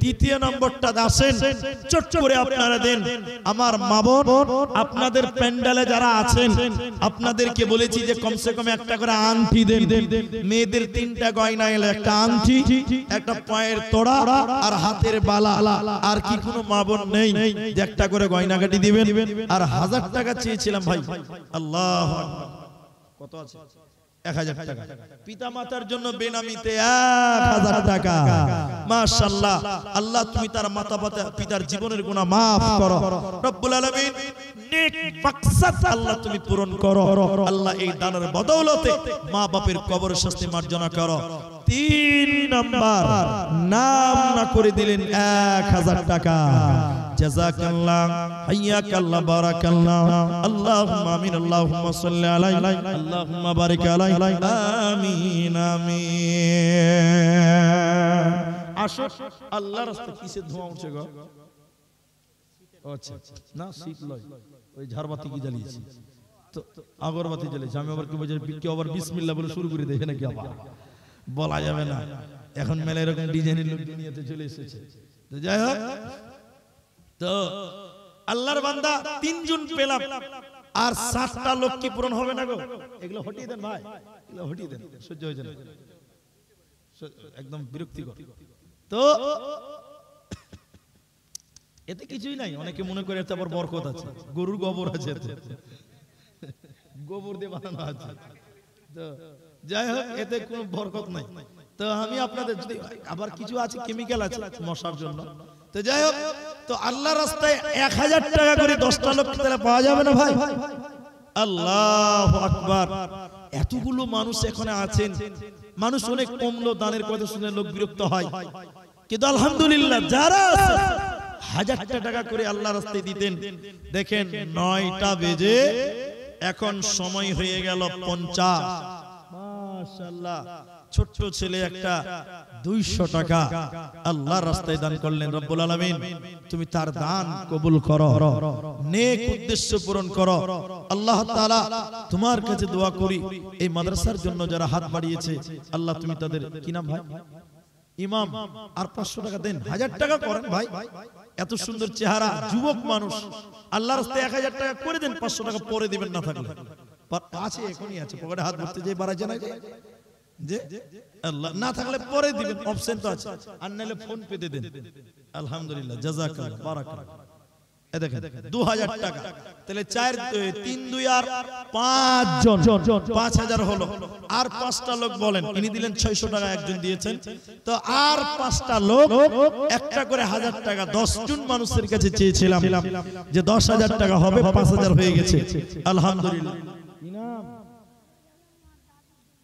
দ্বিতীয় নম্বরটা আসেন, চট করে আপনারা দেন। আমার মা বোন, আপনাদের প্যান্ডেলে যারা আছেন, আপনাদেরকে বলেছি যে কমসে কম একটা করে আংটি দেন। মেয়েদের 3টা গয়না এলো, একটা আংটি, একটা পায়ের তোড়া আর হাতের বালা। আর কি কোনো মা বোন নেই যে একটা করে গয়নাগাটি দিবেন? আর 1000 টাকা চেয়েছিলাম ভাই। আল্লাহু আকবার, কত আছে? 1000 টাকা। পিতা মাতার জন্য বেনামিতে 1000 টাকা। মাশাআল্লাহ, আল্লাহ তুমি তার মাতা পিতার জীবনের গুনাহ maaf করো রব্বুল আলামিন। নেক মাকসাদ আল্লাহ তুমি পূরণ করো। আল্লাহ এই দানের বদৌলতে মা বাপের কবর শাস্তি মার্জনা করো। 3 নাম্বার, নাম না করে দিলেন 1000 টাকা। জাযাকাল্লাহ, হাইয়াকাল্লাহ, বারাকাল্লাহ। আল্লাহুম্মা আমিন, আল্লাহুম্মা সাল্লি আলাইহি, আল্লাহুম্মা বারিক আলাইহি, আমিন আমিন। আসো, আল্লাহর রাস্তায় কিসের ধোঁয়া উঠছে গো? আচ্ছা, না শীত লয়, ওই ঝাড়বাতি কি জ্বালিয়েছি। তো আগরবাতি জ্বলেছে, আমি আবার কি আবার বিসমিল্লাহ বলে শুরু করে দেয় নাকি? আবার বলা যাবে না, এখন মেলা এরকম ডিজাইনের লোক দুনিয়াতে চলে এসেছে। তো যাই হোক, তো আল্লাহর বান্দা 3 জন পেলাম, আর 7টা লোক কি পূরণ হবে না গো? এগুলো হটিয়ে দেন ভাই, এগুলো হটিয়ে দেন, সহ্য হয়েছে না, একদম বিরক্তিকর। তো এতে কিছুই নাই, অনেকে মনে করে এতে আবার বরকত আছে, গরুর গোবর আছে, গোবর দিয়ে বানানো আছে। তো যাই হোক, এতে কোনো বরকত নাই। তো আমি আপনাদের যদি আবার কিছু আছে কেমিক্যাল আছে মশার জন্য। তো যাই হোক, তো আল্লাহ রাস্তায় 1000 টাকা করে 10টা লোক তাহলে পাওয়া যাবে না ভাই? আল্লাহু আকবার। এতগুলো মানুষ এখানে আছেন, মানুষ অনেক কমলো, দানের কথা শুনে লোক বিরক্ত হয়, কিন্তু আলহামদুলিল্লাহ যারা আছে 1000 টাকা করে আল্লাহ রাস্তায় দিতেন। দেখেন 9টা বেজে এখন সময় হয়ে গেল 50। মাশাআল্লাহ, ছোট্ট ছেলে একটা 200 টাকা আল্লাহর রাস্তায় দান করলেন। রব্বুল আলামিন তুমি তার দান কবুল করো, নেক উদ্দেশ্য পূরণ করো। আল্লাহ তাআলা তোমার কাছে দোয়া করি, এই মাদ্রাসার জন্য যারা হাত বাড়িয়েছে আল্লাহ তুমি তাদের, কি নাম ভাই? ইমাম, আর 500 টাকা দেন, 1000 টাকা করেন ভাই। এত সুন্দর চেহারা, যুবক মানুষ, আল্লাহর রাস্তায় 1000 টাকা করে দেন, 500 টাকা পরে দিবেন না থাকলে। আছে, এখনই আছে, পকেটে হাত ভরতে যে বাড়াইছে না যে আল্লাহ, না থাকলে পরে দিবেন, অপশন তো আছে, আর নাহলে ফোন পেতে দেন। আলহামদুলিল্লাহ, জাযাকাল্লাহ, বারাকাল্লাহ। এই দেখেন 2000 টাকা, তাহলে 4 3 2 আর 5 জন 5000 হলো। আর 5টা লোক বলেন, ইনি দিলেন 600 টাকা, একজন দিয়েছেন। তো আর 5টা লোক একটা করে 1000 টাকা, 10 জন মানুষের কাছে চেয়েছিলাম যে 10000 টাকা হবে, 5000 হয়ে গেছে। আলহামদুলিল্লাহ। ইনাম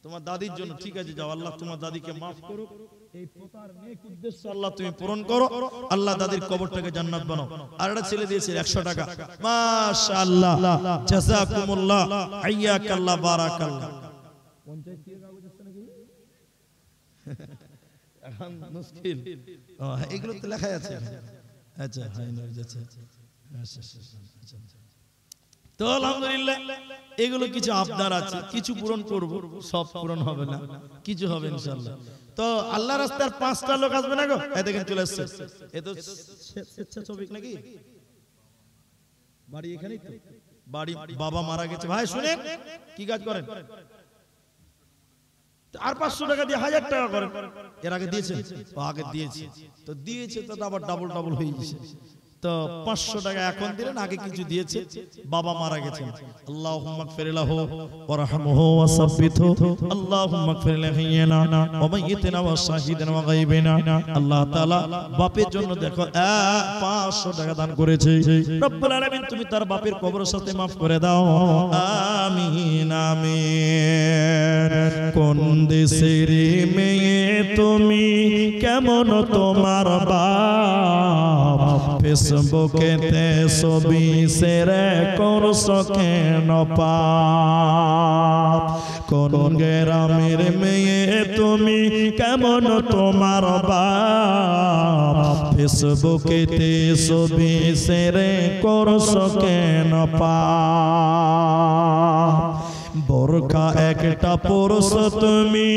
তোমার দাদির জন্য, ঠিক আছে, যাও, আল্লাহ তোমার দাদিকে মাফ করুক, এই পোতার নেক উদ্দেশ্য আল্লাহ তুমি পূরণ করো, আল্লাহ দাদির কবরটাকে জান্নাত বানাও। আর একটা ছেলে দিয়েছে 100 টাকা, মাশাআল্লাহ, জাযাকুমুল্লাহ, হাইয়াকাল্লাহ, বারাকাল্লাহ। পঞ্চায়েত কি কাগজ আছে নাকি? এখন মুশকিল, এগুলো তো লেখাই আছে। আচ্ছা, হাই না, আচ্ছা আচ্ছা। তো আলহামদুলিল্লাহ, এগুলো কিছু আবদার আছে, কিছু পূরণ করব, সব পূরণ হবে না, কিছু হবে ইনশাআল্লাহ। তো আল্লাহ রাস্তার 5টা লোক আসবে না গো? এই দেখেন চলে আসছে, এ তো স্বেচ্ছাসেবক নাকি? বাড়ি এখানেই তো, বাড়ি বাবা মারা গেছে। ভাই শুনেন, কি কাজ করেন? আর 500 টাকা দিয়ে 1000 টাকা করেন। এর আগে দিয়েছেন? আগে দিয়েছে, তো দিয়েছে তো আবার ডাবল হয়ে গেছে। তো 500 টাকা এখন দিলেন, আগে কিছু দিয়েছে, বাবা মারা গেছেন। আল্লাহুম্মা গফির লাহু ওয়া রাহমহু ওয়া সাব্বিতহু, আল্লাহুম্মা গফির লিহিনা ওয়া মাইয়িতিনা ওয়া শাহিদিনা ওয়া গায়বিনা। আল্লাহ তাআলা বাপের জন্য দেখো 500 টাকা দান করেছে। রব্বুল আলামিন তুমি তার বাপের কবরের সাথে maaf করে দাও, আমিন আমিন। কোন দেশের মেয়ে তুমি, কেমন তোমার বাপ, ফেসবুকেতে ছবি শেয়ার করছো কেন পাপ? কোন গ্রামের মেয়ে তুমি, কেমন তোমার বাপ, ফেসবুকেতে ছবি শেয়ার করছো কেন পাপ? বোরকা একটা পরছো তুমি,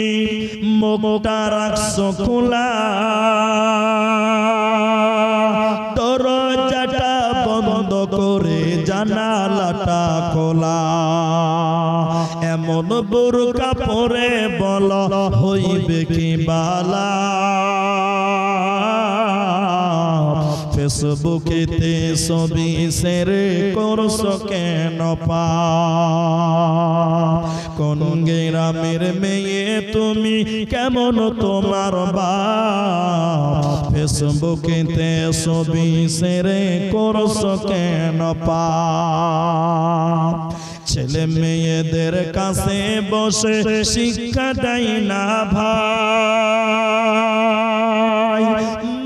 মুখটা রাখছো খোলা, দরজাটা বন্ধ করে জানালাটা খোলা। এমন বোরকা পরে বলো হইবে কি বালা? ফেসবুকেতে ছবি শেয়ার করছো কেন পাপ? কোন গ্রামের মেয়ে তুমি, কেমন তোমার বাপ, ফেসবুকেতে ছবি শেয়ার করছো কেন পাপ? ছেলে মেয়েদের কাছে বসে শিক্ষা দেয় না ভাই,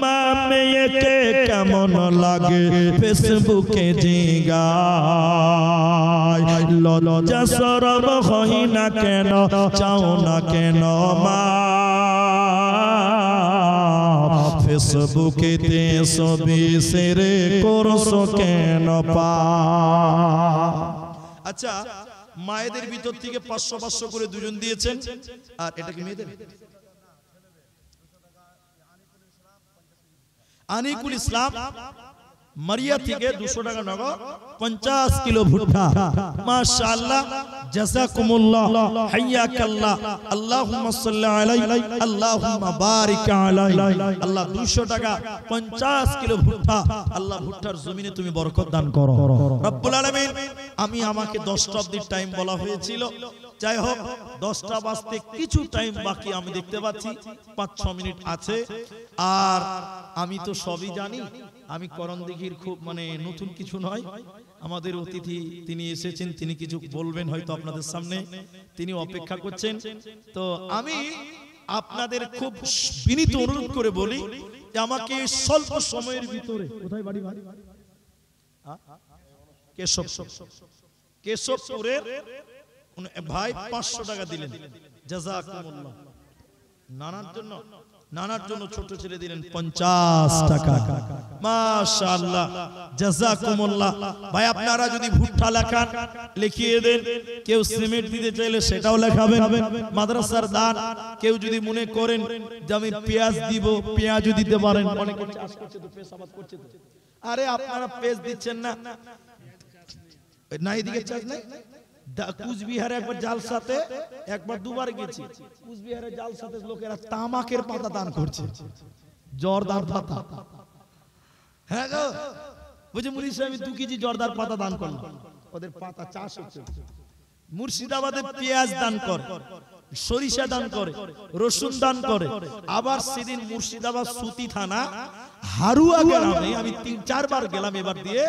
মা মেয়েকে কেমন লাগে ফেসবুকে জিগায়। লজ্জা শরম হয় না কেন, চাও না কেন মা, ফেসবুকেতে ছবি শেয়ার করছো কেন পাপ? আচ্ছা, মায়েদের ভিতর থেকে 500 করে দুজন দিয়েছেন। আর এটা কি মেয়েদের? আনিকুল ইসলাম মারিয়া থেকে 200 টাকা নগদ, 50 কিলো ভুট্টা। মাশাআল্লাহ, জাযাকুমুল্লাহ, হাইয়াকাল্লাহ, আল্লাহুম্মা সাল্লি আলাইহি, আল্লাহুম্মা বারিক আলাইহি। আল্লাহ 200 টাকা 50 কিলো ভুট্টা, আল্লাহ ভুট্টার জমিনে তুমি বরকত দান করো রব্বুল আলামিন। আমাকে 10টা অবধি টাইম বলা হয়েছিল, যাই হোক 10টা বাজতে কিছু টাইম বাকি, আমি দেখতে পাচ্ছি 5-6 মিনিট আছে। আর আমি তো সবই জানি, আমি করণদিঘির খুব নতুন কিছু নয়। আমাদের অতিথি তিনি এসেছেন, তিনি কিছু বলবেন হয়তো আপনাদের সামনে, তিনি অপেক্ষা করছেন। তো আমি আপনাদের খুব বিনীত অনুরোধ করে বলি যে আমাকে স্বল্প সময়ের ভিতরে, কোথায় বাড়ি ভাই? কেশবপুরের ভাই 500 টাকা দিলেন, জাযাকুমুল্লাহ। নানার জন্য ছোট ছেলে দিলেন 50 টাকা। মাশাআল্লাহ, জাযাকুমুল্লাহ। ভাই আপনারা যদি ভুট্টা লেখান লিখিয়ে দেন, কেউ সিমেন্ট দিতে চাইলে সেটাও লেখাবেন। মাদ্রাসার দান কেউ যদি মনে করেন যে আমি পেঁয়াজ দিব, পেঁয়াজও দিতে পারেন। অনেকে চাষ করছে তো, পেশাবাদ করছে তো। আরে আপনারা পেঁয়াজ দিচ্ছেন না, না এদিকে চাষ নাই। কুচবিহারে একবার জালসাতে একবার দুবার গেছি, কুচবিহারে জালসাতে লোকেরা তামাকের পাতা দান করছে, জর্দার পাতা। হ্যাঁ গো, বুঝে মুরিদ সাহেব 2 কেজি জর্দার পাতা দান করলো, ওদের পাতা চাষ হচ্ছে। মুর্শিদাবাদে পেঁয়াজ দান করে, সরিষা দান করে, রসুন দান করে। আবার সেদিন মুর্শিদাবাদ সুতি থানা হারুয়া গ্রামে আমি 3-4 বার গেলাম এবার দিয়ে।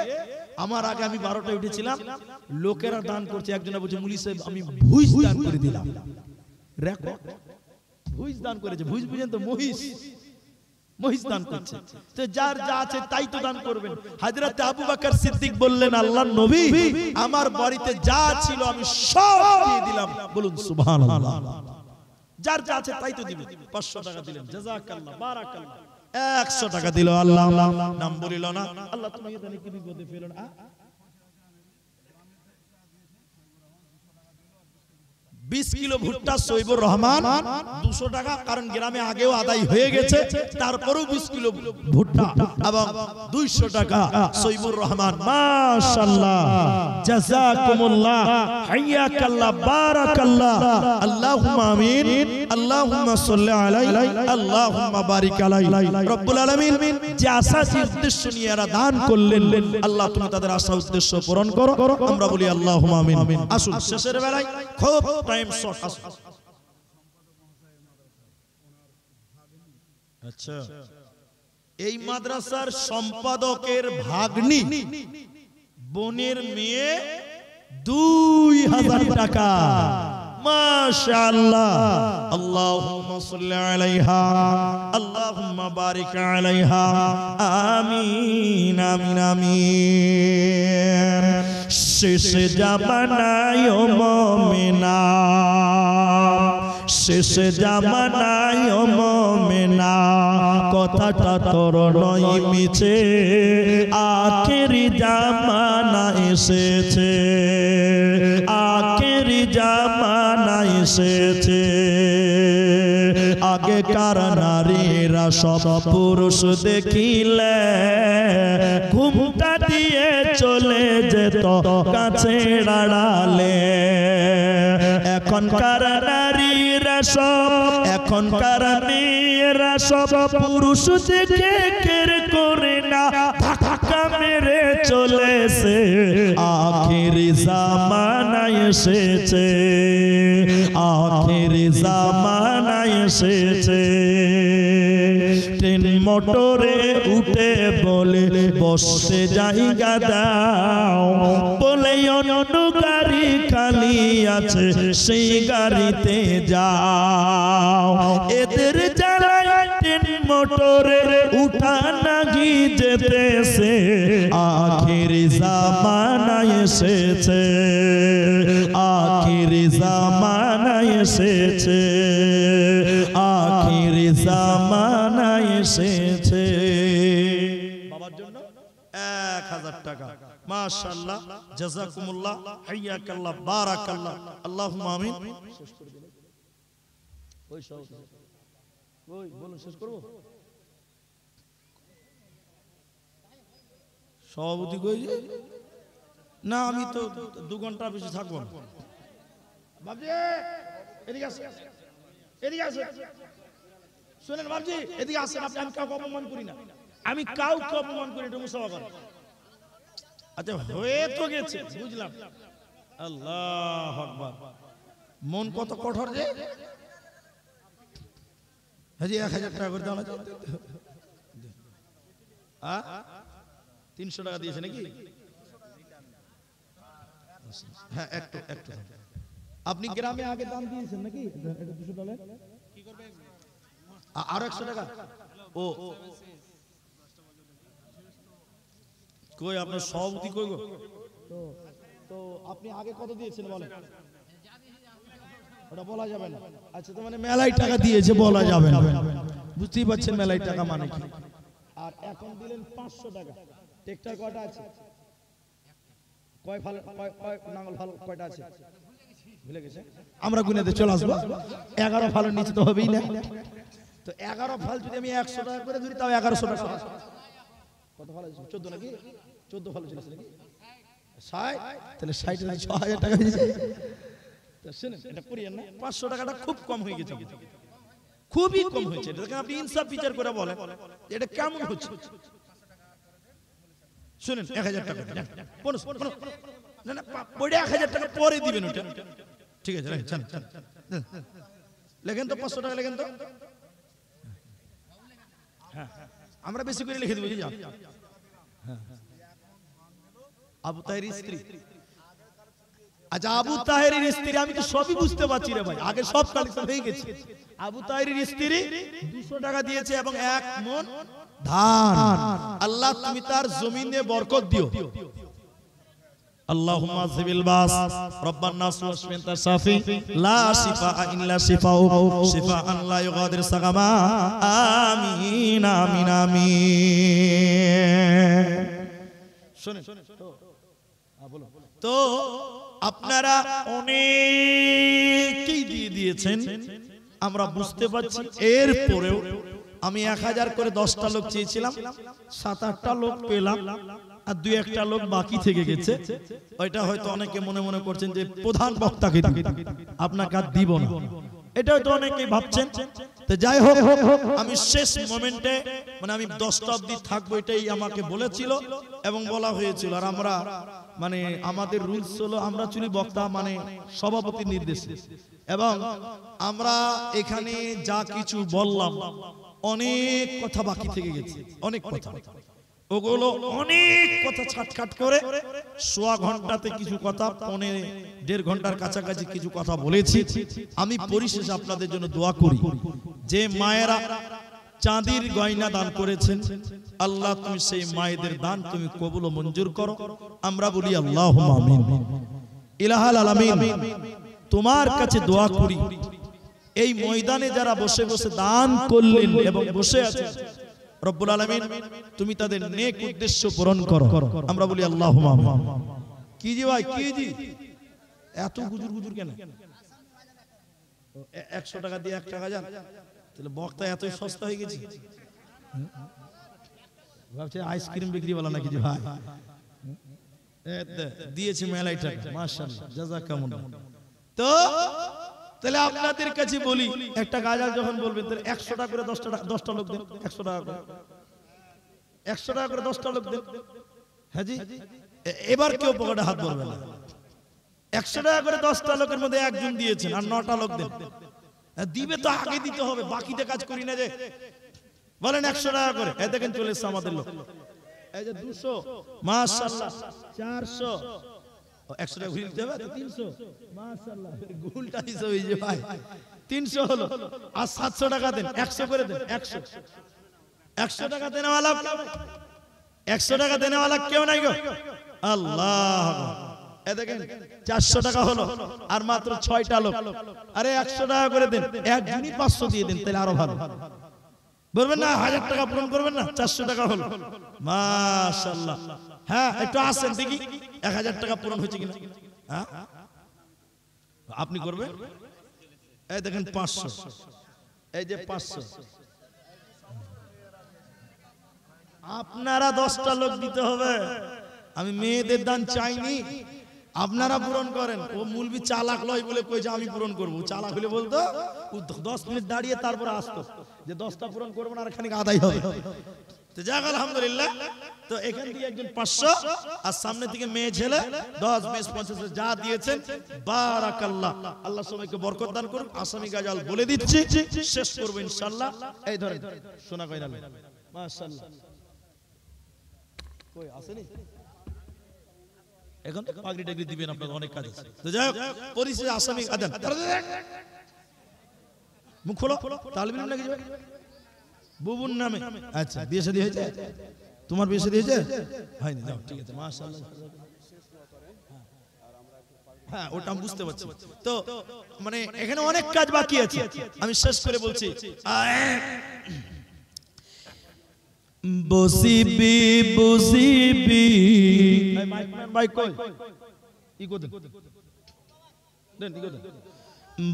আমার আগে আমি 12টায় উঠেছিলাম, লোকেরা দান করছে। একজনা বলছে মুলি সাহেব আমি ভুইস দান করে দিলাম। রেকর্ড, ভুইস দান করেছে। ভুইস বুঝেন তো, মহিষ দান করছে। তো যার যা আছে তাই তো দান করবেন। হযরত আবু বকর সিদ্দিক বললেন, আল্লাহর নবী আমার বাড়িতে যা ছিল আমি সব দিয়ে দিলাম। বলুন সুবহানাল্লাহ। যার যা আছে তাই তো দিবেন। 500 টাকা দিলেন, জাযাকাল্লাহ, বারাকাল্লাহ। 100 টাকা দিল, আল্লাহ নাম বলিল না। আল্লাহ তুমি জানি কি বিপদে ফেলো না। 20 কিলো ভুট্টা সৈবুর রহমান 200 টাকা, কারণ গ্রামে আগেও আদায় হয়ে গেছে, তারপরেও 20 কিলো ভুট্টা এবং 200 টাকা সৈবুর রহমান। মাশাআল্লাহ, জাযাকুমুল্লাহ, হাইয়াকাল্লাহ, বারাকাল্লাহ। আল্লাহুম্মা আমিন, আল্লাহুম্মা সাল্লি আলাইহি, আল্লাহুম্মা বারিক আলাইহি। রব্বুল আলামিন যে আশা উদ্দেশ্য নিয়ে এরা দান করলেন, আল্লাহ তুমি তাদের আশা উদ্দেশ্য পূরণ করো। আমরা বলি আল্লাহুম্মা আমিন। আসুন শেষের বেলায় খুব আচ্ছা, এই মাদ্রাসার সম্পাদকের ভাগ্নি বোনের মেয়ে 2000 টাকা। মাশাআল্লাহ, আল্লাহুম্মা সাল্লি আলাইহা, আল্লাহুম্মা বারিক আলাইহা। আমিন আমিন আমিন। শেষ জামানায় ও মুমিনা, শেষ জামানায় ও মুমিনা, কথাটা তোর নয় মিছে, আখেরি জামানা এসেছে, আখেরি জামানা এসেছে। আগেকার নারীরা সব পুরুষ দেখিলে ঘুমটা দিয়ে চলে যেত কাছে আড়ালে। এখনকার নারীরা সব, এখনকার মেয়েরা সব পুরুষ দেখে কের করে না, ধাক্কা মেরে চলেছে। আখেরি জামানা এসেছে, আখেরি জামানা এসেছে। ট্রেন মোটরে উঠে বলে বসতে জায়গা দাও, বলে অন্য গাড়ি খালি আছে সেই গাড়িতে যাও। এদের জ্বালায় ট্রেন মোটরে উঠা নাগি যেতেছে। আখেরি জামানা এসেছে, আখেরি জামানা এসেছে, আখেরি জামানা এসেছে। বাবার জন্য 1000 টাকা। মাশাআল্লাহ, জাযাকুমুল্লাহ, হাইয়াকাল্লাহ, বারাকাল্লাহ, আল্লাহুম্মা আমিন। শেষ করে দিন। ওই সভাপতি, ওই বলুন শেষ করব। সভাপতি কই? না আমি তো 2 ঘন্টা বেশি থাকবো না। বাবজি এদিকে আসেন, এদিকে আসেন, শুনেন বাবজি এদিকে আসেন। আপনি, আমি কাউকে অপমান করি না, আমি কাউকে অপমান করি, এটা মুসাফা করেন। আচ্ছা হয়ে তো গেছে, বুঝলাম। আল্লাহু আকবার। মন কত কঠোর যে। হাজি 1000 টাকা করে দাও না। 300 টাকা দিয়েছে নাকি? হ্যাঁ একটু একটু। আপনি গ্রামে আগে দান দিয়েছেন নাকি? এটা 200 ডলার কি করবে? আর 100 টাকা। ও কই আপনার সভাপতি কই গো? তো আপনি আগে কত দিয়েছেন বলেন? ওটা বলা যাবে না। আচ্ছা তো মানে মেলাই টাকা দিয়েছে, বলা যাবে না। বুঝতেই পারছেন মেলাই টাকা মানে কি। আর এখন দিলেন 500 টাকা। ট্রাক্টর কয়টা আছে? কয় ফাল, কয় নাঙ্গল ফাল কয়টা আছে? ভুলে গেছে। আমরা গুনেতে চলে আসবো। 11 ফালের নিচে তো হবেই না। তো 11 ফাল যদি আমি 100 টাকা করে ধরি তাও 1100 টাকা। কত ফাল আছে? 14 নাকি? 14 ফাল ছিল নাকি? 60। তাহলে 60 এর 6000 টাকা দিয়েছে। তো শুনেন এটা করিয়েন না। 500 টাকাটা খুব কম হয়ে গেছে, খুবই কম হয়েছে। এটা দেখেন আপনি ইনসাফ বিচার করে বলেন এটা কেমন হচ্ছে। শুনেন 1000 টাকা না না, পড়ে 1000 টাকা পরে দিবেন ওটা। ঠিক আছে লেখেন, লেখেন তো 500 টাকা লেখেন তো। হ্যাঁ আমরা বেশি করে লিখে দেব। আবু তাহেরের স্ত্রী। আচ্ছা আবু তাহেরের স্ত্রী, আমি তো সবই বুঝতে পারছি রে ভাই, আগে সব কালেকশন হয়ে গেছে। আবু তাহেরের স্ত্রী 200 টাকা দিয়েছে এবং 1 মণ ধান। আল্লাহ তুমি তার জমিনে বরকত দিও। আল্লাহুম্মা জিবিল বাস রব্বান নাস ওয়াশফিন তাশাফি লা শিফা ইল্লা শিফাউ শিফাআন লা ইউগাদির সাকামা। আমিন আমিন আমিন। শুনেন তো আপনারা অনেকেই দিয়ে দিয়েছেন, আমরা বুঝতে পারছি। এরপরেও আমি 1000 করে 10টা লোক চেয়েছিলাম, 7-8টা লোক পেলাম, আর 2-1টা লোক বাকি থেকে গেছে। ওইটা হয়তো অনেকে মনে মনে করছেন যে প্রধান বক্তাকে আপনাকে আর দিব না, এটা হয়তো অনেকেই ভাবছেন। তো যাই হোক, আমি শেষ মোমেন্টে মানে আমি 10টা অবধি থাকবো এটাই আমাকে বলেছিল এবং বলা হয়েছিল। আর আমরা মানে আমাদের রুলস হলো আমরা চুরি বক্তা মানে সভাপতির নির্দেশে, এবং আমরা এখানে যা কিছু বললাম অনেক কথা বাকি থেকে গেছে, অনেক কথা। ওগুলো অনেক কথা ছাটখাট করে 1.25 ঘন্টাতে কিছু কথা, 1.5 ঘন্টার কাছাকাছি কিছু কথা বলেছি। আমি পরিশেষে আপনাদের জন্য দোয়া করি যে মায়েরা চাঁদির গয়না দান করেছেন, আল্লাহ তুমি সেই মায়েদের দান তুমি কবুল ও মঞ্জুর করো। আমরা বলি আল্লাহুম্মা আমিন। ইলাহাল আলামিন তোমার কাছে দোয়া করি এই ময়দানে যারা বসে বসে দান করলেন এবং বসে আছেন, রব্বুল আলামিন তুমি তাদের নেক উদ্দেশ্য পূরণ করো। আমরা বলি আল্লাহুম্মা আমিন। কি জি ভাই, কি জি এত গুজুর গুজুর কেন? 100 টাকা দিয়ে 1 টাকা যান, তাহলে বক্তা এতই সস্তা হয়ে গেছে। ভাবছে আইসক্রিম বিক্রি বলা নাকি? ভাই দিয়েছে মেলাই টাকা, মাশাআল্লাহ, জাযাকামুল্লাহ। তো তাহলে আপনাদের কাছে বলি, একটা গাজাল যখন বলবেন তাহলে 100 টাকা করে 10টা লোক দেন। 100 টাকা করে 100 টাকা করে 10টা লোক দেন। হ্যাঁ জি, এবার কেউ পকেটে হাত ভরবে না। 100 টাকা করে 10টা লোকের মধ্যে একজন দিয়েছেন, আর 9টা লোক দেন। দিবে তো আগে দিতে হবে, বাকিতে কাজ করি না যে। বলেন 100 টাকা করে। এই দেখেন চলে এসেছে আমাদের লোক। এই যে 200, মাশাআল্লাহ, 400, 100 টাকা ঘুরে দিতে হবে তো 300, মাশাআল্লাহ, গুলটা হিসাব এই যে ভাই 300 হলো। আর 700 টাকা দেন, 100 করে দেন। 100 টাকা দেনেওয়ালা, 100 টাকা দেনেওয়ালা কেউ নাই গো। আল্লাহ, এই দেখেন 400 টাকা হলো, আর মাত্র 6টা লোক। আরে 100 টাকা করে দেন, একজনই 500 দিয়ে দেন, তাহলে আরো ভালো। বলবেন না 1000 টাকা পূরণ করবেন না, 400 টাকা হলো, মাশাআল্লাহ। হ্যাঁ একটু আসেন দেখি 1000 টাকা পূরণ হয়েছে কিনা। হ্যাঁ আপনি করবেন, এই দেখেন 500, এই যে 500, আপনারা 10টা লোক দিতে হবে। আমি মেয়েদের দান চাইনি, আপনারা পূরণ করেন। ও মুলবি চালাক লয় বলে কই যে আমি পূরণ করব, চালাক হলে বলতো ও 10 মিনিট দাঁড়িয়ে তারপর আসতো যে 10টা পূরণ করব না আর খানিক আদায় হবে। তো যাক আলহামদুলিল্লাহ। তো এখান থেকে একজন 500 আর সামনে থেকে মেয়ে ছেলে 10 20 50 যা দিয়েছেন বারাকাল্লাহ, আল্লাহ সবাইকে বরকত দান করুন। আসামি গাজাল বলে দিচ্ছি, শেষ করব ইনশাআল্লাহ। এই ধরেন সোনা কয়না মাশাআল্লাহ, কই আসেনি এখন পাগড়ি টাগড়ি দিবেন, আপনাদের অনেক কাজ আছে। তো যাই হোক পরিচয় আসামি আদান মুখ খোলো, তালবিল নাকি যাবে বুবুর নামে। আচ্ছা বিয়ে শাদী হয়েছে? তোমার বিয়ে শাদী হয়েছে? হয়নি, যাও ঠিক আছে মাশাআল্লাহ। হ্যাঁ ওটা আমি বুঝতে পারছি। তো মানে এখানে অনেক কাজ বাকি আছে, আমি শেষ করে বলছি। বসিবি বসিবি মাইক কই ইগো দেন দেন ইগো দেন।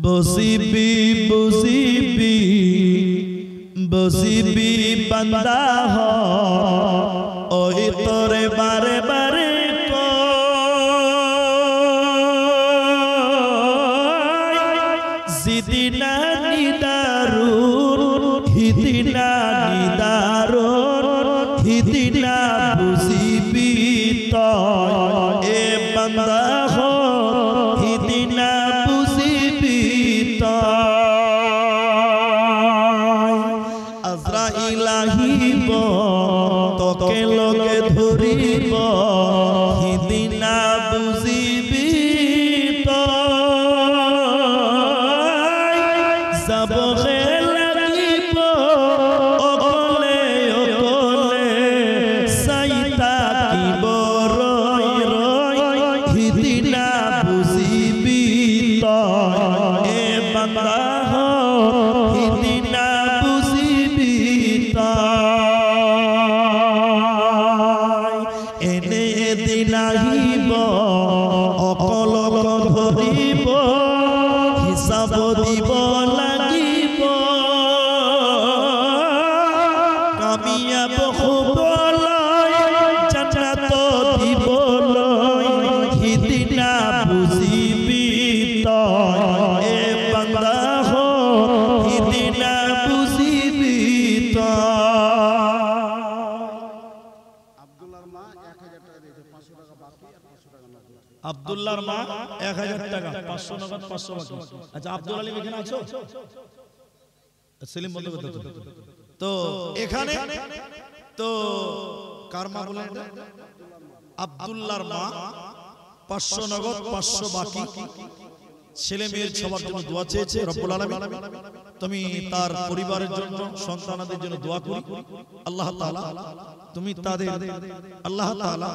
বসিবি বসিবি বসিবি বান্দা হ ওই তোরে বারে বারে জিদিনা নিদারুর হিদিনা নিদারুর হিদিনা বুঝিবি তয় এ বান্দা হো হিদিনা বুঝিবি তয় আজরাইল আহিব তোকে লোকে ধরিব হিদিনা বুঝিবি তয় যাবহে লাগিব অকলে অকলে সাইতা কিব রই রই হিদিনা বুঝিবি তয় এ বান্দা হো হিদিনা বুঝিবি তয় এনে এদিন আহিব অকল ধরিব হিসাব দিব লাগিব কামিয়াব হবলৈ জান্নাত দিবলৈ হিদিনা বুঝিবি তয় এ বান্দা হো হিদিনা বুঝিবি তয়। আব্দুল্লাহর মা 1000 টাকা 500 নগদ 500 বাকি। আচ্ছা আব্দুল আলী এখানে আছো? সেলিম বন্ধ করতে তো এখানে তো কার মা বলেন? আব্দুল্লাহর মা 500 নগদ 500 বাকি। ছেলে মেয়ের সবার জন্য দোয়া চেয়েছে রব্বুল আলামিন। তুমি তার পরিবারের জন্য সন্তানদের জন্য দোয়া করি। আল্লাহ তাআলা তুমি তাদের আল্লাহ তাআলা